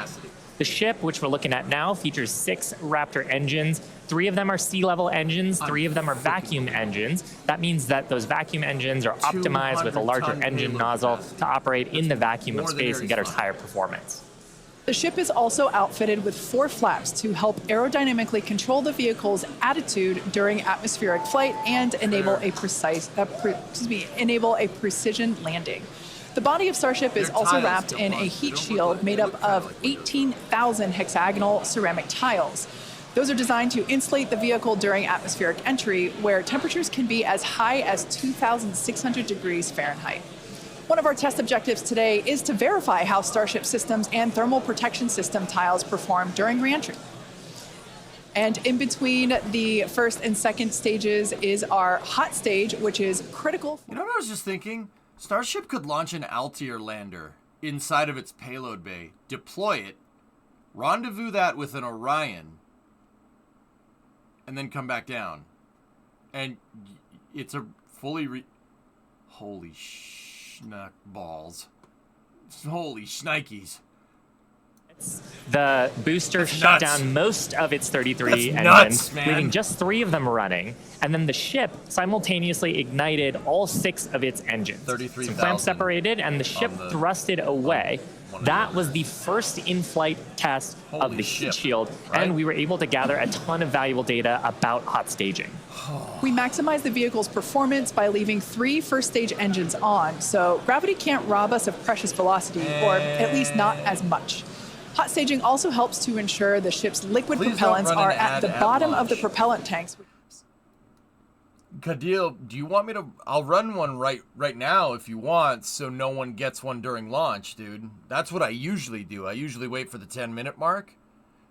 The ship, which we're looking at now, features 6 Raptor engines. 3 of them are sea-level engines, 3 of them are vacuum engines. That means that those vacuum engines are optimized with a larger engine nozzle to operate in the vacuum of space and get us higher performance. The ship is also outfitted with 4 flaps to help aerodynamically control the vehicle's attitude during atmospheric flight and enable a precision landing. The body of Starship is also wrapped in a heat shield made up of 18,000 hexagonal ceramic tiles. Those are designed to insulate the vehicle during atmospheric entry, where temperatures can be as high as 2,600 degrees Fahrenheit. One of our test objectives today is to verify how Starship systems and thermal protection system tiles perform during reentry. And in between the first and second stages is our hot stage, which is critical. You know what I was just thinking? Starship could launch an Altier lander inside of its payload bay, deploy it, rendezvous that with an Orion, and then come back down. And it's a fully holy schnuck balls. Holy shnikes. The booster shut down most of its 33 engines, leaving just 3 of them running. And then the ship simultaneously ignited all 6 of its engines. Some clamps separated, and the ship thrusted away. That was the first in-flight test of the heat shield, and we were able to gather a ton of valuable data about hot staging. We maximize the vehicle's performance by leaving 3 first-stage engines on, so gravity can't rob us of precious velocity, or at least not as much. Hot staging also helps to ensure the ship's liquid propellants are at the bottom of the propellant tanks. Kadil, do you want me to? I'll run one right now if you want, so no one gets one during launch, dude. That's what I usually do. I usually wait for the 10-minute mark,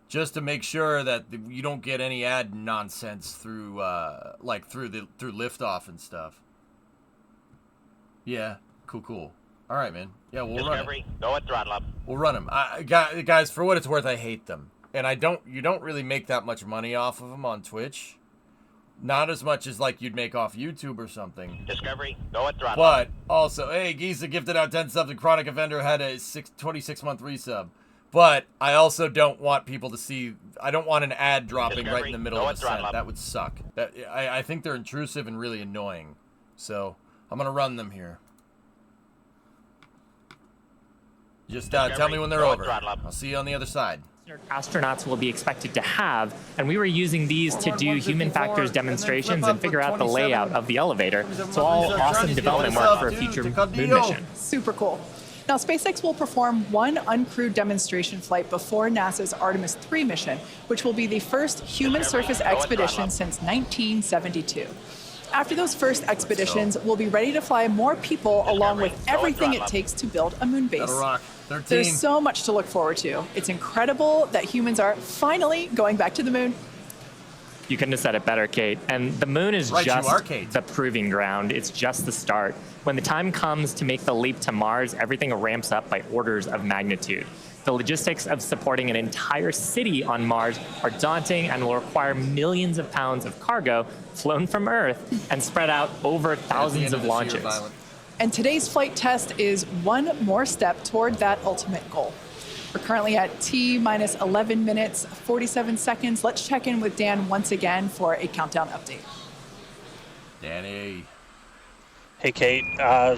just to make sure that you don't get any ad nonsense through through liftoff and stuff. Yeah, cool. All right, man. Yeah, we'll run it. Go and throttle up. We'll run them. Guys, for what it's worth, I hate them, and you don't really make that much money off of them on Twitch. Not as much as like you'd make off YouTube or something. Discovery, go and throttle. But also, hey, Giza gifted out 10 subs and Chronic Offender had a 26-month resub. But I also don't want people to see. I don't want an ad dropping right in the middle of the set. That would suck. I think they're intrusive and really annoying. So I'm gonna run them here. Just tell me when they're over. I'll see you on the other side. Astronauts will be expected to have, and we were using these to do human factors demonstrations and figure out the layout of the elevator. So all awesome development work for a future moon mission. Super cool. Now, SpaceX will perform one uncrewed demonstration flight before NASA's Artemis 3 mission, which will be the first human surface expedition since 1972. After those first expeditions, we'll be ready to fly more people along with everything it takes to build a moon base. There's so much to look forward to. It's incredible that humans are finally going back to the moon. You couldn't have said it better, Kate. And the moon is just the proving ground. It's just the start. When the time comes to make the leap to Mars, everything ramps up by orders of magnitude. The logistics of supporting an entire city on Mars are daunting and will require millions of pounds of cargo flown from Earth and spread out over thousands of launches. And today's flight test is one more step toward that ultimate goal. We're currently at T-minus 11 minutes, 47 seconds. Let's check in with Dan once again for a countdown update. Danny. Hey, Kate.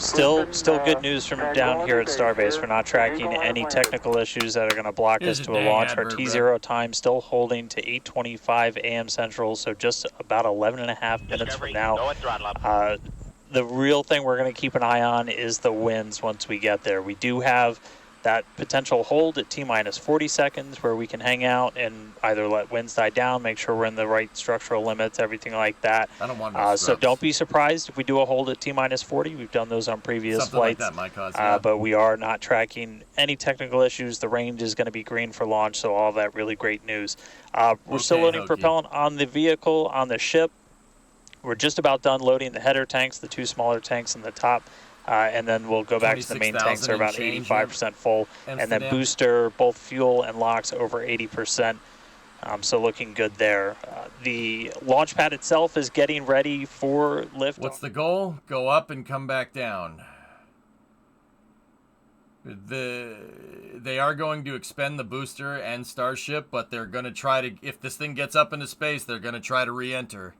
Still good news from down here at Starbase. We're not tracking any technical issues that are going to block us to a launch. Our T0 time still holding to 8:25 a.m. Central, so just about 11.5 minutes from now. The real thing we're going to keep an eye on is the winds once we get there. We do have that potential hold at T-minus 40 seconds where we can hang out and either let winds die down, make sure we're in the right structural limits, everything like that. I don't want no so don't be surprised if we do a hold at T-minus 40. We've done those on previous flights. Like that might cause, yeah. But we are not tracking any technical issues. The range is going to be green for launch, so all that really great news. We're still loading propellant on the vehicle, on the ship. We're just about done loading the header tanks, the two smaller tanks in the top. And then we'll go back to the main tanks. They're about 85% full. And then booster, both fuel and LOX over 80%. So looking good there. The launch pad itself is getting ready for lift. What's the goal? Go up and come back down. They are going to expend the booster and Starship, but they're going to try to, if this thing gets up into space, they're going to try to re-enter.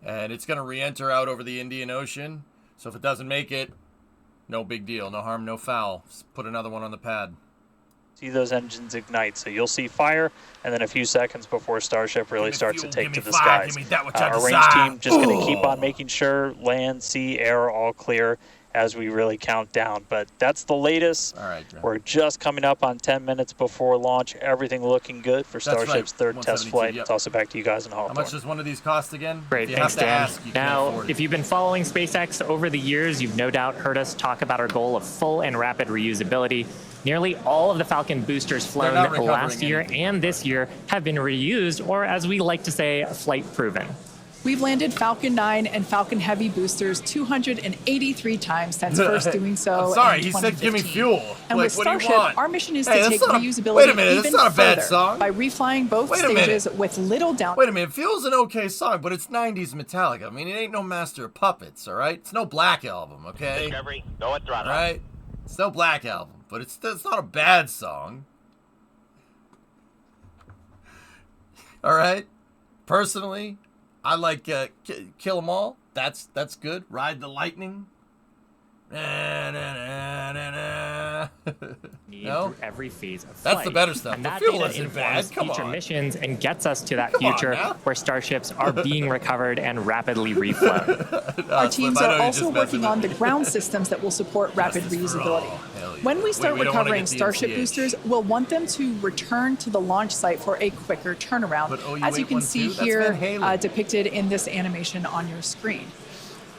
And it's going to re-enter out over the Indian Ocean. So if it doesn't make it, no big deal. No harm, no foul. Just put another one on the pad. See those engines ignite. So you'll see fire, and then a few seconds before Starship really starts to take to the skies. Our range team just going to keep on making sure land, sea, air all clear as we really count down. But that's the latest. All right, we're just coming up on 10 minutes before launch. Everything looking good for Starship's third test flight. Yep. Toss it back to you guys in Hawthorne. How much does one of these cost again? Great, thanks, Dan. Now, if you've been following SpaceX over the years, you've no doubt heard us talk about our goal of full and rapid reusability. Nearly all of the Falcon boosters flown last year and this year have been reused, or as we like to say, flight proven. We've landed Falcon 9 and Falcon Heavy boosters 283 times since first doing so. I'm sorry, in he said give me fuel. And like, with Starship, our mission is to take reusability wait a minute, even that's not a bad further song. by reflying both stages with little down. Wait a minute, Fuel's an okay song, but it's 90s Metallica. I mean, it ain't no Master of Puppets, all right? It's no Black Album, okay? Discovery, go at throttle. All right? It's no Black Album, but it's not a bad song. All right? Personally, I like Kill 'Em All. That's good. Ride the Lightning. No? Through every phase of That's flight. the better stuff. And The that fuel data isn't informs bad. Come future on. missions and gets us to that Come on future now. where starships are being recovered and rapidly reflown. Our teams are also working on the ground systems that will support rapid reusability. When we start recovering Starship boosters, we'll want them to return to the launch site for a quicker turnaround, as you can see here depicted in this animation on your screen.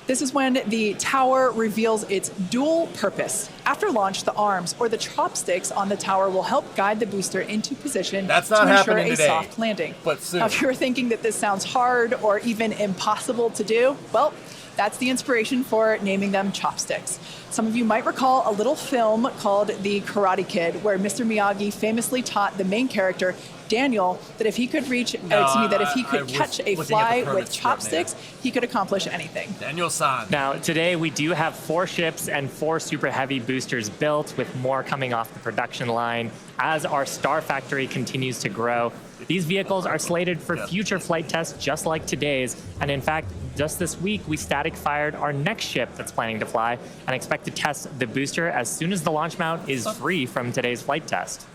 This is when the tower reveals its dual purpose. After launch, the arms or the chopsticks on the tower will help guide the booster into position to ensure a soft landing. But soon. Now, if you're thinking that this sounds hard or even impossible to do, well, that's the inspiration for naming them chopsticks. some of you might recall a little film called The Karate Kid, where Mr. Miyagi famously taught the main character, Daniel, that if he could catch a fly with chopsticks, he could accomplish anything. Daniel-san. Now, today we do have 4 ships and 4 Super Heavy boosters built, with more coming off the production line as our Star Factory continues to grow. These vehicles are slated for future flight tests just like today's, and in fact, just this week, we static fired our next ship that's planning to fly and expect to test the booster as soon as the launch mount is free from today's flight test.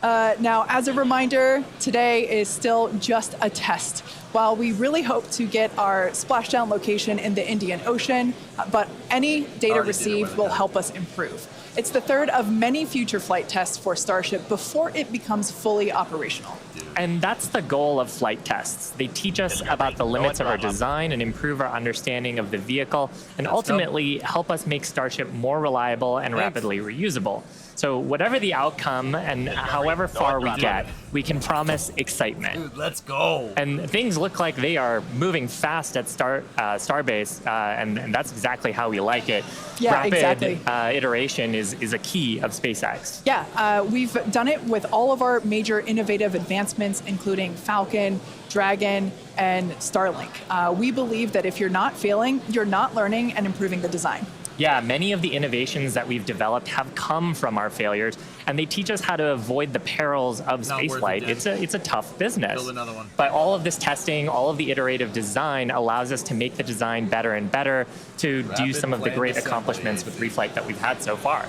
Now, as a reminder, today is still just a test. While we really hope to get our splashdown location in the Indian Ocean, but any data received will help us improve. It's the third of many future flight tests for Starship before it becomes fully operational. And that's the goal of flight tests. They teach us about the limits of our design and improve our understanding of the vehicle, and ultimately help us make Starship more reliable and rapidly reusable. So whatever the outcome and however far we get, we can promise excitement. Dude, let's go. And things look like they are moving fast at Starbase, and that's exactly how we like it. Yeah, Rapid exactly. iteration is a key of SpaceX. Yeah, we've done it with all of our major innovative advancements, including Falcon, Dragon, and Starlink. We believe that if you're not failing, you're not learning and improving the design. Yeah, many of the innovations that we've developed have come from our failures, and they teach us how to avoid the perils of spaceflight. It's a tough business. Build another one. But all of this testing, all of the iterative design allows us to make the design better and better to do some of the great accomplishments with reflight that we've had so far.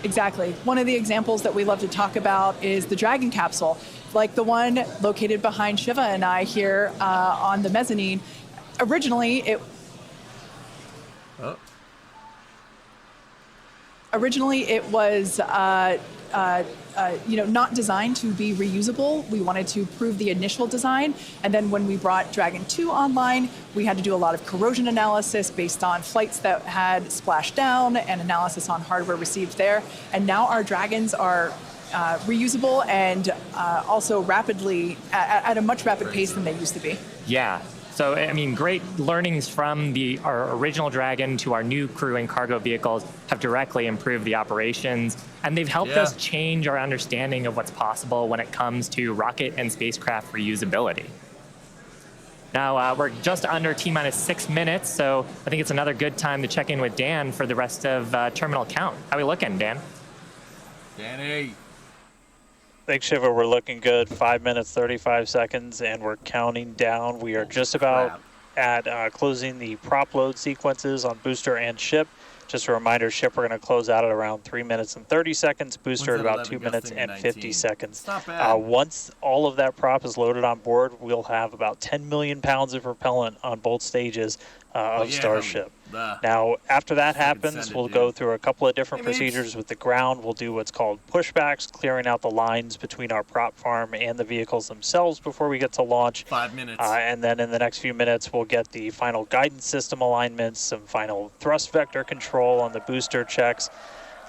Exactly. One of the examples that we love to talk about is the Dragon capsule, like the one located behind Shiva and I here on the mezzanine. Originally, it was not designed to be reusable. We wanted to prove the initial design, and then when we brought Dragon 2 online, we had to do a lot of corrosion analysis based on flights that had splashed down and analysis on hardware received there. And now our Dragons are reusable and also rapidly at a much rapid pace than they used to be. Yeah. So, I mean, great learnings from our original Dragon to our new crew and cargo vehicles have directly improved the operations, and they've helped us change our understanding of what's possible when it comes to rocket and spacecraft reusability. Now, we're just under T-minus 6 minutes, so I think it's another good time to check in with Dan for the rest of terminal count. How are we looking, Dan? Danny. Thanks, Shiva. We're looking good. 5 minutes, 35 seconds, and we're counting down. We are just about at closing the prop load sequences on booster and ship. Just a reminder, ship we're going to close out at around 3 minutes and 30 seconds, booster at about 2 minutes and 50 seconds. Not bad. Once all of that prop is loaded on board, we'll have about 10 million pounds of propellant on both stages of Starship. Now, after that happens, we'll go through a couple of different procedures with the ground. We'll do what's called pushbacks, clearing out the lines between our prop farm and the vehicles themselves before we get to launch. 5 minutes. And then in the next few minutes, we'll get the final guidance system alignments, some final thrust vector control on the booster checks,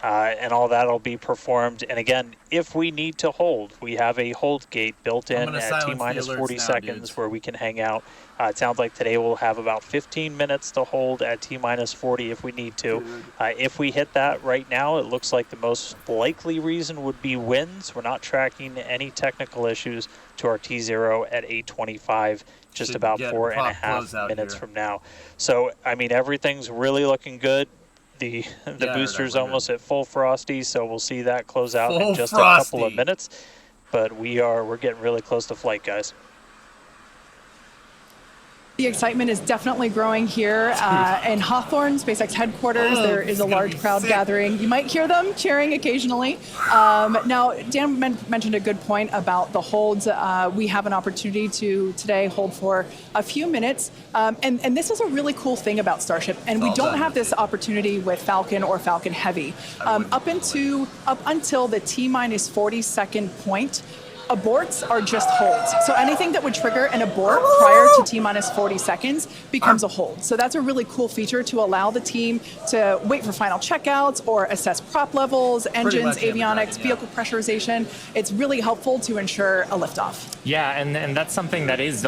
and all that will be performed. And again, if we need to hold, we have a hold gate built in at T-minus 40 seconds where we can hang out. It sounds like today we'll have about 15 minutes to hold at T-minus 40 if we need to. If we hit that right now, it looks like the most likely reason would be winds. We're not tracking any technical issues to our T0 at 8:25, just about 4.5 minutes from now. So, I mean, everything's really looking good. The booster's almost at full frosty, so we'll see that close out in just a couple of minutes. But we're getting really close to flight, guys. The excitement is definitely growing here in Hawthorne, SpaceX headquarters. There is a large crowd gathering. You might hear them cheering occasionally. Now, Dan mentioned a good point about the holds. We have an opportunity to today hold for a few minutes. And this is a really cool thing about Starship. And we don't have this opportunity with Falcon or Falcon Heavy. Up until the T-minus 40 second point, Aborts are just holds. So anything that would trigger an abort prior to T-minus 40 seconds becomes a hold. So that's a really cool feature to allow the team to wait for final checkouts or assess prop levels, engines, avionics, vehicle pressurization. It's really helpful to ensure a liftoff. Yeah, and that's something that is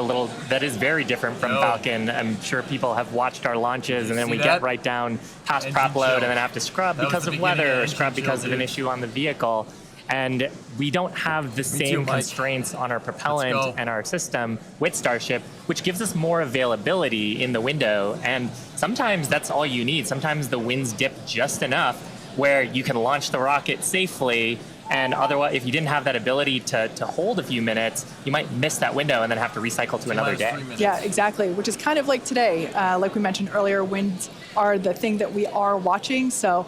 very different from Falcon. I'm sure people have watched our launches, and then we get right down past prop load and then have to scrub because of weather or scrub because of an issue on the vehicle. And we don't have the same constraints on our propellant and our system with Starship, which gives us more availability in the window. And sometimes that's all you need. Sometimes the winds dip just enough where you can launch the rocket safely. And otherwise, if you didn't have that ability to hold a few minutes, you might miss that window and then have to recycle to another day. Yeah, exactly, which is kind of like today. Like we mentioned earlier, winds are the thing that we are watching, so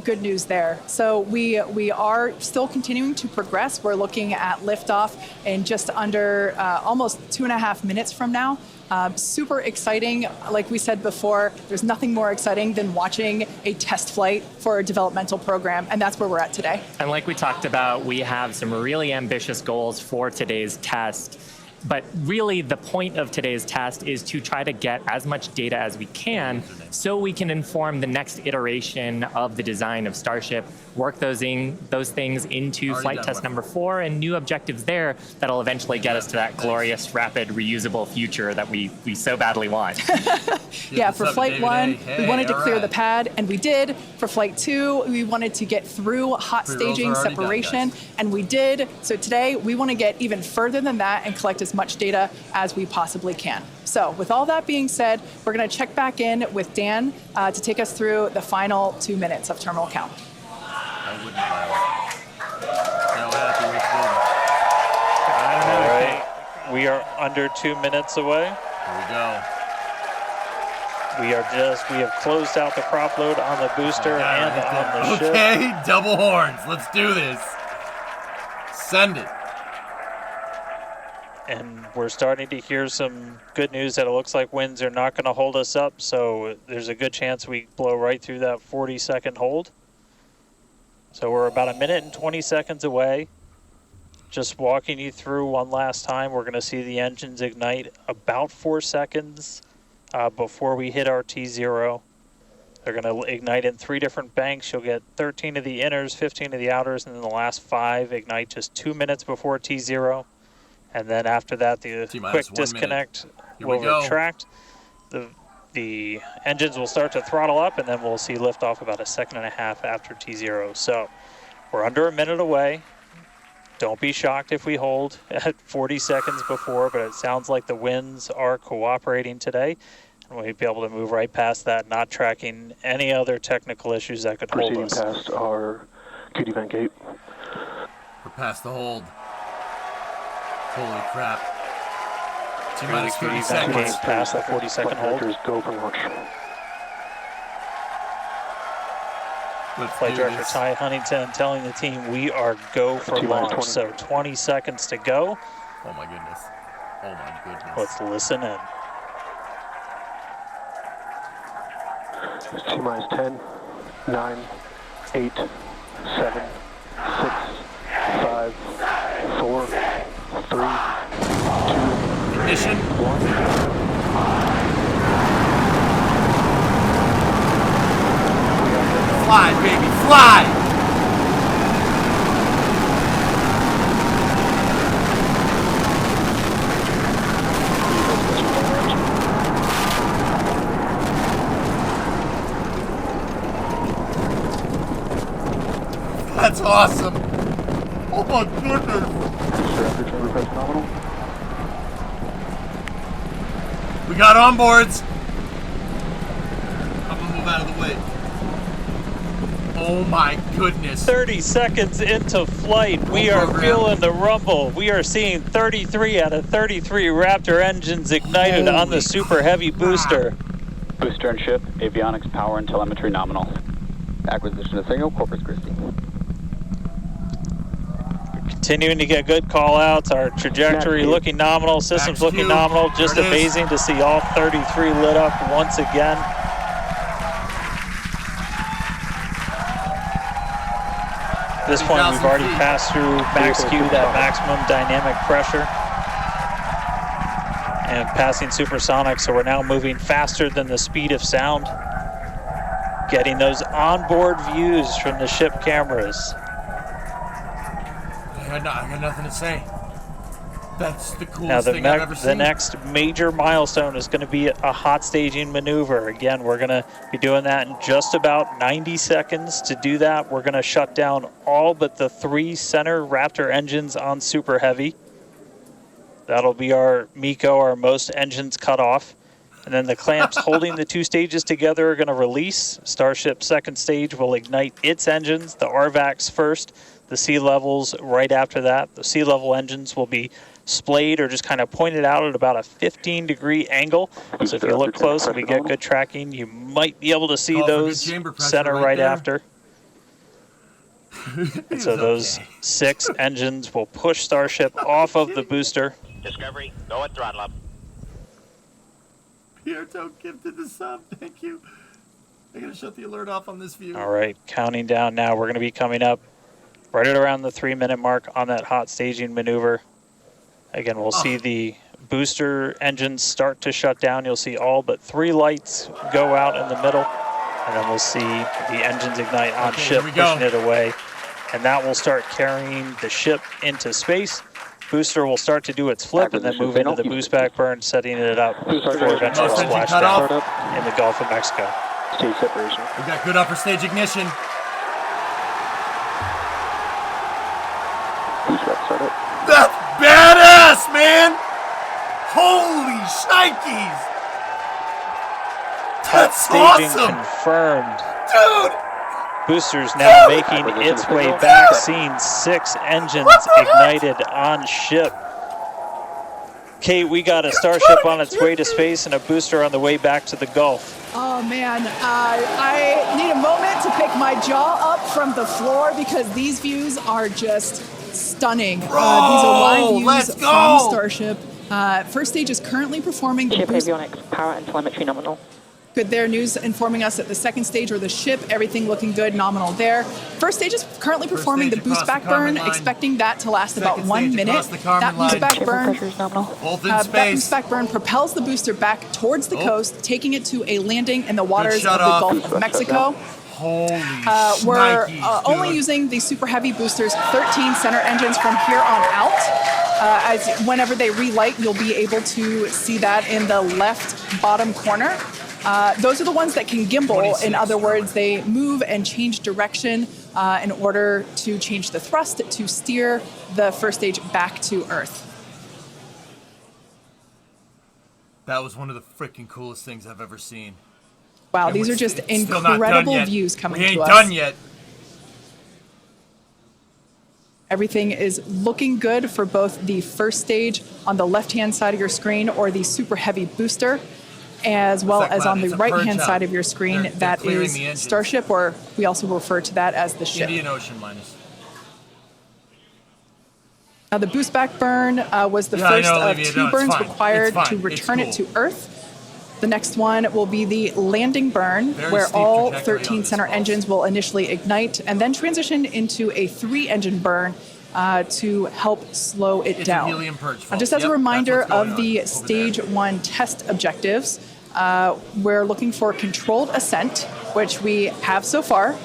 good news there. So we are still continuing to progress. We're looking at liftoff in just under almost 2.5 minutes from now. Super exciting. Like we said before, there's nothing more exciting than watching a test flight for a developmental program, and that's where we're at today. And like we talked about, we have some really ambitious goals for today's test. But really, the point of today's test is to try to get as much data as we can so we can inform the next iteration of the design of Starship, work those things into flight test number 4 and new objectives there that'll eventually get us to that glorious, rapid, reusable future that we so badly want. Yeah, for flight 1, we wanted to clear the pad, and we did. For flight 2, we wanted to get through hot staging separation, and we did. So today, we want to get even further than that and collect as much data as we possibly can. So with all that being said, we're going to check back in with Dan to take us through the final 2 minutes of terminal count. I wouldn't happy with All right, we are under 2 minutes away. Here we go. We have closed out the prop load on the booster and on the ship. Okay, double horns. Let's do this. Send it. And we're starting to hear some good news that it looks like winds are not going to hold us up, so there's a good chance we blow right through that 40-second hold. So we're about 1 minute and 20 seconds away. Just walking you through one last time, we're going to see the engines ignite about 4 seconds before we hit our T0. They're going to ignite in 3 different banks. You'll get 13 of the inners, 15 of the outers, and then the last 5 ignite just 2 minutes before T0. And then after that, the quick disconnect will retract. The engines will start to throttle up, and then we'll see liftoff about 1.5 seconds after T0. So we're under 1 minute away. Don't be shocked if we hold at 40 seconds before, but it sounds like the winds are cooperating today. And we'll be able to move right past that, not tracking any other technical issues that could hold us. Proceeding past our QD vent gate. We're past the hold. Holy crap. T-minus 30 seconds past that 40-second hold. Go for launch. Flight Director Ty Huntington telling the team we are go for launch. 20. So 20 seconds to go. Oh my goodness. Oh my goodness. Let's listen in. T-minus 10, 9, 8, 7, 6, 5, 4, 3, 2, ignition. 1. Fly, baby, fly! That's awesome! Oh my goodness! We got onboards! I'm gonna move out of the way. Oh my goodness. 30 seconds into flight, we are feeling the rumble. We are seeing 33 out of 33 Raptor engines ignited on the Super Heavy booster. Booster and ship, avionics, power, and telemetry nominal. Acquisition of signal, Corpus Christi. Continuing to get good call-outs. Our trajectory looking nominal, systems looking nominal. Just amazing to see all 33 lit up once again. this point, we've already passed through max Q, that maximum dynamic pressure, and passing supersonic, so we're now moving faster than the speed of sound, getting those onboard views from the ship cameras. I got nothing to say. That's the coolest now, thing I've ever seen. The next major milestone is going to be a hot staging maneuver. Again, we're going to be doing that in just about 90 seconds. To do that, we're going to shut down all but the 3 center Raptor engines on Super Heavy. That'll be our MECO, our most engines cut off. And then the clamps holding the 2 stages together are going to release. Starship's second stage will ignite its engines, the RVACs first, the sea levels right after that. The sea level engines will be splayed or just kind of pointed out at about a 15-degree angle. So if you look close and we get good tracking, you might be able to see those center right after. And so those 6 engines will push Starship off of the booster. Discovery, go at throttle up. Pierto gifted the sub, thank you. I gotta shut the alert off on this view. All right, counting down now. We're gonna be coming up right at around the 3-minute mark on that hot staging maneuver. Again, we'll see the booster engines start to shut down. You'll see all but 3 lights go out in the middle. And then we'll see the engines ignite on ship, pushing it away. And that will start carrying the ship into space. Booster will start to do its flip and then move into the boost back burn, setting it up for eventual splashdown in the Gulf of Mexico. Stage separation. We got good upper stage ignition. Boost back startup. That's badass, man! Holy shnikes! That's staging awesome! Confirmed. Dude! Booster's now making its way back, seeing 6 engines ignited on ship. Kate, we got a Starship on its way to space and a booster on the way back to the Gulf. Oh man, I need a moment to pick my jaw up from the floor because these views are just stunning. These are live views from Starship. First stage is currently performing the ship avionics, power and telemetry nominal. Good there, news informing us that the second stage, or the ship, everything looking good, nominal there. First stage is currently performing the boost back burn, expecting that to last about 1 minute. That boost back burn, that boost back burn propels the booster back towards the coast, taking it to a landing in the waters of the Gulf of Mexico. Holy we're only using the Super Heavy boosters, 13 center engines from here on out. As whenever they relight, you'll be able to see that in the left bottom corner. Those are the ones that can gimbal. In other words, they move and change direction in order to change the thrust to steer the first stage back to Earth. That was one of the freaking coolest things I've ever seen. Wow, these are just incredible views coming to us. We ain't done yet. Everything is looking good for both the first stage on the left-hand side of your screen or the Super Heavy booster, as well as on the right-hand side of your screen, that is Starship, or we also refer to that as the ship. Indian Ocean minus. Now, the boost back burn was the first of 2 burns required to return it to Earth. The next one will be the landing burn, where all 13 center engines will initially ignite and then transition into a 3-engine burn to help slow it down. Just as a reminder of the stage 1 test objectives, we're looking for controlled ascent, which we have so far.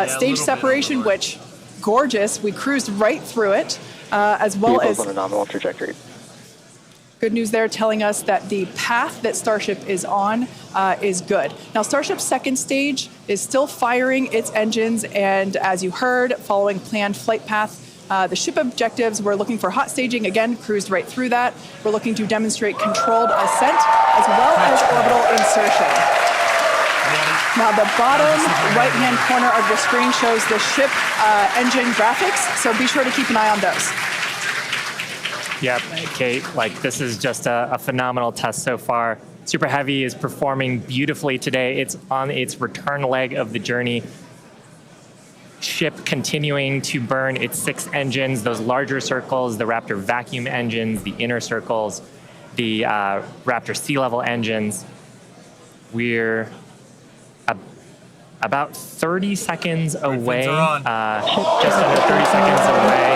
Stage separation, which gorgeous, we cruised right through it, as well as on a nominal trajectory. Good news there, telling us that the path that Starship is on is good. Now, Starship's second stage is still firing its engines, and as you heard, following planned flight path. The ship objectives, we're looking for hot staging, again, cruised right through that. We're looking to demonstrate controlled ascent, as well as orbital insertion. Now, the bottom right-hand corner of the screen shows the ship engine graphics, so be sure to keep an eye on those. Yep, Kate, this is just a phenomenal test so far. Super Heavy is performing beautifully today. It's on its return leg of the journey. Ship continuing to burn its 6 engines, those larger circles, the Raptor vacuum engines, the inner circles, the Raptor sea level engines. We're about 30 seconds away, on. just under 30 seconds away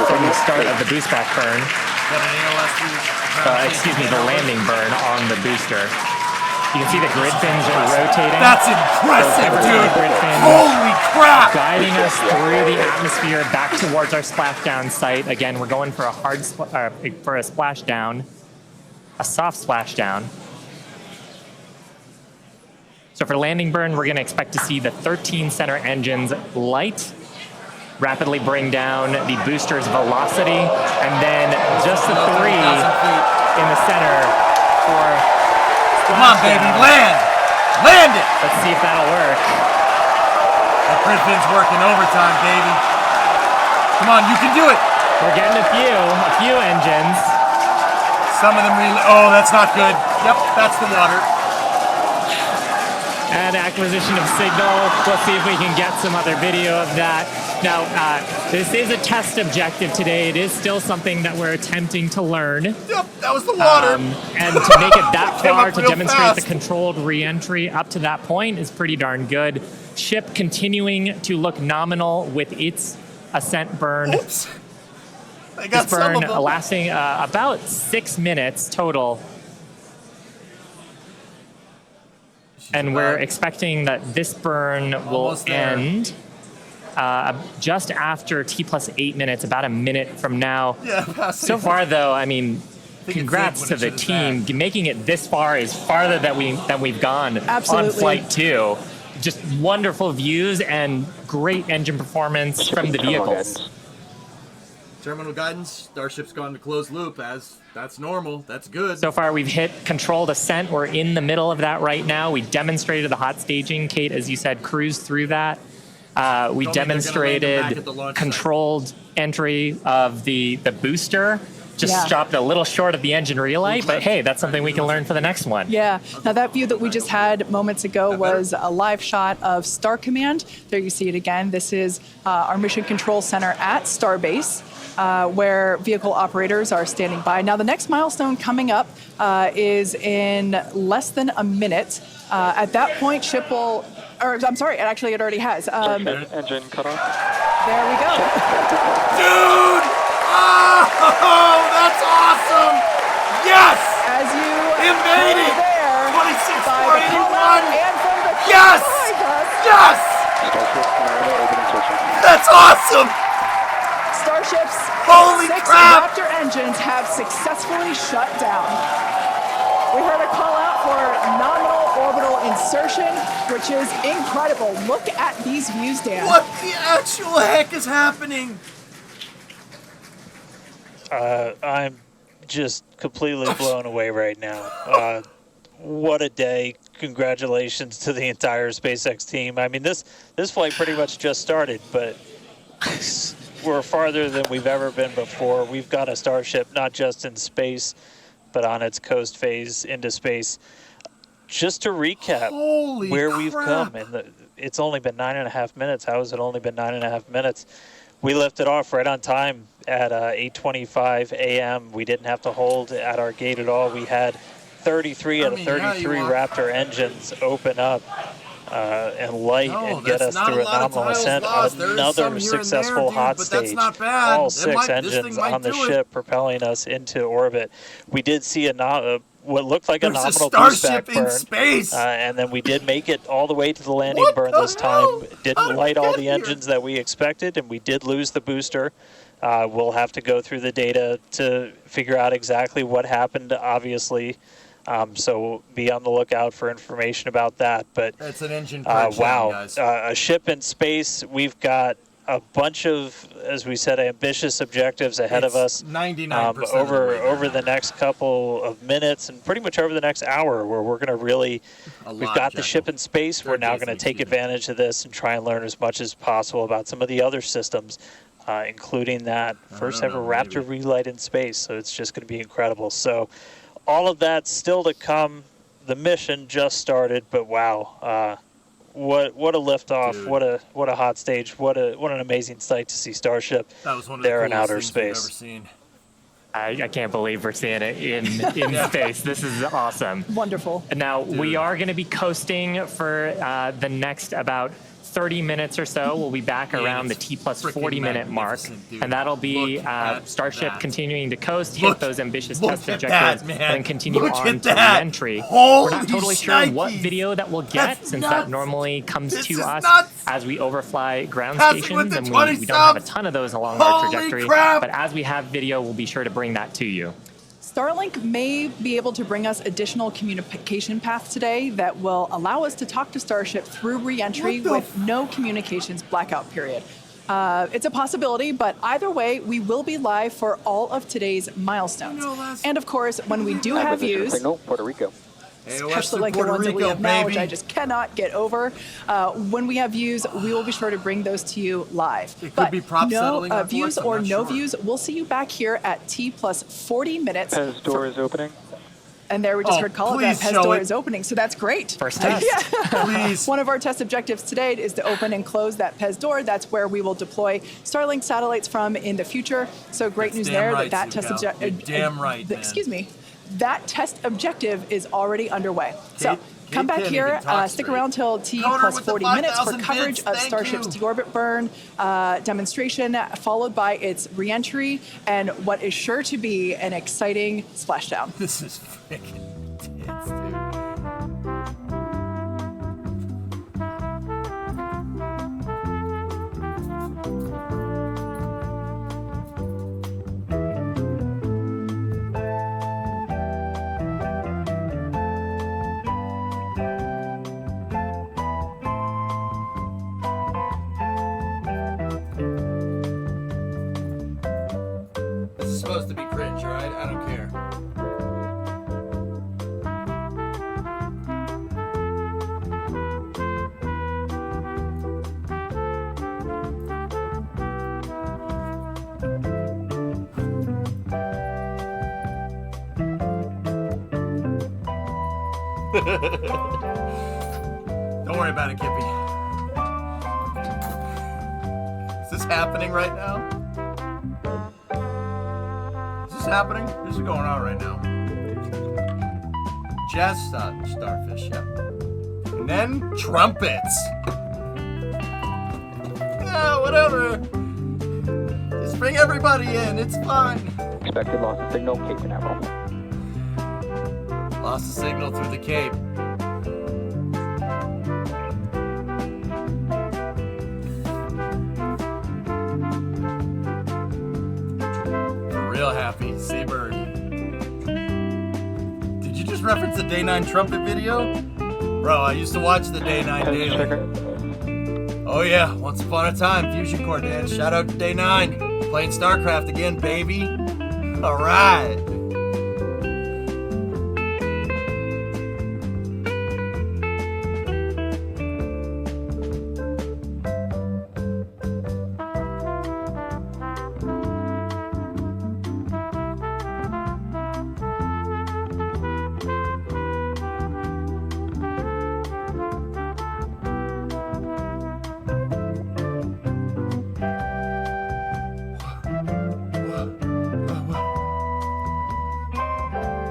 from the start of the boost back burn. Excuse me, the landing burn on the booster. You can see the grid fins are rotating. That's impressive, dude. Grid fins Holy crap! guiding us through the atmosphere back towards our splashdown site. Again, we're going for a for a splashdown, a soft splashdown. So for landing burn, we're going to expect to see the 13 center engines light, rapidly bring down the booster's velocity, and then just the 3 in the center for come on, baby, land! Land it! Let's see if that'll work. That grid fin's working overtime, baby. Come on, you can do it! We're getting a few engines. Some of them really, oh, that's not good. Yep, that's the water. And acquisition of signal. Let's see if we can get some other video of that. Now, this is a test objective today. It is still something that we're attempting to learn. Yep, that was the water. And to make it that far, to demonstrate fast. the controlled re-entry up to that point is pretty darn good. Ship continuing to look nominal with its ascent burn. Oops. I got this burn some of them. lasting about 6 minutes total. And we're expecting that this burn will end just after T+8 minutes, about a minute from now. Yeah, so far, though, I mean, congrats to the team. Making it this far is farther than we've gone Absolutely. on Flight 2. Just wonderful views and great engine performance from the vehicles. Terminal guidance, Starship's gone to closed loop, as that's normal, that's good. So far we've hit controlled ascent. We're in the middle of that right now. We demonstrated the hot staging. Kate, as you said, cruised through that. We demonstrated controlled entry of the booster. Just stopped a little short of the engine relight, but hey, that's something we can learn for the next one. Yeah. Now that view that we just had moments ago was a live shot of Star Command. There you see it again. This is our mission control center at Starbase, where vehicle operators are standing by. Now the next milestone coming up is in less than a minute. At that point, ship will, or I'm sorry, actually it already has. Engine cut off. There we go. Dude! Oh, that's awesome! Yes! As you made it! there 26.81! and from the Yes! Yes! That's awesome! Starships Holy 6 crap! Raptor engines have successfully shut down. We heard a call out for nominal orbital insertion, which is incredible. Look at these views, Dan. What the actual heck is happening? I'm just completely blown away right now. What a day. Congratulations to the entire SpaceX team. I mean, this flight pretty much just started, but we're farther than we've ever been before. We've got a Starship not just in space, but on its coast phase into space. Just to recap where we've come, and it's only been 9.5 minutes. How has it only been 9.5 minutes? We lifted off right on time at 8:25 a.m. We didn't have to hold at our gate at all. We had 33 out of 33 Raptor engines open up and light and get us through a nominal ascent. Another successful hot stage. All 6 engines on the ship propelling us into orbit. We did see what looked like a nominal boost back burn, and then we did make it all the way to the landing burn this time. Didn't light all the engines that we expected, and we did lose the booster. We'll have to go through the data to figure out exactly what happened, obviously. So be on the lookout for information about that. But it's an engine wow, guys. A ship in space. We've got a bunch of, as we said, ambitious objectives ahead of us. 99% over the next couple of minutes and pretty much over the next hour, where we're going to really, we've got the ship in space. We're now going to take advantage of this and try and learn as much as possible about some of the other systems, including that first ever Raptor relight in space. So it's just going to be incredible. So all of that still to come. The mission just started, but wow. What a liftoff! Dude. What a hot stage! What an amazing sight to see Starship that was one of there the in outer things we've space. ever seen. I can't believe we're seeing it in space. This is awesome. Wonderful. Now, we are going to be coasting for the next about 30 minutes or so. We'll be back around the T plus 40-minute mark, and that'll be Starship continuing to coast, hit those ambitious test objectives, and then continue on to re-entry. We're not totally sure what video that we'll get, since that normally comes to us as we overfly ground stations, and we don't have a ton of those along our trajectory. But as we have video, we'll be sure to bring that to you. Starlink may be able to bring us additional communication paths today that will allow us to talk to Starship through re-entry with no communications blackout period. It's a possibility, but either way, we will be live for all of today's milestones. And of course, when we do have views, signal, Puerto Rico. especially like the ones that we have now, which I just cannot get over. When we have views, we will be sure to bring those to you live. It could be prop settling. No views or no views, we'll see you back here at T plus 40 minutes. Pez door is opening. And there we just heard call it that Pez door is opening, so that's great. First test. Please. One of our test objectives today is to open and close that Pez door. That's where we will deploy Starlink satellites from in the future. So great news there that test objective. Damn right. Excuse me. That test objective is already underway. So come back here, stick around till T plus 40 minutes for coverage of Starship's deorbit burn demonstration, followed by its re-entry and what is sure to be an exciting splashdown. This is freaking tits, dude. Supposed to be cringe, right? I don't care. Don't worry about it, Kippy. Is this happening right now? Happening? This is going on right now. Jazz starfish, yeah. And then trumpets. Yeah, whatever. Just bring everybody in. It's fine. Expected loss of signal, Cape Canaveral. Lost the signal through the Cape. Real happy, Seabird. Did you just reference the Day 9 trumpet video? Bro, I used to watch the Day 9 daily. Oh yeah, once upon a time, Fusion Core dance. Shout out to Day 9. Playing StarCraft again, baby. Alright.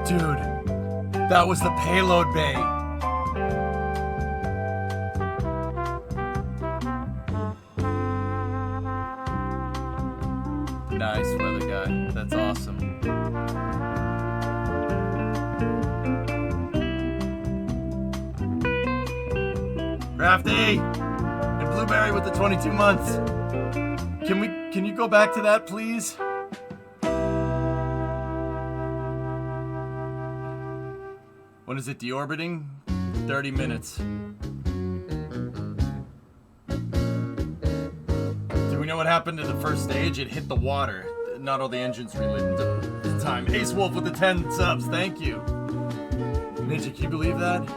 Dude, that was the payload bay. Nice, weather guy. That's awesome. Crafty! And Blueberry with the 22 months. Can you go back to that, please? When is it deorbiting? 30 minutes. Do we know what happened to the first stage? It hit the water. Not all the engines relit in time. Ace Wolf with the 10 subs. Thank you. Ninja, can you believe that?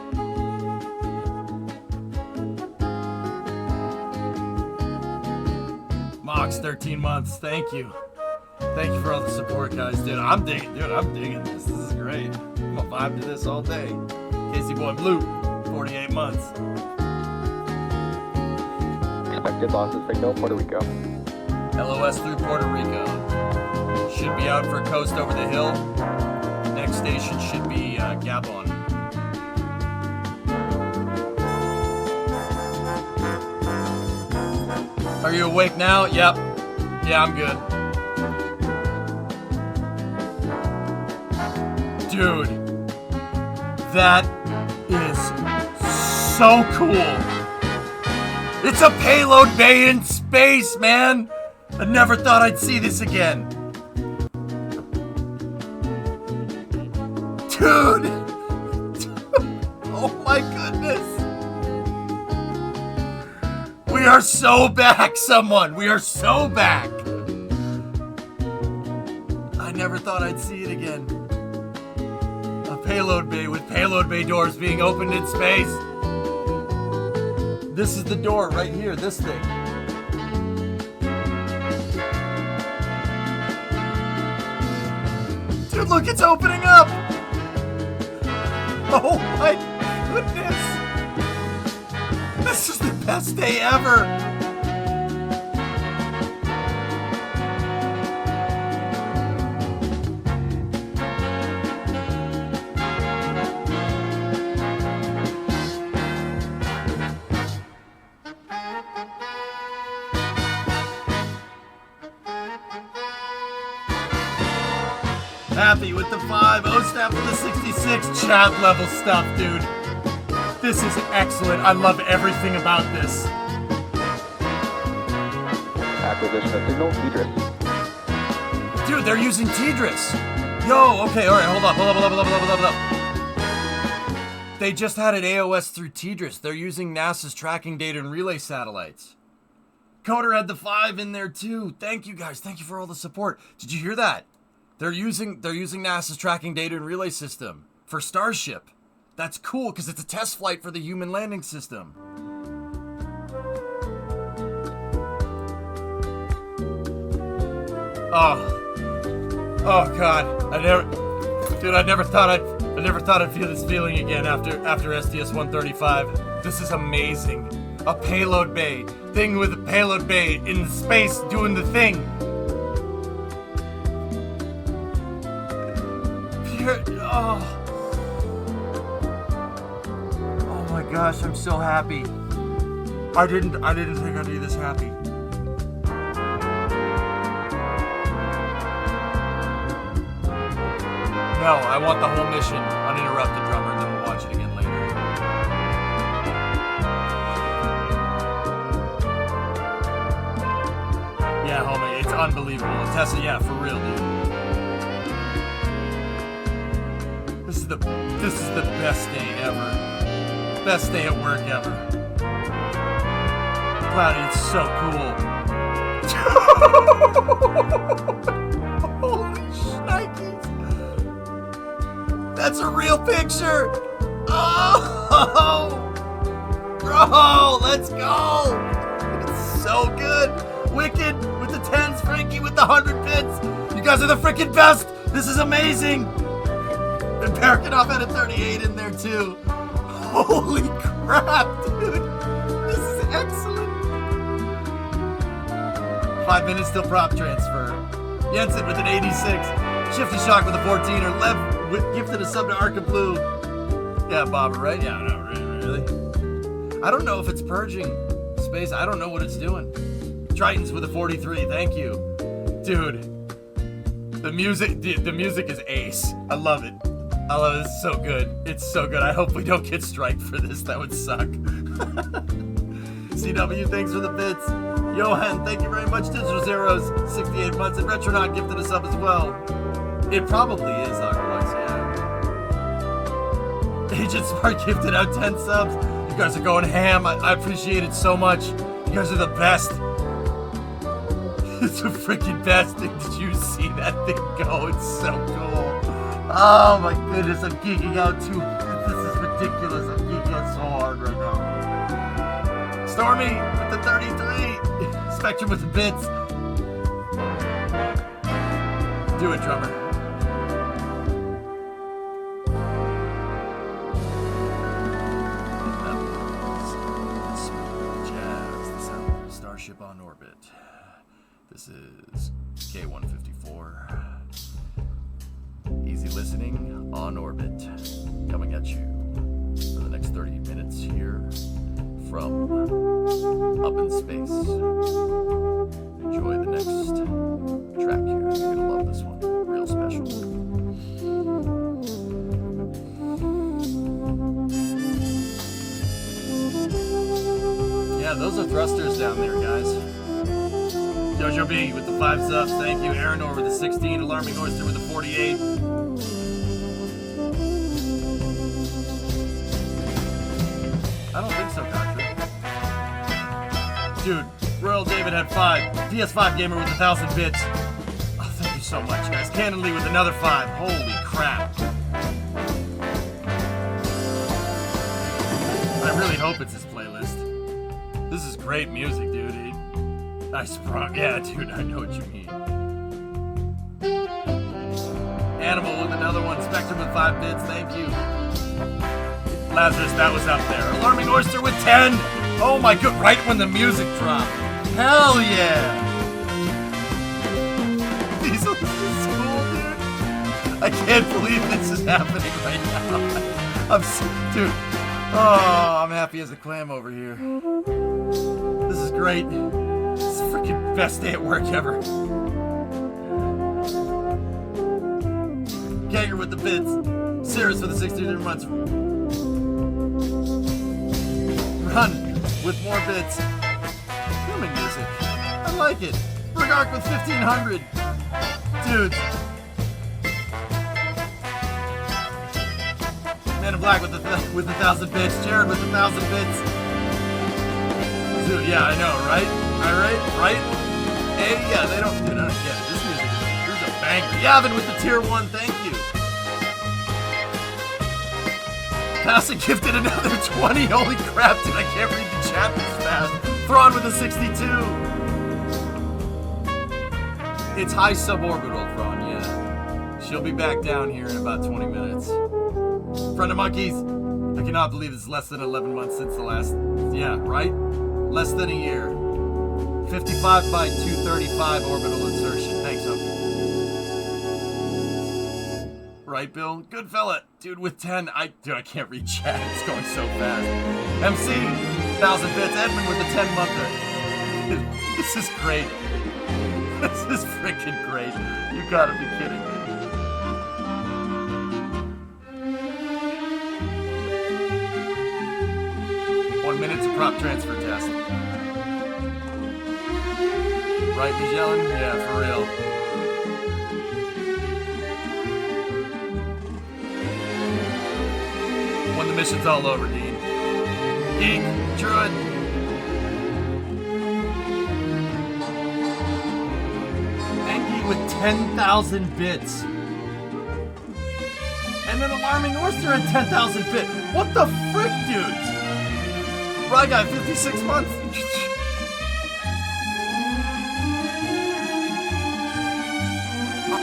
Mox, 13 months. Thank you. Thank you for all the support, guys. Dude, I'm digging this. This is great. I'm gonna vibe to this all day. Casey Boy Blue, 48 months. Expected loss of signal, Puerto Rico. LOS through Puerto Rico. Should be out for a coast over the hill. Next station should be Gabon. Are you awake now? Yep. Yeah, I'm good. Dude, that is so cool. It's a payload bay in space, man. I never thought I'd see this again. Dude. Oh my goodness. We are so back, someone. We are so back. I never thought I'd see it again. A payload bay with payload bay doors being opened in space. This is the door right here, this thing. Dude, look, it's opening up. Oh my goodness. This is the best day ever! Happy with the 5, O-Snap with the 66, chat level stuff, dude. This is excellent. I love everything about this. Acquisition of signal, TDRS. Dude, they're using TDRS. Yo, okay, alright, hold up. They just had an AOS through TDRS. They're using NASA's tracking data and relay satellites. Coder had the 5 in there too. Thank you guys. Thank you for all the support. Did you hear that? They're using NASA's tracking data and relay system for Starship. That's cool, because it's a test flight for the human landing system. Oh God, I never thought I'd feel this feeling again after STS-135. This is amazing. A payload bay, thing with a payload bay in space doing the thing. Oh my gosh, I'm so happy. I didn't think I'd be this happy. No, I want the whole mission uninterrupted, drummer, and then we'll watch it again later. Yeah, homie, it's unbelievable. Tessa, yeah, for real, dude. This is the best day ever. Best day at work ever. Cloudy, it's so cool. Holy shnikes. That's a real picture. Oh, bro, let's go. It's so good. Wicked with the 10s, Frankie with the 100 bits. You guys are the freaking best. This is amazing. And Parakanov had a 38 in there too. Holy crap, dude. This is excellent. 5 minutes till prop transfer. Jensen with an 86. Shifty Shock with a 14er. Lev gifted a sub to Arca Blue. Yeah, Bobber, right? Yeah, no, really. I don't know if it's purging space. I don't know what it's doing. Tritons with a 43. Thank you. Dude. The music is ace. I love it. I love it. It's so good. It's so good. I hope we don't get striked for this. That would suck. CW, thanks for the bits. Johan, thank you very much. Digital Zeros, 68 months. And Retronaut gifted a sub as well. It probably is, otherwise, yeah. Agent Smart gifted out 10 subs. You guys are going ham. I appreciate it so much. You guys are the best. It's the freaking best. Did you see that thing go? It's so cool. Oh my goodness, I'm geeking out too. This is ridiculous. I'm geeking out so hard right now. Stormy with the 33. Spectrum with the bits. Do it, drummer. Jazz, the sound of Starship on orbit. This is K154. Easy listening on orbit. Coming at you for the next 30 minutes here from up in space. Enjoy the next track here. You're gonna love this one. Real special. Yeah, those are thrusters down there, guys. Jojo B with the 5 subs, thank you. Aranor with the 16, Alarming Oyster with the 48. I don't think so, Doctor. Dude, Royal David had 5. PS5 Gamer with 1,000 bits. Oh, thank you so much, guys. Cannon Lee with another 5. Holy crap. I really hope it's his playlist. This is great music, dude. I sprung. Yeah, dude, I know what you mean. Animal with another one. Spectrum with 5 bits. Thank you. Lazarus, that was up there. Alarming Oyster with 10. Oh my god, right when the music dropped. Hell yeah. This is cool, dude. I can't believe this is happening right now. Dude. Oh, I'm happy as a clam over here. This is great. This is the freaking best day at work ever. Kager with the bits. Cirrus with the 62 months. Run with more bits. Human music. I like it. Brigark with 1,500. Dude. Man in Black with 1,000 bits. Jared with 1,000 bits. Dude, yeah, I know, right? Right? Hey, yeah, they don't get it. This music is a banger. Yavin with the tier 1, thank you. Passing gifted another 20. Holy crap, dude, I can't read the chat this fast. Thrawn with a 62. It's high suborbital, Thrawn, yeah. She'll be back down here in about 20 minutes. Friend of Monkeys, I cannot believe it's less than 11 months since the last, yeah, right? Less than a year. 55 by 235 orbital insertion. Thanks, Uncle. Right, Bill? Good fella. Dude, with 10, I can't read chat. It's going so fast. MC, 1,000 bits. Edmund with the 10-monther. This is great. This is freaking great. You gotta be kidding me. One minute to prop transfer test. Right, Magellan? Yeah, for real. When the mission's all over, Dean. Geek, Druid. Enki with 10,000 bits. And an Alarming Oyster at 10,000 bits. What the frick, dudes? Right guy, 56 months.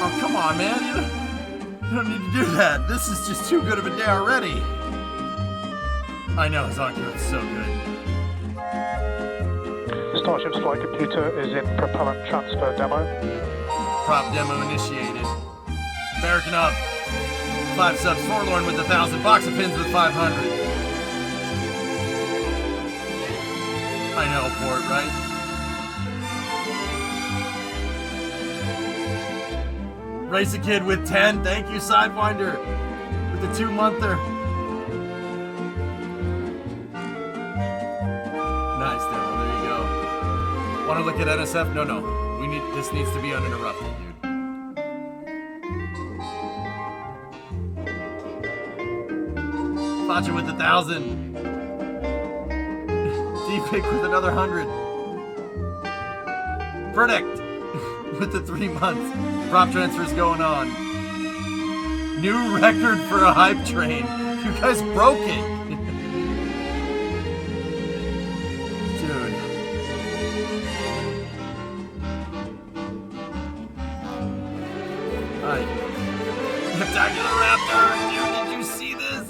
Oh, come on, man. You don't need to do that. This is just too good of a day already. I know, Zonky, it's so good. Starship's flight computer is in propellant transfer demo. Prop demo initiated. Barracking up. 5 subs, Forlorn with 1,000. Box of pins with 500. I know, Port, right? Race a Kid with 10. Thank you, Sidewinder. With the 2-monther. Nice, demo. There you go. Want to look at NSF? No. This needs to be uninterrupted, dude. Facha with 1,000. D-Pick with another 100. Predict with the 3 months. Prop transfers going on. New record for a hype train. You guys broke it. Dude. Hi. Spectacular Raptor. Dude, did you see this?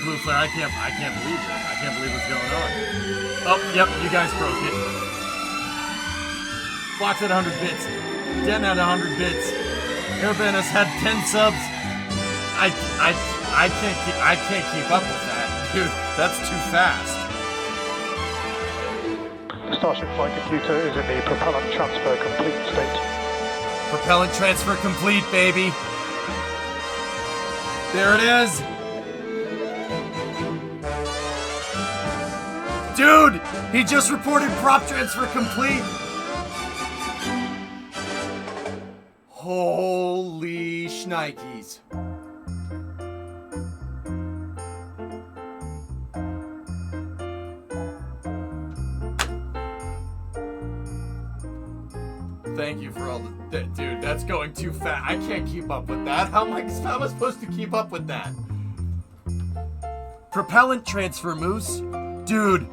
Blue flare. I can't believe it. I can't believe what's going on. Oh, yep, you guys broke it. Fox at 100 bits. Den at 100 bits. Airban has had 10 subs. I can't keep up with that, dude. That's too fast. Starship flight computer is in the propellant transfer complete state. Propellant transfer complete, baby. There it is. Dude, he just reported prop transfer complete. Holy shnikes. Thank you for all the... Dude, that's going too fast. I can't keep up with that. How am I supposed to keep up with that? Propellant transfer, Moose. Dude.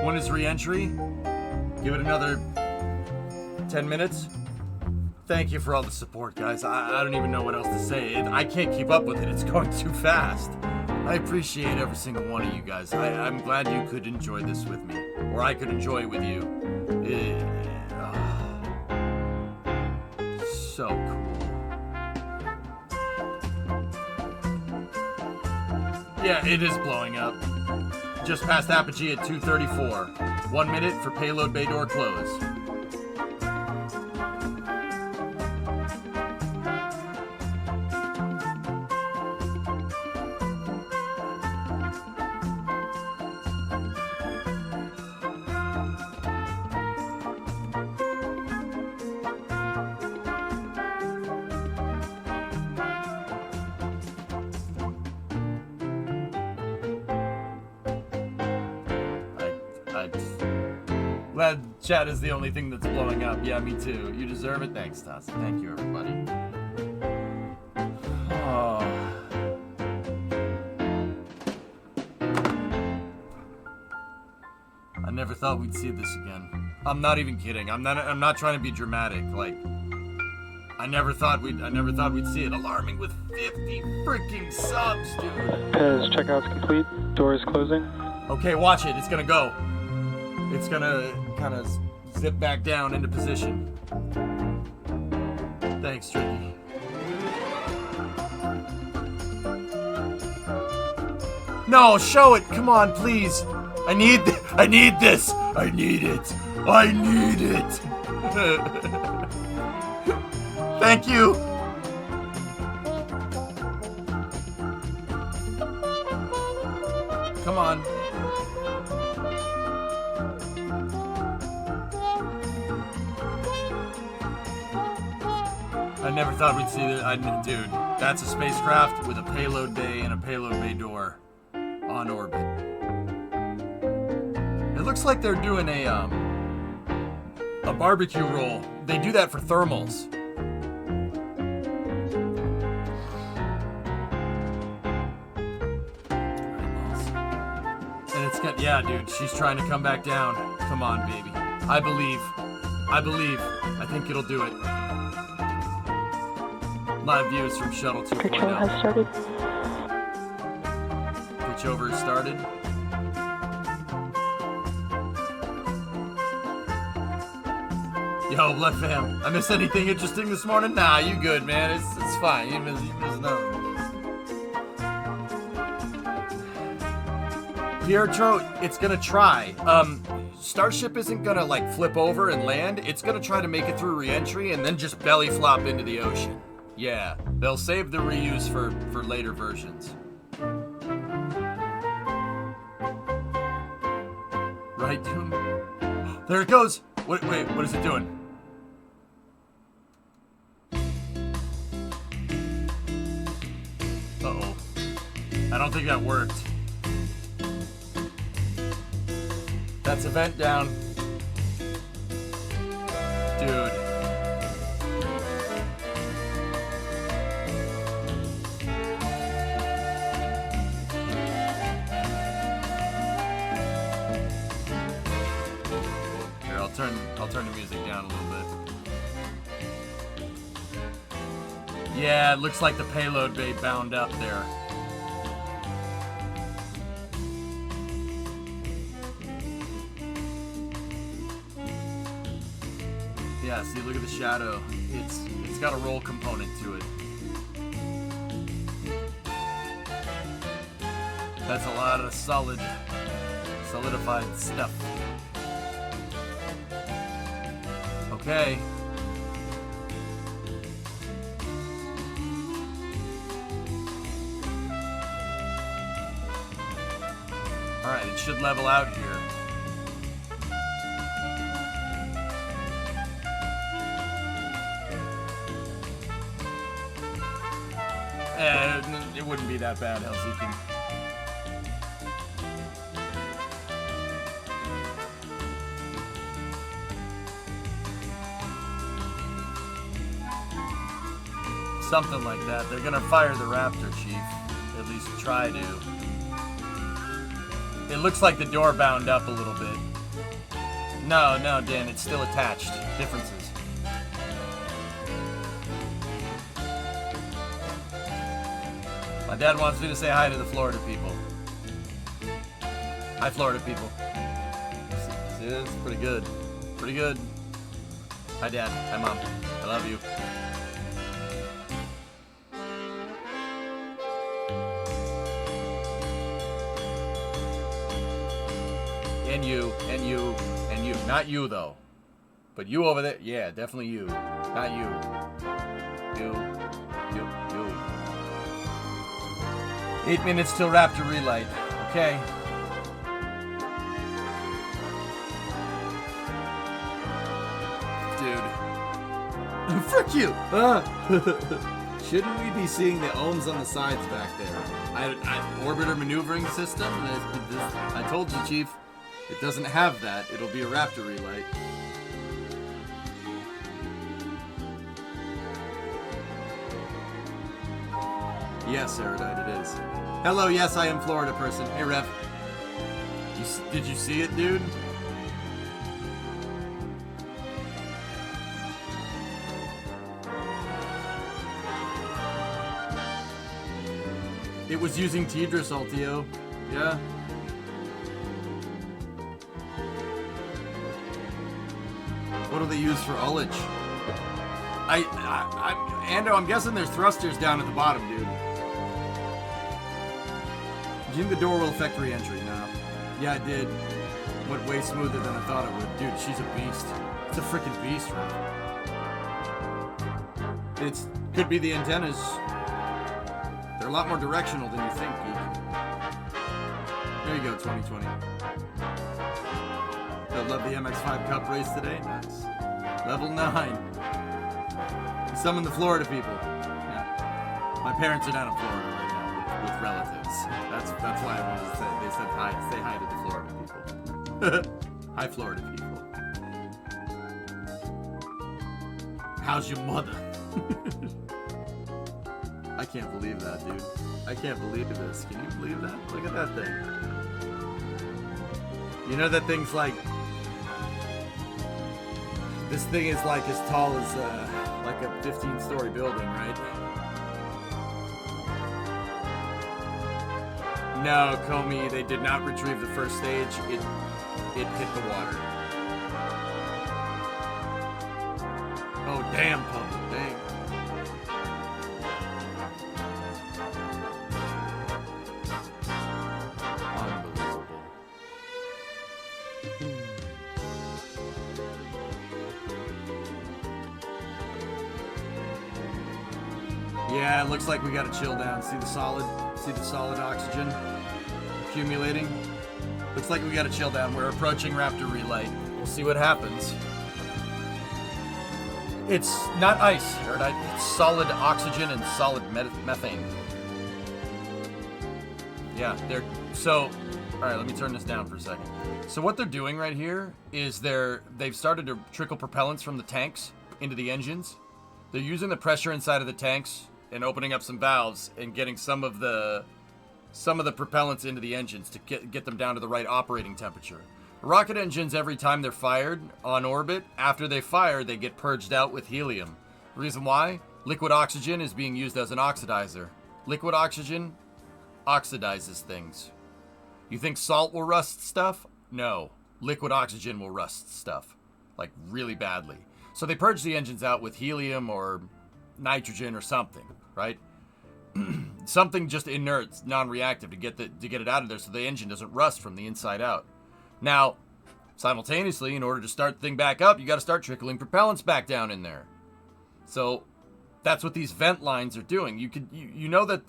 When is re-entry? Give it another 10 minutes. Thank you for all the support, guys. I don't even know what else to say. I can't keep up with it. It's going too fast. I appreciate every single one of you guys. I'm glad you could enjoy this with me. Or I could enjoy it with you. So cool. Yeah, it is blowing up. Just past apogee at 2:34. 1 minute for payload bay door close. Glad chat is the only thing that's blowing up. Yeah, me too. You deserve it. Thanks, Toss. Thank you, everybody. Oh. I never thought we'd see this again. I'm not even kidding. I'm not trying to be dramatic. Like, I never thought we'd see it. Alarming with 50 freaking subs, dude. Pez checkout's complete. Door is closing. Okay, watch it. It's gonna go. It's gonna kind of zip back down into position. Thanks, Tricky. No, show it. Come on, please. I need this. I need it. I need it. Thank you. Come on. I never thought we'd see that. Dude, that's a spacecraft with a payload bay and a payload bay door on orbit. It looks like they're doing a barbecue roll. They do that for thermals. And it's got, yeah, dude, she's trying to come back down. Come on, baby. I believe. I think it'll do it. Live views from Shuttle 2.0. Control has started. Pitchover has started. Yo, Blood Fam, I missed anything interesting this morning? Nah, you good, man. It's fine. You missed nothing. Pietro, it's gonna try. Starship isn't gonna like flip over and land. It's gonna try to make it through re-entry and then just belly flop into the ocean. Yeah, they'll save the reuse for later versions. Right, Doom? There it goes! Wait, what is it doing? Uh-oh. I don't think that worked. That's a vent down. Dude. I'll turn the music down a little bit. Yeah, it looks like the payload bay bound up there. Yeah, see, look at the shadow. It's got a roll component to it. That's a lot of solidified stuff. Okay. Alright, it should level out here. It wouldn't be that bad, Helsinki. Something like that. They're gonna fire the Raptor, Chief. At least try to. It looks like the door bound up a little bit. No, Dan, it's still attached. Differences. My dad wants me to say hi to the Florida people. Hi, Florida people. See, this is pretty good. Pretty good. Hi, Dad. Hi, Mom. I love you. And you, and you, and you. Not you, though. But you over there. Yeah, definitely you. Not you. You. 8 minutes till Raptor relight. Okay. Dude. Frick you! Shouldn't we be seeing the ohms on the sides back there? Orbiter maneuvering system? I told you, Chief. It doesn't have that. It'll be a Raptor relight. Yes, Erudite, it is. Hello, yes, I am Florida person. Hey, Rev. Did you see it, dude? It was using Tidris, Altio. Yeah. What do they use for ullage? Ando, I'm guessing there's thrusters down at the bottom, dude. Do you think the door will affect re-entry? No. Yeah, it did. Went way smoother than I thought it would. Dude, she's a beast. It's a freaking beast, right? It could be the antennas. They're a lot more directional than you think, geek. There you go, 2020. They'll love the MX-5 Cup race today. Nice. Level 9. Summon the Florida people. Yeah. My parents are down in Florida right now with relatives. That's why I wanted to say. They said hi. Say hi to the Florida people. Hi, Florida people. How's your mother? I can't believe that, dude. I can't believe this. Can you believe that? Look at that thing. You know that thing's like... This thing is like as tall as like a 15-story building, right? No, Comey, they did not retrieve the first stage. It hit the water. Oh, damn, public, dang. Unbelievable. Yeah, it looks like we got to chill down. See the solid oxygen accumulating? Looks like we got to chill down. We're approaching Raptor relight. We'll see what happens. It's not ice, Erudite. It's solid oxygen and solid methane. Yeah, so, all right, let me turn this down for a second. So what they're doing right here is they've started to trickle propellants from the tanks into the engines. They're using the pressure inside of the tanks and opening up some valves and getting some of the propellants into the engines to get them down to the right operating temperature. Rocket engines, every time they're fired on orbit, after they fire, they get purged out with helium. Reason why? Liquid oxygen is being used as an oxidizer. Liquid oxygen oxidizes things. You think salt will rust stuff? No. Liquid oxygen will rust stuff. Like, really badly. So they purge the engines out with helium or nitrogen or something, right? Something just inert, non-reactive to get it out of there so the engine doesn't rust from the inside out. Now, simultaneously, in order to start the thing back up, you got to start trickling propellants back down in there. So that's what these vent lines are doing. You know that.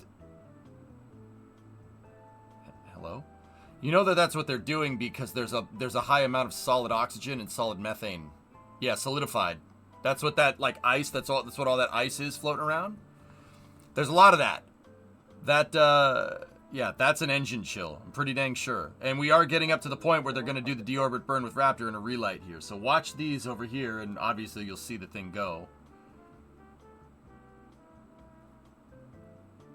Hello? You know that that's what they're doing because there's a high amount of solid oxygen and solid methane. Yeah, solidified. That's what that like ice. That's what all that ice is floating around. There's a lot of that. Yeah, that's an engine chill. I'm pretty dang sure. And we are getting up to the point where they're going to do the deorbit burn with Raptor in a relight here. So watch these over here, and obviously you'll see the thing go.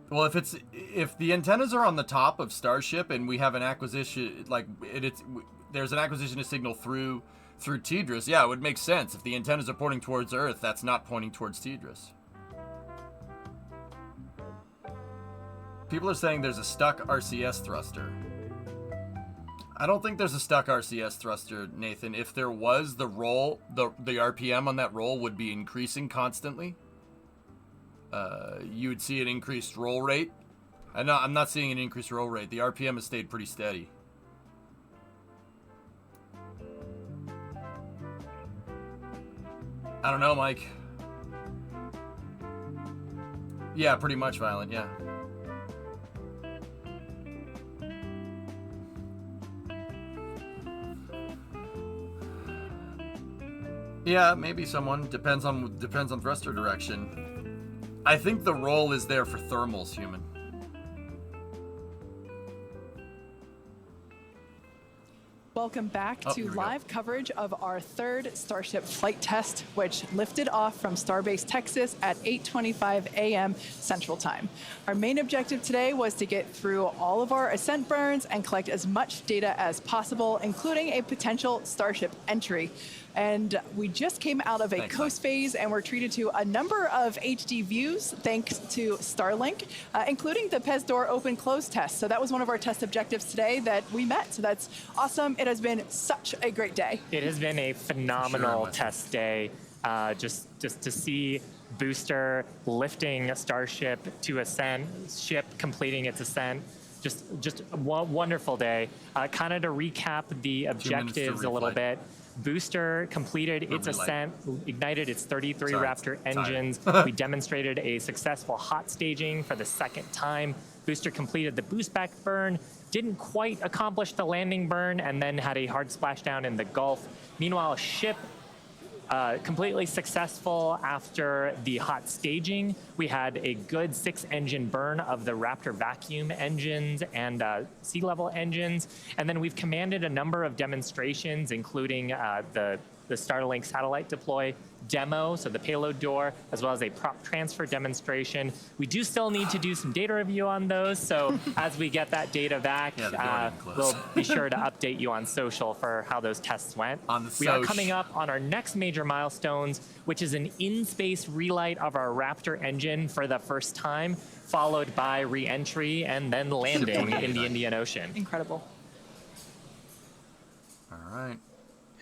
Well, if the antennas are on the top of Starship and we have an acquisition, like there's an acquisition of signal through Tidris, yeah, it would make sense. If the antennas are pointing towards Earth, that's not pointing towards Tidris. People are saying there's a stuck RCS thruster. I don't think there's a stuck RCS thruster, Nathan. If there was, the RPM on that roll would be increasing constantly. You would see an increased roll rate. I'm not seeing an increased roll rate. The RPM has stayed pretty steady. I don't know, Mike. Yeah, pretty much violent, yeah. Yeah, maybe someone. Depends on thruster direction. I think the roll is there for thermals, human. Welcome back to live coverage of our third Starship flight test, which lifted off from Starbase, Texas at 8:25 a.m. Central Time. Our main objective today was to get through all of our ascent burns and collect as much data as possible, including a potential Starship entry. And we just came out of a coast phase and were treated to a number of HD views thanks to Starlink, including the PES door open-close test. So that was one of our test objectives today that we met. So that's awesome. It has been such a great day. It has been a phenomenal test day. Just to see booster lifting a Starship to ascent, ship completing its ascent. Just a wonderful day. Kind of to recap the objectives a little bit. Booster completed its ascent, ignited its 33 Raptor engines. We demonstrated a successful hot staging for the second time. Booster completed the boost back burn, didn't quite accomplish the landing burn, and then had a hard splashdown in the Gulf. Meanwhile, ship completely successful after the hot staging. We had a good 6-engine burn of the Raptor vacuum engines and sea level engines. And then we've commanded a number of demonstrations, including the Starlink satellite deploy demo, so the payload door, as well as a prop transfer demonstration. We do still need to do some data review on those, so as we get that data back, we'll be sure to update you on social for how those tests went. We are coming up on our next major milestones, which is an in-space relight of our Raptor engine for the first time, followed by re-entry and then landing in the Indian Ocean. Incredible. All right.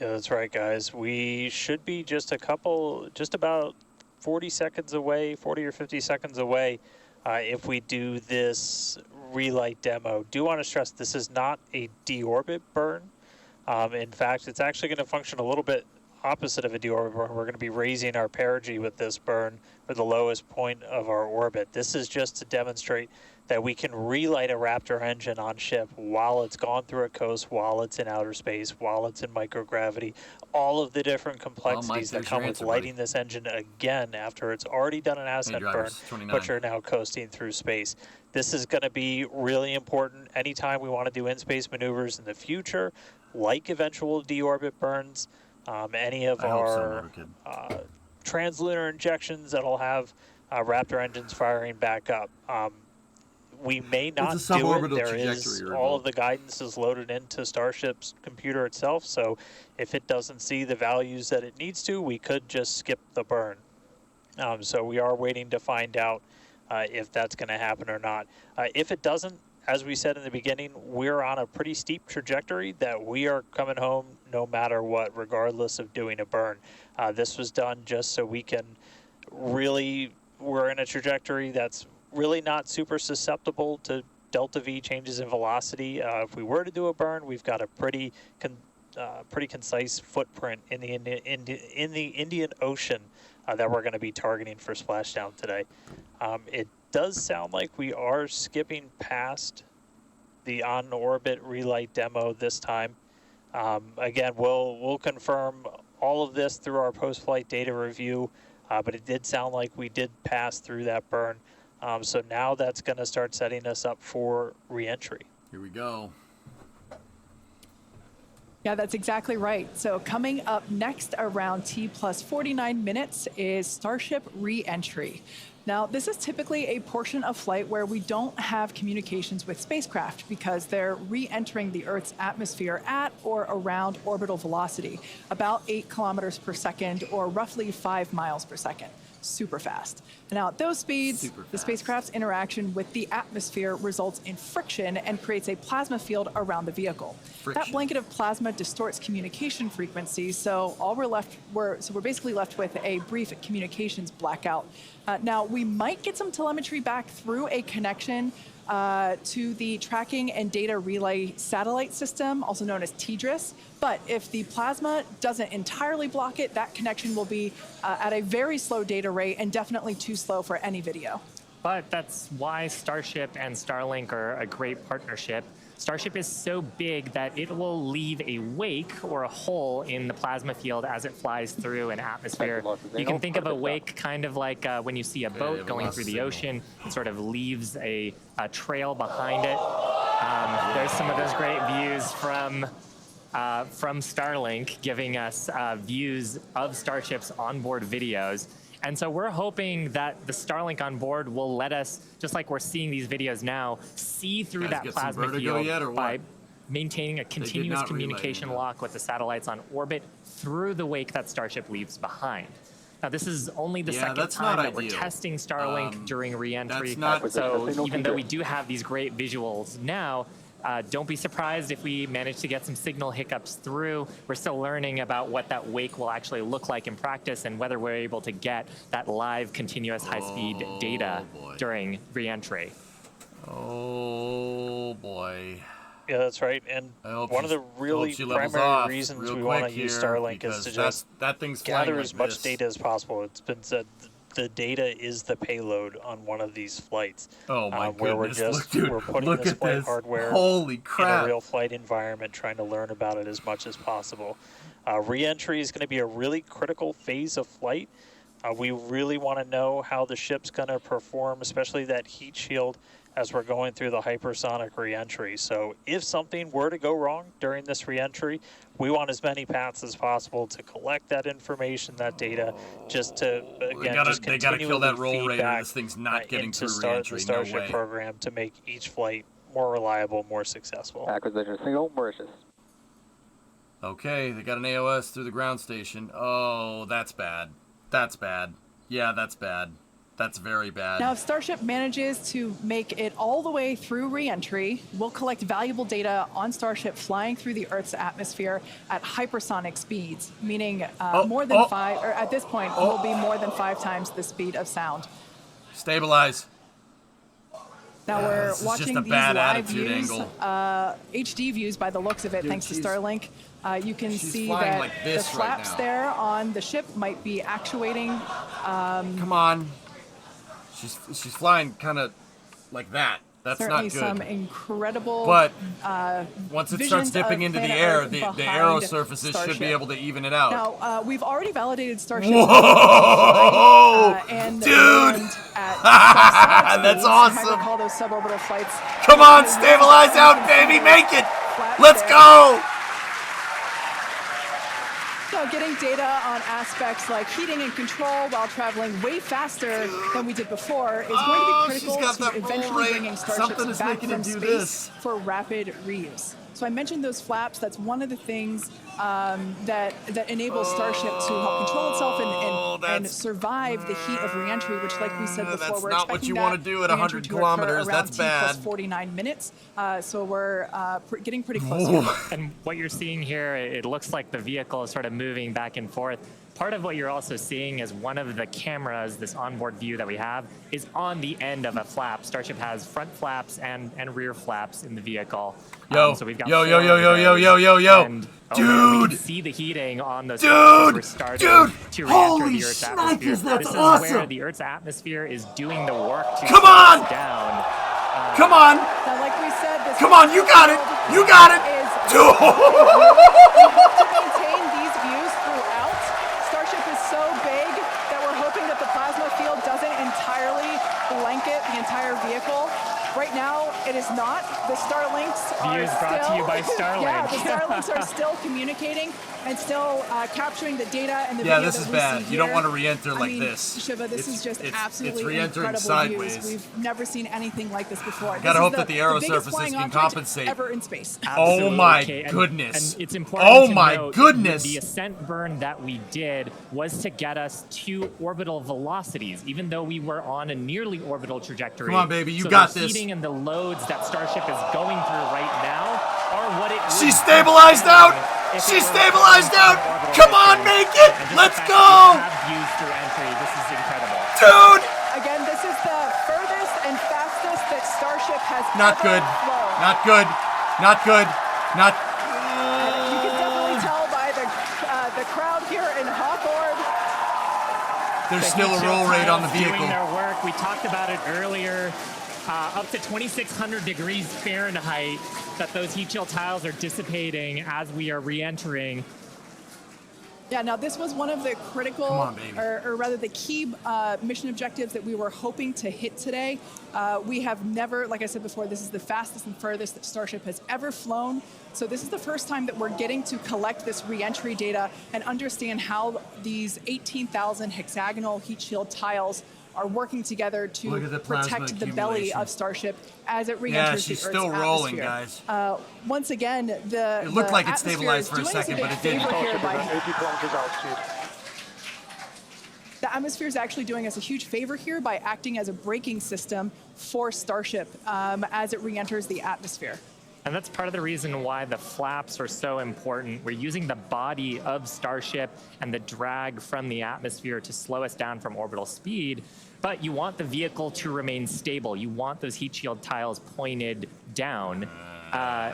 Yeah, that's right, guys. We should be just about 40 seconds away, 40 or 50 seconds away if we do this relight demo. Do want to stress this is not a deorbit burn. In fact, it's actually going to function a little bit opposite of a deorbit burn. We're going to be raising our perigee with this burn for the lowest point of our orbit. This is just to demonstrate that we can relight a Raptor engine on ship while it's gone through a coast, while it's in outer space, while it's in microgravity, all of the different complexities that come with lighting this engine again after it's already done an ascent burn, but you're now coasting through space. This is going to be really important anytime we want to do in-space maneuvers in the future, like eventual deorbit burns, any of our translunar injections that'll have Raptor engines firing back up. we may not It's a do it. suborbital There is trajectory all of the guidance is loaded into Starship's computer itself. So if it doesn't see the values that it needs to, we could just skip the burn. So we are waiting to find out if that's going to happen or not. If it doesn't, as we said in the beginning, we're on a pretty steep trajectory that we are coming home no matter what, regardless of doing a burn. This was done just so we can really, we're in a trajectory that's really not super susceptible to delta V changes in velocity. If we were to do a burn, we've got a pretty concise footprint in the Indian Ocean that we're going to be targeting for splashdown today. It does sound like we are skipping past the on-orbit relight demo this time. Again, we'll confirm all of this through our post-flight data review, but it did sound like we did pass through that burn. So now that's going to start setting us up for re-entry. Here we go. Yeah, that's exactly right. So coming up next around T plus 49 minutes is Starship re-entry. Now, this is typically a portion of flight where we don't have communications with spacecraft because they're re-entering the Earth's atmosphere at or around orbital velocity, about 8 kilometers per second or roughly 5 miles per second. Super fast. Now, at those speeds, the spacecraft's interaction with the atmosphere results in friction and creates a plasma field around the vehicle. That blanket of plasma distorts communication frequencies, so we're basically left with a brief communications blackout. Now, we might get some telemetry back through a connection to the Tracking and Data Relay Satellite System, also known as TDRS. But if the plasma doesn't entirely block it, that connection will be at a very slow data rate and definitely too slow for any video. But that's why Starship and Starlink are a great partnership. Starship is so big that it will leave a wake or a hole in the plasma field as it flies through an atmosphere. You can think of a wake kind of like when you see a boat going through the ocean. It sort of leaves a trail behind it. There's some of those great views from Starlink giving us views of Starship's onboard videos. And so we're hoping that the Starlink on board will let us, just like we're seeing these videos now, see through that plasma field by maintaining a continuous communication lock with the satellites on orbit through the wake that Starship leaves behind. Now, this is only the second time that we're testing Starlink during re-entry. So even though we do have these great visuals now, don't be surprised if we manage to get some signal hiccups through. We're still learning about what that wake will actually look like in practice and whether we're able to get that live continuous high-speed data during re-entry. Oh, boy. Yeah, that's right. And one of the really primary reasons we want to use Starlink is to just gather as much data as possible. It's been said the data is the payload on one of these flights. Oh my where goodness! we're putting this flight hardware Holy crap. in a real flight environment, trying to learn about it as much as possible. Re-entry is going to be a really critical phase of flight. We really want to know how the ship's going to perform, especially that heat shield, as we're going through the hypersonic re-entry. So if something were to go wrong during this re-entry, we want as many paths as possible to collect that information, that data, just to, again, they gotta kill that roll rate or this thing's not getting to through re-entry. the Starship program to make each flight more reliable, more successful. Acquisition signal, Mauritius. Okay, they got an AOS through the ground station. Oh, that's bad. That's bad. Yeah, that's bad. That's very bad. Now, if Starship manages to make it all the way through re-entry, we'll collect valuable data on Starship flying through the Earth's atmosphere at hypersonic speeds, meaning more than 5, or at this point, will be more than 5 times the speed of sound. Stabilize. Now we're watching these live views, angle. HD views by the looks of it, thanks to Starlink. You can see that like the flaps there on the ship might be actuating. Come on. She's flying kind of like that. That's not good. Certainly some incredible. But once it starts dipping into the air, the aero surfaces Starship should be able to even it out. Now we've already validated Starship. Whoa, dude! That's awesome. I recall those suborbital flights. Come on, stabilize out, baby, make it! Let's go! So getting data on aspects like heating and control while traveling way faster than we did before is going to be critical to eventually bringing starships back from space for rapid reuse. So I mentioned those flaps. That's one of the things that enables Starship to help control itself and survive the heat of reentry, which, like we said before, we're not what expecting you that want to do at 100 kilometers. That's bad. T plus 49 minutes. So we're getting pretty close here. And what you're seeing here, it looks like the vehicle is sort of moving back and forth. Part of what you're also seeing is one of the cameras, this onboard view that we have, is on the end of a flap. Starship has front flaps and rear flaps in the vehicle. So we've got yo, and, dude! We can see the heating on those flaps as we're starting to re-enter the Earth's atmosphere. This is where the Earth's atmosphere is doing the work to slow us down. Come on! Now, like we said, this come on, you got it! You got it! We hope to maintain these views throughout. Starship is so big that we're hoping that the plasma field doesn't entirely blanket the entire vehicle. Right now, it is not. The Starlinks are still... brought to you by Starlink. Yeah, the Starlinks are still communicating and still capturing the data and the video this is bad. You don't want to re-enter like this. Shiva, this is just absolutely re-entering incredible sideways. views. We've never seen anything like this before. Gotta hope that the aero surfaces can compensate. Ever in space. Oh my goodness. And it's important to note goodness. The ascent burn that we did was to get us to orbital velocities, even though we were on a nearly orbital trajectory. Come on, baby, you got the this. heating and the loads that Starship is going through right now are what it She's stabilized out! She's stabilized out! Come on, make it! Let's go! Views through entry. This is incredible. Dude! Again, this is the furthest and fastest that Starship has Not ever good. flown. Not good. Not good. Not... You can definitely tell by the crowd here in Hawthorne. There's still a roll rate on the vehicle. Doing their work. We talked about it earlier. Up to 2,600 degrees Fahrenheit that those heat shield tiles are dissipating as we are re-entering. Yeah, now this was one of the critical, or rather the key mission objectives that we were hoping to hit today. We have never, like I said before, this is the fastest and furthest that Starship has ever flown. So this is the first time that we're getting to collect this re-entry data and understand how these 18,000 hexagonal heat shield tiles are working together to protect the belly of Starship as it re-enters the Earth's still rolling, atmosphere. guys. Once again, it looked like it stabilized for a second, but it didn't. 80 kilometers altitude. The atmosphere is actually doing us a huge favor here by acting as a braking system for Starship as it re-enters the atmosphere. And that's part of the reason why the flaps are so important. We're using the body of Starship and the drag from the atmosphere to slow us down from orbital speed, but you want the vehicle to remain stable. You want those heat shield tiles pointed down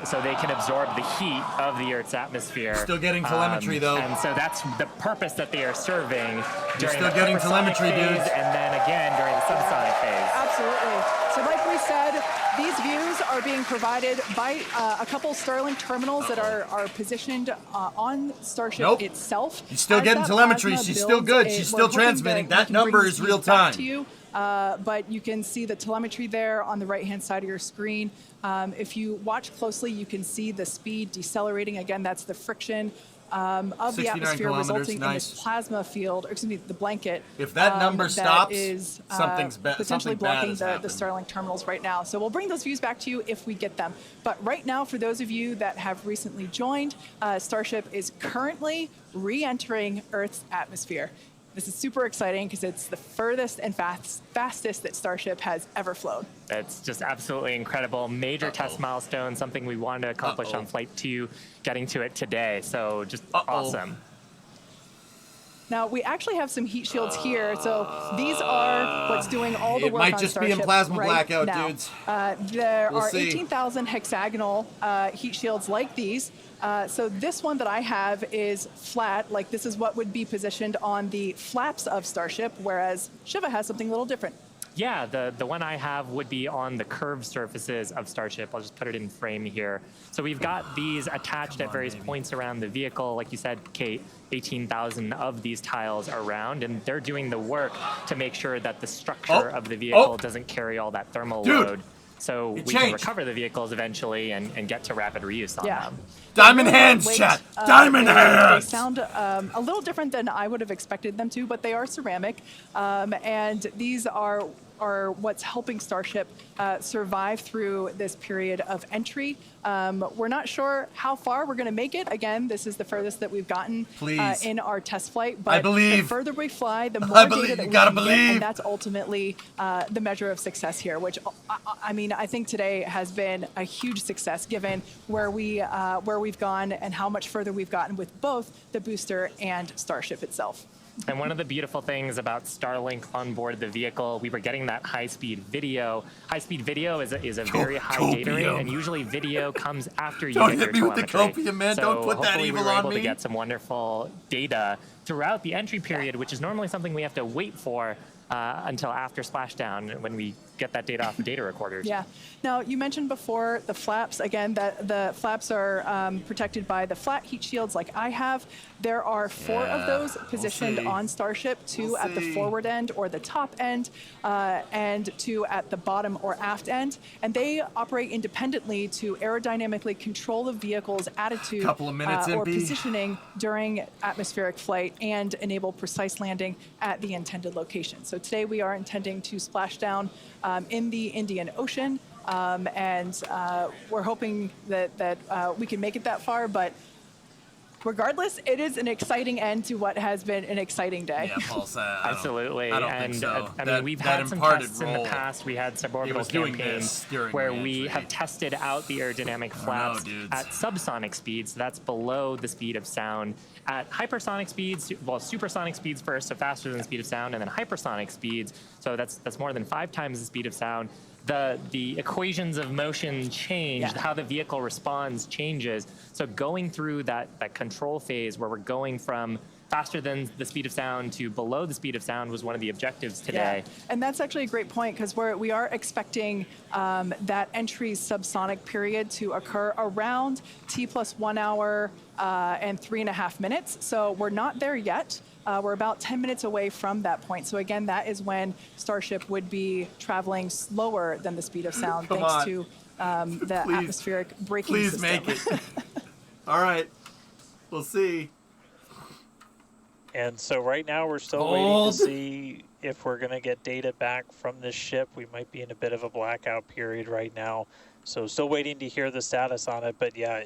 so they can absorb the heat of the Earth's atmosphere. Still getting telemetry, though. And so that's the purpose that they are serving during still the getting hypersonic telemetry, phase dudes. and then again during the subsonic phase. Absolutely. So like we said, these views are being provided by a couple Starlink terminals that are positioned on Starship itself. She's still getting telemetry. She's still good. She's still transmitting. That number is real time. But you can see the telemetry there on the right-hand side of your screen. If you watch closely, you can see the speed decelerating. Again, that's the friction of the atmosphere resulting in this plasma field, or excuse me, the blanket. If that number stops, is something potentially bad blocking has the happened. Starlink terminals right now. So we'll bring those views back to you if we get them. But right now, for those of you that have recently joined, Starship is currently re-entering Earth's atmosphere. This is super exciting because it's the furthest and fastest that Starship has ever flown. It's just absolutely incredible. Major test milestone, something we wanted to accomplish on Flight 2, getting to it today. So just awesome. Now, we actually have some heat shields here. So these are what's doing all the work on Starship. It might just be in plasma blackout, now. dudes. There We'll are see. 18,000 hexagonal heat shields like these. So this one that I have is flat, like this is what would be positioned on the flaps of Starship, whereas Shiva has something a little different. Yeah, the one I have would be on the curved surfaces of Starship. I'll just put it in frame here. So we've got these attached at various points around the vehicle. Like you said, Kate, 18,000 of these tiles around, and they're doing the work to make sure that the structure of the vehicle doesn't carry all that thermal load. so we can recover the vehicles eventually and get to rapid reuse on them. Diamond hands, chat! Diamond hands! They sound a little different than I would have expected them to, but they are ceramic. And these are what's helping Starship survive through this period of entry. We're not sure how far we're going to make it. Again, this is the furthest that we've gotten in our test flight. But I believe. The further we fly, the more data that we can get, and that's ultimately the measure of success here, which, I mean, I think today has been a huge success given where we've gone and how much further we've gotten with both the booster and Starship itself. And one of the beautiful things about Starlink on board the vehicle, we were getting that high-speed video. High-speed video is a very high data rate, and usually video comes after you get your telemetry. Don't hit me with the copium, man. So don't put that evil on me. Hopefully we were able to get some wonderful data throughout the entry period, which is normally something we have to wait for until after splashdown when we get that data off the data recorders. Yeah. Now, you mentioned before the flaps. Again, that the flaps are protected by the flat heat shields like I have. There are 4 of those positioned on Starship, 2 at the forward end or the top end, and 2 at the bottom or aft end. And they operate independently to aerodynamically control the vehicle's attitude or positioning during atmospheric flight and enable precise landing at the intended location. So today we are intending to splash down in the Indian Ocean, and we're hoping that we can make it that far, but regardless, it is an exciting end to what has been an exciting day. Yeah, Paul said, absolutely. I don't think so. I mean, we've had some tests in the past. We had suborbital campaigns where we have tested out the aerodynamic flaps at subsonic speeds. So that's below the speed of sound. At hypersonic speeds, well, supersonic speeds first, so faster than the speed of sound, and then hypersonic speeds, so that's more than 5 times the speed of sound. The equations of motion change, how the vehicle responds changes. So going through that control phase where we're going from faster than the speed of sound to below the speed of sound was one of the objectives today. Yeah. And that's actually a great point because we are expecting that entry subsonic period to occur around T+1 hour and 3.5 minutes. So we're not there yet. We're about 10 minutes away from that point. So again, that is when Starship would be traveling slower than the speed of sound thanks to the atmospheric braking system. Please make it. All right. We'll see. And so right now we're still waiting to see if we're going to get data back from this ship. We might be in a bit of a blackout period right now. So still waiting to hear the status on it. But yeah,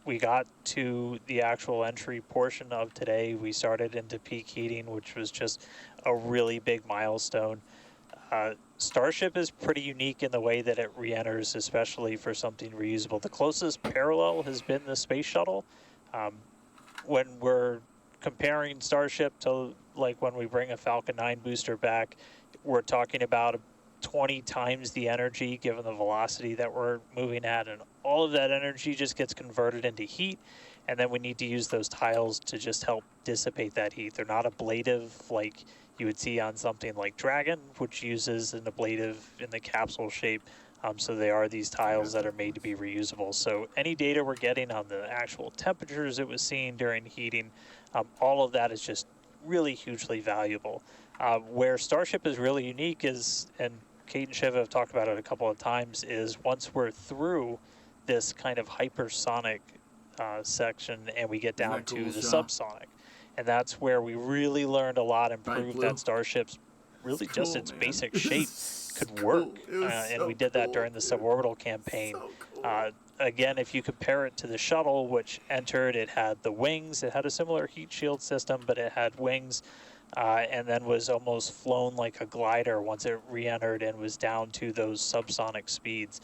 we got to the actual entry portion of today. We started into peak heating, which was just a really big milestone. Starship is pretty unique in the way that it re-enters, especially for something reusable. The closest parallel has been the space shuttle. When we're comparing Starship to like when we bring a Falcon 9 booster back, we're talking about 20 times the energy given the velocity that we're moving at, and all of that energy just gets converted into heat, and then we need to use those tiles to just help dissipate that heat. They're not ablative like you would see on something like Dragon, which uses an ablative in the capsule shape. So they are these tiles that are made to be reusable. So any data we're getting on the actual temperatures it was seeing during heating, all of that is just really hugely valuable. Where Starship is really unique is, and Kate and Shiva have talked about it a couple of times, is once we're through this kind of hypersonic section and we get down to the subsonic. And that's where we really learned a lot and proved that Starship's really just its basic shape could work. And we did that during the suborbital campaign. Again, if you compare it to the shuttle, which entered, it had the wings. It had a similar heat shield system, but it had wings, and then was almost flown like a glider once it re-entered and was down to those subsonic speeds.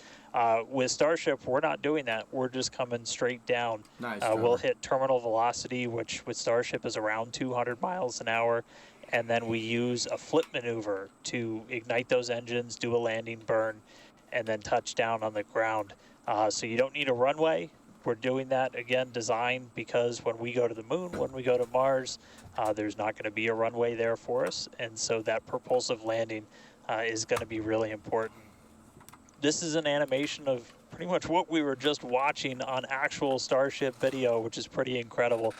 With Starship, we're not doing that. We're just coming straight down. Nice, we'll hit terminal velocity, which with Starship is around 200 miles an hour. And then we use a flip maneuver to ignite those engines, do a landing burn, and then touch down on the ground. So you don't need a runway. We're doing that, again, designed because when we go to the moon, when we go to Mars, there's not going to be a runway there for us. And so that propulsive landing is going to be really important. This is an animation of pretty much what we were just watching on actual Starship video, which is pretty incredible.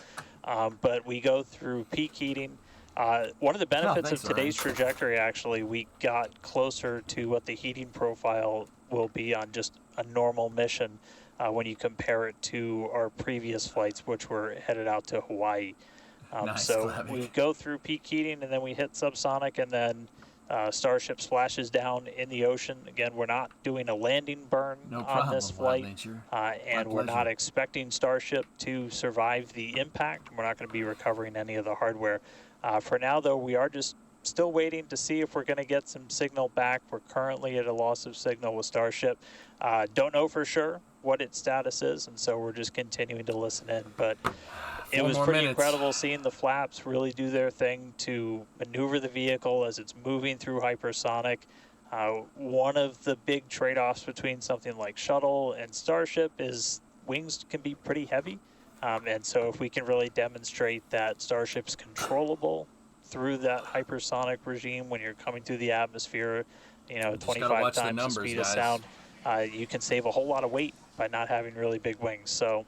But we go through peak heating. One of the benefits of today's trajectory, actually, we got closer to what the heating profile will be on just a normal mission when you compare it to our previous flights, which were headed out to Hawaii. Nice, so Flabby. we go through peak heating, and then we hit subsonic, and then Starship splashes down in the ocean. Again, we're not doing a landing burn on this flight, and we're not expecting Starship to survive the impact. We're not going to be recovering any of the hardware. For now, though, we are just still waiting to see if we're going to get some signal back. We're currently at a loss of signal with Starship. Don't know for sure what its status is, and so we're just continuing to listen in. But it was pretty incredible seeing the flaps really do their thing to maneuver the vehicle as it's moving through hypersonic. One of the big trade-offs between something like shuttle and Starship is wings can be pretty heavy. And so if we can really demonstrate that Starship's controllable through that hypersonic regime when you're coming through the atmosphere, 25 times the speed of sound, you can save a whole lot of weight by not having really big wings. So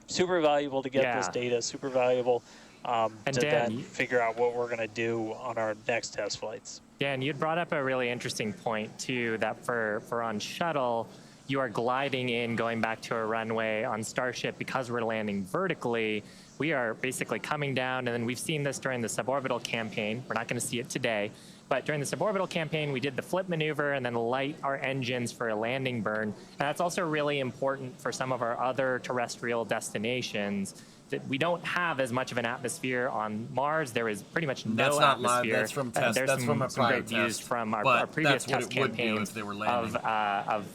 super valuable to get this data, super valuable to then figure out what we're going to do on our next test flights. Dan, you'd brought up a really interesting point too, that for on shuttle, you are gliding in, going back to a runway. On Starship, because we're landing vertically, we are basically coming down, and then we've seen this during the suborbital campaign. We're not going to see it today, but during the suborbital campaign, we did the flip maneuver and then light our engines for a landing burn. And that's also really important for some of our other terrestrial destinations. That we don't have as much of an atmosphere on Mars. There is pretty much no That's not atmosphere. Live. That's from test. There's that's from a some prior great views test. from our previous test campaign of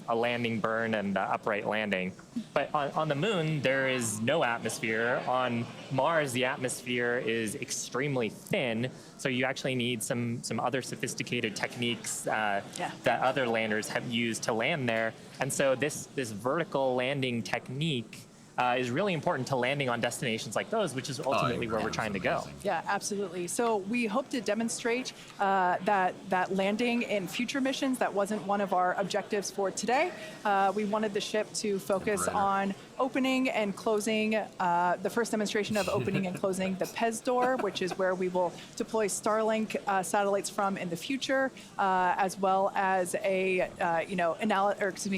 a landing burn and upright landing. But on the moon, there is no atmosphere. On Mars, the atmosphere is extremely thin, so you actually need some other sophisticated techniques that other landers have used to land there. And so this vertical landing technique is really important to landing on destinations like those, which is ultimately where we're trying to go. Yeah, absolutely. So we hope to demonstrate that landing in future missions. That wasn't one of our objectives for today. We wanted the ship to focus on opening and closing, the first demonstration of opening and closing the PEZ door, which is where we will deploy Starlink satellites from in the future, as well as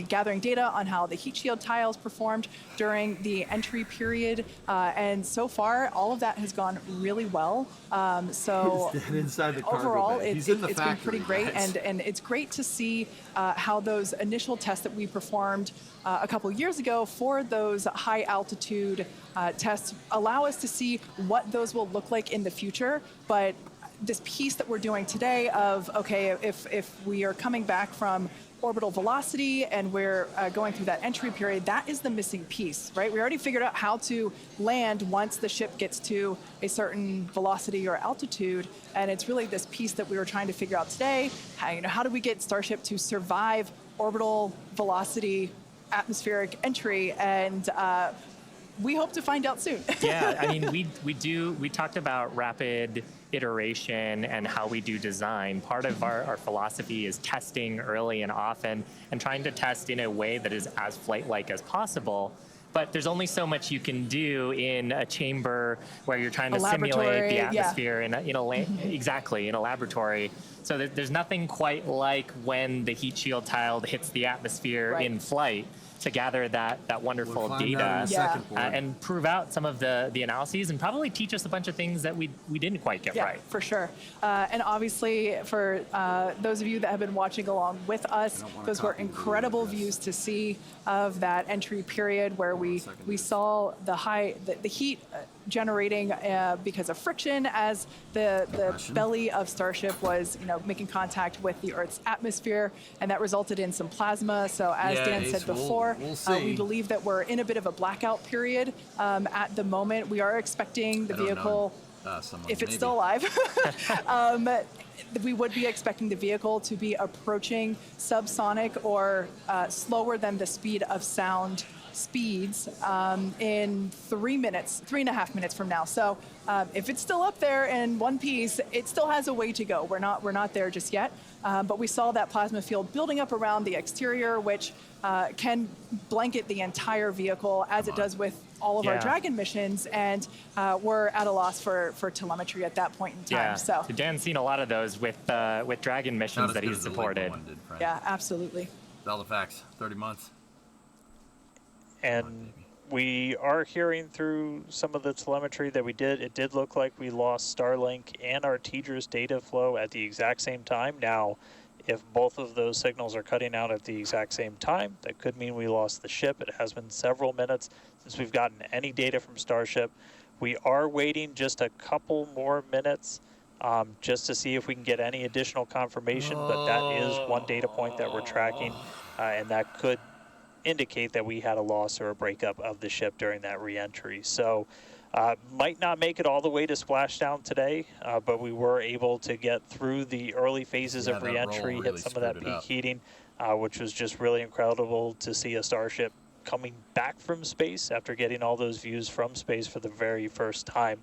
gathering data on how the heat shield tiles performed during the entry period. And so far, all of that has gone really well. So inside the cargo overall, bay. it's been pretty great, and it's great to see how those initial tests that we performed a couple years ago for those high altitude tests allow us to see what those will look like in the future. But this piece that we're doing today of, okay, if we are coming back from orbital velocity and we're going through that entry period, that is the missing piece, right? We already figured out how to land once the ship gets to a certain velocity or altitude, and it's really this piece that we were trying to figure out today. How do we get Starship to survive orbital velocity atmospheric entry? And we hope to find out soon. Yeah, I mean, we talked about rapid iteration and how we do design. Part of our philosophy is testing early and often and trying to test in a way that is as flight-like as possible. But there's only so much you can do in a chamber where you're trying to simulate the atmosphere in a laboratory. So there's nothing quite like when the heat shield tile hits the atmosphere in flight to gather that wonderful data and prove out some of the analyses and probably teach us a bunch of things that we didn't quite get right. For sure. And obviously, for those of you that have been watching along with us, those were incredible views to see of that entry period where we saw the heat generating because of friction as the belly of Starship was making contact with the Earth's atmosphere, and that resulted in some plasma. So as Dan said before, we believe that we're in a bit of a blackout period at the moment. We are expecting the vehicle, if it's still alive, we would be expecting the vehicle to be approaching subsonic or slower than the speed of sound speeds in 3.5 minutes from now. So if it's still up there in one piece, it still has a way to go. We're not there just yet. But we saw that plasma field building up around the exterior, which can blanket the entire vehicle as it does with all of our Dragon missions, and we're at a loss for telemetry at that point in time. Yeah. So Dan's seen a lot of those with Dragon missions that he's supported. Yeah, absolutely. All the facts. 30 months. And we are hearing through some of the telemetry that it did look like we lost Starlink and our TDRS data flow at the exact same time. Now, if both of those signals are cutting out at the exact same time, that could mean we lost the ship. It has been several minutes since we've gotten any data from Starship. We are waiting just a couple more minutes just to see if we can get any additional confirmation, but that is one data point that we're tracking, and that could indicate that we had a loss or a breakup of the ship during that re-entry. So might not make it all the way to splashdown today, but we were able to get through the early phases of re-entry, hit some of that peak heating, which was just really incredible to see a Starship coming back from space after getting all those views from space for the very first time.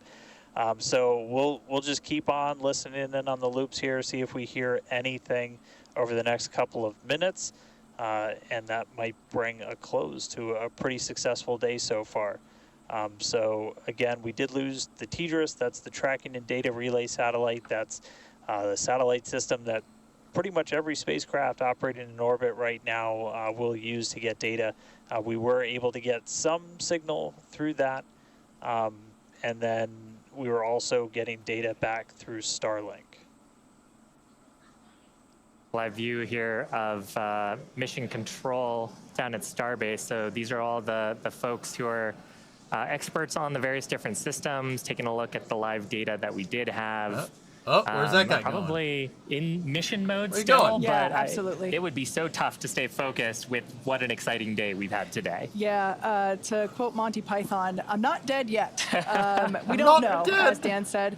So we'll just keep on listening in on the loops here, see if we hear anything over the next couple of minutes, and that might bring a close to a pretty successful day so far. So again, we did lose the TDRS. That's the tracking and data relay satellite. That's the satellite system that pretty much every spacecraft operating in orbit right now will use to get data. We were able to get some signal through that, and then we were also getting data back through Starlink. Live view here of mission control down at Starbase. So these are all the folks who are experts on the various different systems, taking a look at the live data that we did have. Oh, where's that guy probably in mission mode Where you still, going? Yeah, but absolutely. it would be so tough to stay focused with what an exciting day we've had today. Yeah, to quote Monty Python, I'm not dead yet. We don't know, as Dan said.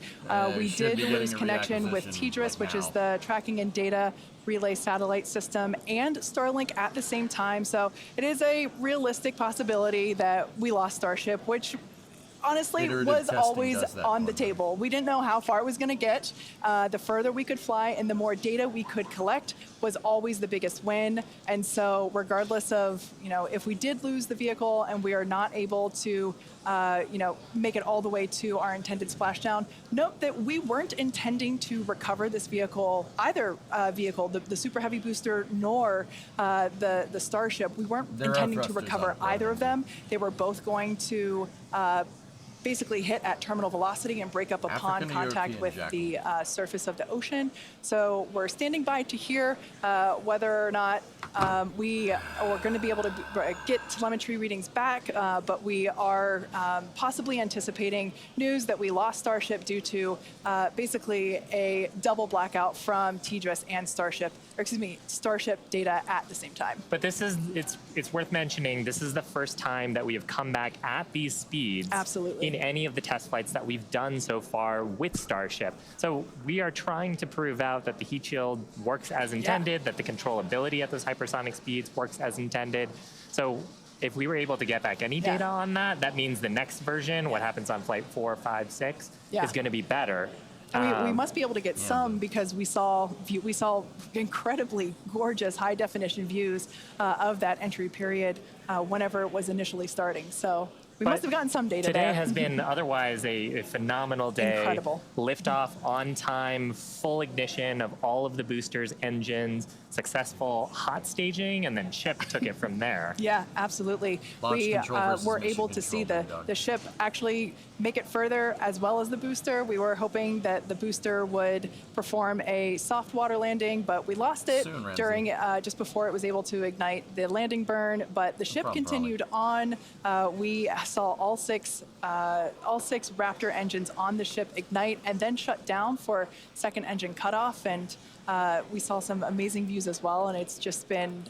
We did lose connection with TDRS, which is the tracking and data relay satellite system, and Starlink at the same time. So it is a realistic possibility that we lost Starship, which honestly was always on the table. We didn't know how far it was going to get. The further we could fly and the more data we could collect was always the biggest win. And so regardless of, if we did lose the vehicle and we are not able to, make it all the way to our intended splashdown, note that we weren't intending to recover this vehicle, either vehicle, the Super Heavy booster nor the Starship. We weren't intending to recover either of them. They were both going to basically hit at terminal velocity and break up upon contact with the surface of the ocean. So we're standing by to hear whether or not we are going to be able to get telemetry readings back, but we are possibly anticipating news that we lost Starship due to basically a double blackout from TDRS and Starship data at the same time. But this is, it's worth mentioning, this is the first time that we have come back at these speeds. Absolutely. In any of the test flights that we've done so far with Starship. So we are trying to prove out that the heat shield works as intended, that the controllability at those hypersonic speeds works as intended. So if we were able to get back any data on that, that means the next version, what happens on flight 4, 5, 6, is going to be better. We must be able to get some because we saw incredibly gorgeous high definition views of that entry period whenever it was initially starting. So we must have gotten some data today there. has been otherwise a phenomenal day. Incredible. Liftoff on time, full ignition of all of the boosters, engines, successful hot staging, and then ship took it from there. Yeah, absolutely. We were able to see the ship actually make it further as well as the booster. We were hoping that the booster would perform a soft water landing, but we lost it during just before it was able to ignite the landing burn. But the ship continued on. We saw all six Raptor engines on the ship ignite and then shut down for second engine cutoff. And we saw some amazing views as well, and it's just been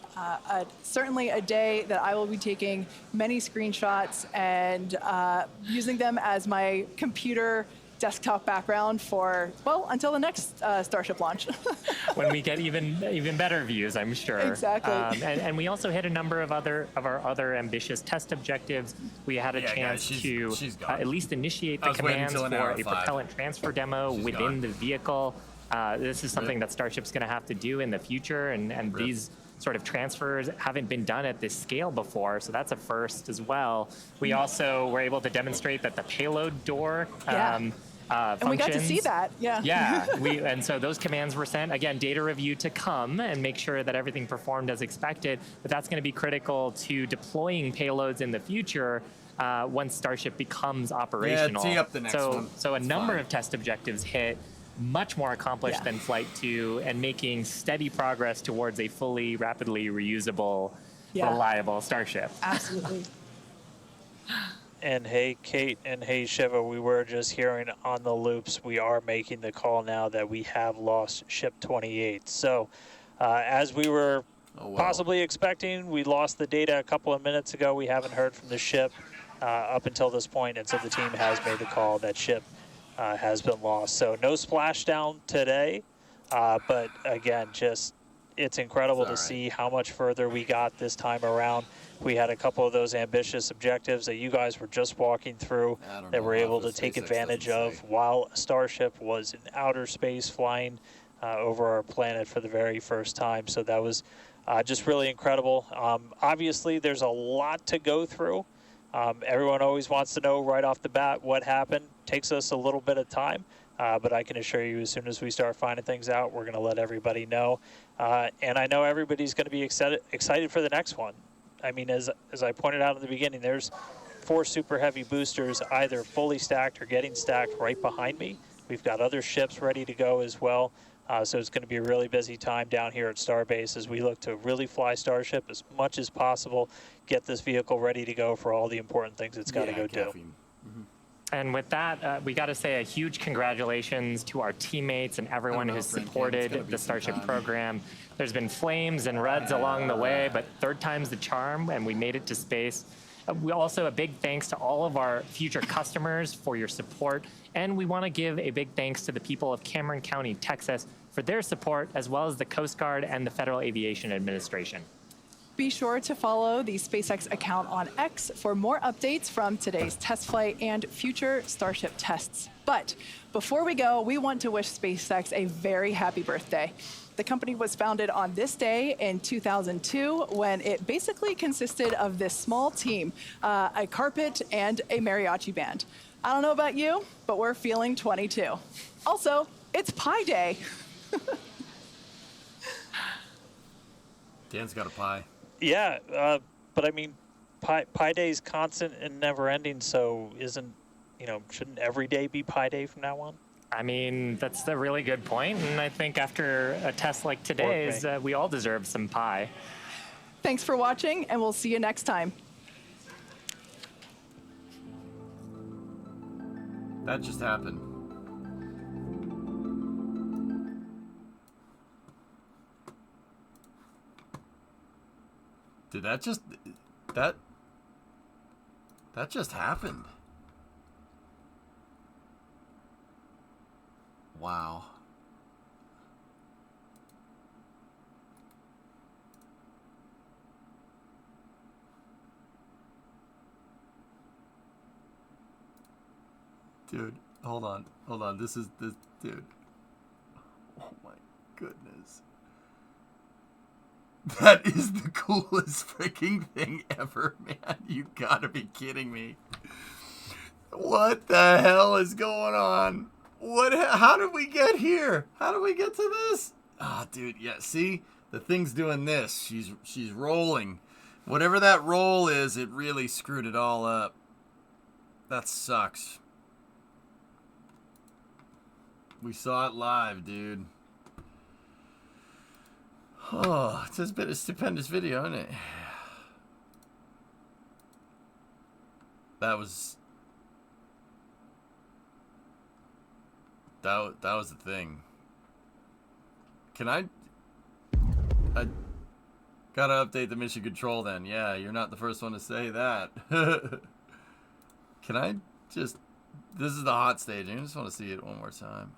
certainly a day that I will be taking many screenshots and using them as my computer desktop background for, well, until the next Starship launch. When we get even better views, I'm sure. Exactly. And we also hit a number of our other ambitious test objectives. We had a chance to at least initiate the commands for a propellant transfer demo within the vehicle. This is something that Starship's going to have to do in the future, and these sort of transfers haven't been done at this scale before, so that's a first as well. We also were able to demonstrate that the payload door functions. And we got to see that, yeah. Yeah, and so those commands were sent. Again, data review to come and make sure that everything performed as expected, but that's going to be critical to deploying payloads in the future once Starship becomes operational. Yeah, tee up the next one. So a number of test objectives hit, much more accomplished than Flight 2, and making steady progress towards a fully, rapidly reusable, reliable Starship. Absolutely. And hey, Kate, and hey, Shiva, we were just hearing on the loops, we are making the call now that we have lost Ship 28. So, as we were possibly expecting, we lost the data a couple of minutes ago. We haven't heard from the ship up until this point, and so the team has made the call that ship has been lost. So no splashdown today, but again, just it's incredible to see how much further we got this time around. We had a couple of those ambitious objectives that you guys were just walking through that we're able to take advantage of while Starship was in outer space flying over our planet for the very first time. So that was just really incredible. Obviously, there's a lot to go through. Everyone always wants to know right off the bat what happened. Takes us a little bit of time, but I can assure you as soon as we start finding things out, we're going to let everybody know. And I know everybody's going to be excited for the next one. I mean, as I pointed out in the beginning, there's 4 super heavy boosters either fully stacked or getting stacked right behind me. We've got other ships ready to go as well. So it's going to be a really busy time down here at Starbase as we look to really fly Starship as much as possible, get this vehicle ready to go for all the important things it's got to go do. And with that, we got to say a huge congratulations to our teammates and everyone who's supported the Starship program. There's been flames and reds along the way, but third time's the charm, and we made it to space. We also a big thanks to all of our future customers for your support, and we want to give a big thanks to the people of Cameron County, Texas, for their support, as well as the Coast Guard and the Federal Aviation Administration. Be sure to follow the SpaceX account on X for more updates from today's test flight and future Starship tests. But before we go, we want to wish SpaceX a very happy birthday. The company was founded on this day in 2002 when it basically consisted of this small team, a carpet and a mariachi band. I don't know about you, but we're feeling 22. Also, it's Pi Day. Dan's got a pie. Yeah, but I mean, Pi Day is constant and never ending, so shouldn't every day be Pi Day from now on? I mean, that's a really good point, and I think after a test like today's, we all deserve some pie. Thanks for watching, and we'll see you next time. That just happened. Did that just... That just happened. Wow. Dude, hold on. This dude. Oh my goodness. That is the coolest freaking thing ever, man. You gotta be kidding me. What the hell is going on? How did we get here? How did we get to this? Ah, dude, yeah, see? The thing's doing this. She's rolling. Whatever that roll is, it really screwed it all up. That sucks. We saw it live, dude. Oh, it's a stupendous video, isn't it? That was the thing. I gotta update the mission control then. Yeah, you're not the first one to say that. Can I just... This is the hot staging. I just want to see it one more time.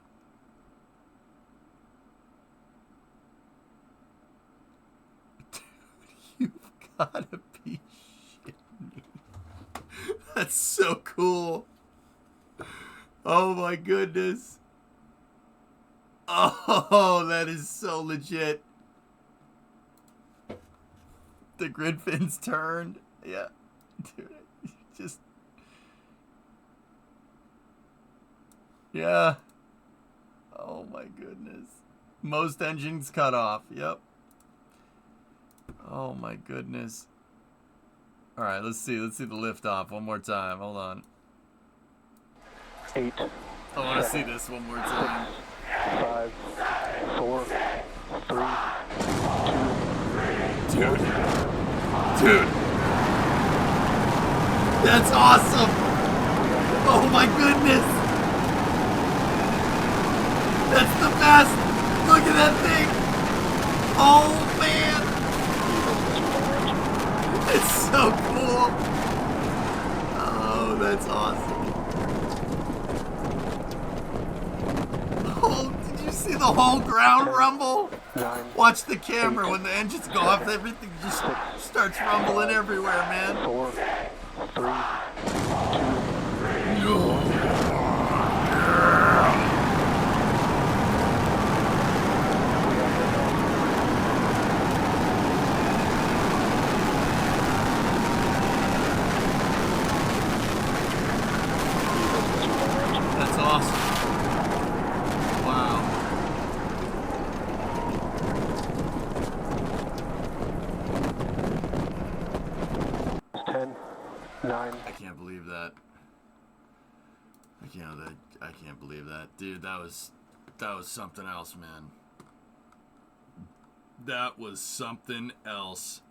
Dude, you've gotta be shitting me. That's so cool. Oh my goodness. Oh, that is so legit. The grid fins turned. Yeah. Dude, just... Yeah. Oh my goodness. Most engines cut off. Yep. Oh my goodness. All right, let's see the liftoff one more time. Hold on. 8. I want to see this one more time. 5, 4, 3, 2. Dude. That's awesome. Oh my goodness. That's the best. Look at that thing. Oh man. It's so cool. Oh, that's awesome. Oh, did you see the whole ground rumble? Watch the camera when the engines go off. Everything just starts rumbling everywhere, man. 4, 3, 2. That's awesome. Wow. I can't believe that. I can't believe that. Dude, that was something else, man. That was something else.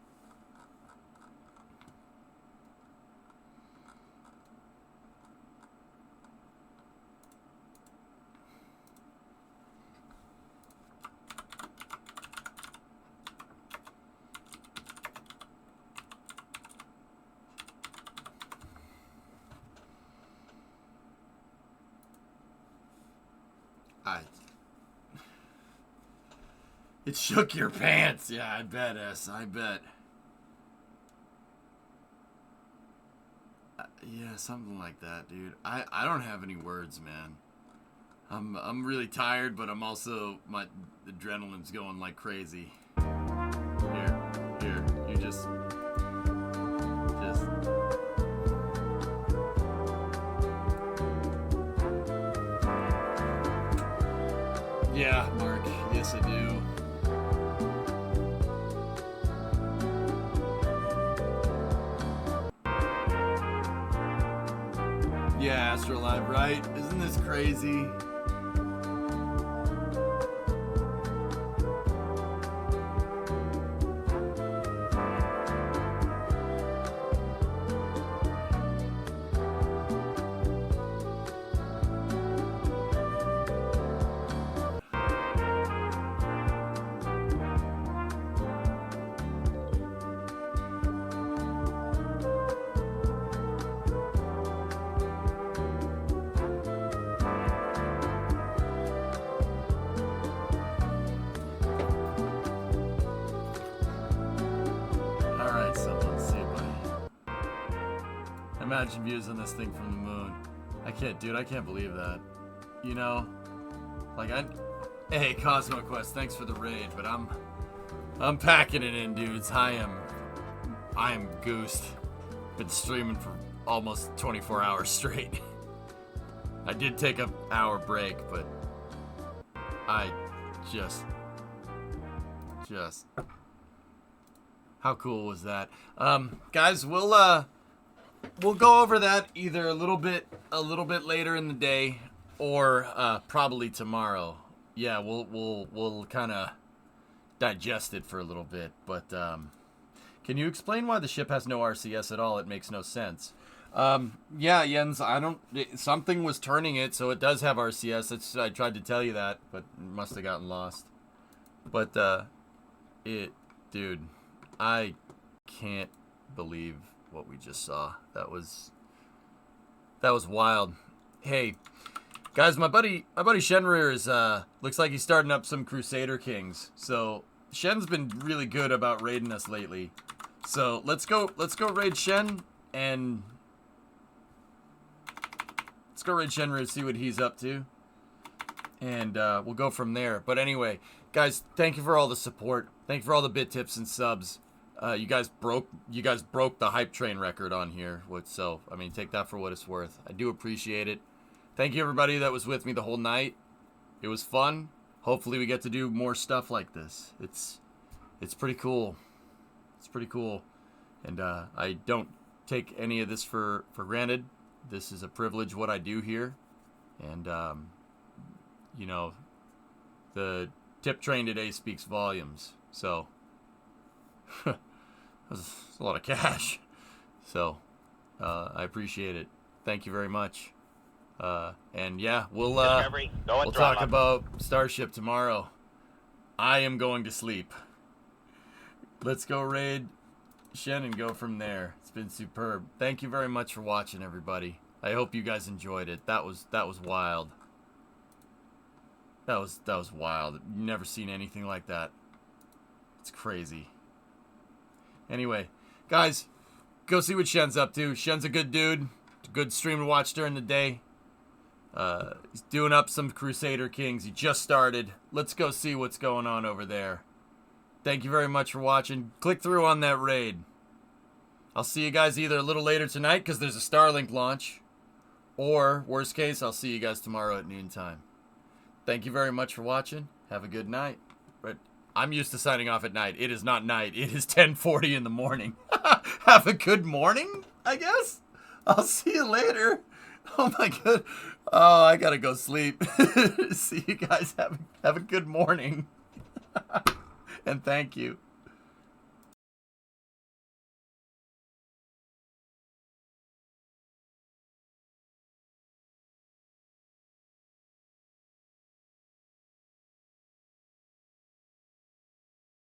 It shook your pants. Yeah, I bet, S. I bet. Yeah, something like that, dude. I don't have any words, man. I'm really tired, but I'm also, my adrenaline's going like crazy. Here, you just. Yeah, Mark. Yes, I do. Yeah, Astrolive, right? Isn't this crazy? Imagine views on this thing from the moon. I can't believe that. You know, like hey, Cosmo Quest, thanks for the raid, but I'm packing it in, dudes. I am goosed. Been streaming for almost 24 hours straight. I did take an hour break, but I just how cool was that? Guys, we'll go over that either a little bit later in the day or probably tomorrow. Yeah, we'll kind of digest it for a little bit. But can you explain why the ship has no RCS at all? It makes no sense. Yeah, Jens, something was turning it, so it does have RCS. I tried to tell you that, but it must have gotten lost. But dude, I can't believe what we just saw. That was wild. Hey, guys, my buddy Shenrir is looks like he's starting up some Crusader Kings. So Shen's been really good about raiding us lately. So let's go raid Shen and see what he's up to. And we'll go from there. But anyway, guys, thank you for all the support. Thank you for all the bit tips and subs. You guys broke the hype train record on here. So I mean, take that for what it's worth. I do appreciate it. thank you everybody that was with me the whole night. It was fun. Hopefully we get to do more stuff like this. It's pretty cool. It's pretty cool. And I don't take any of this for granted. This is a privilege what I do here. And, you know, the tip train today speaks volumes. So, that's a lot of cash. So, I appreciate it. Thank you very much. And yeah, we'll talk about Starship tomorrow. I am going to sleep. Let's go raid Shen and go from there. It's been superb. Thank you very much for watching, everybody. I hope you guys enjoyed it. That was wild. That was wild. You've never seen anything like that. It's crazy. Anyway, guys, go see what Shen's up to. Shen's a good dude. It's a good stream to watch during the day. He's doing up some Crusader Kings. He just started. Let's go see what's going on over there. Thank you very much for watching. Click through on that raid. I'll see you guys either a little later tonight because there's a Starlink launch, or worst case, I'll see you guys tomorrow at noontime. Thank you very much for watching. Have a good night. But I'm used to signing off at night. It is not night. It is 10:40 in the morning. Have a good morning, I guess. I'll see you later. Oh my god. Oh, I gotta go sleep. See you guys. Have a good morning. And thank you.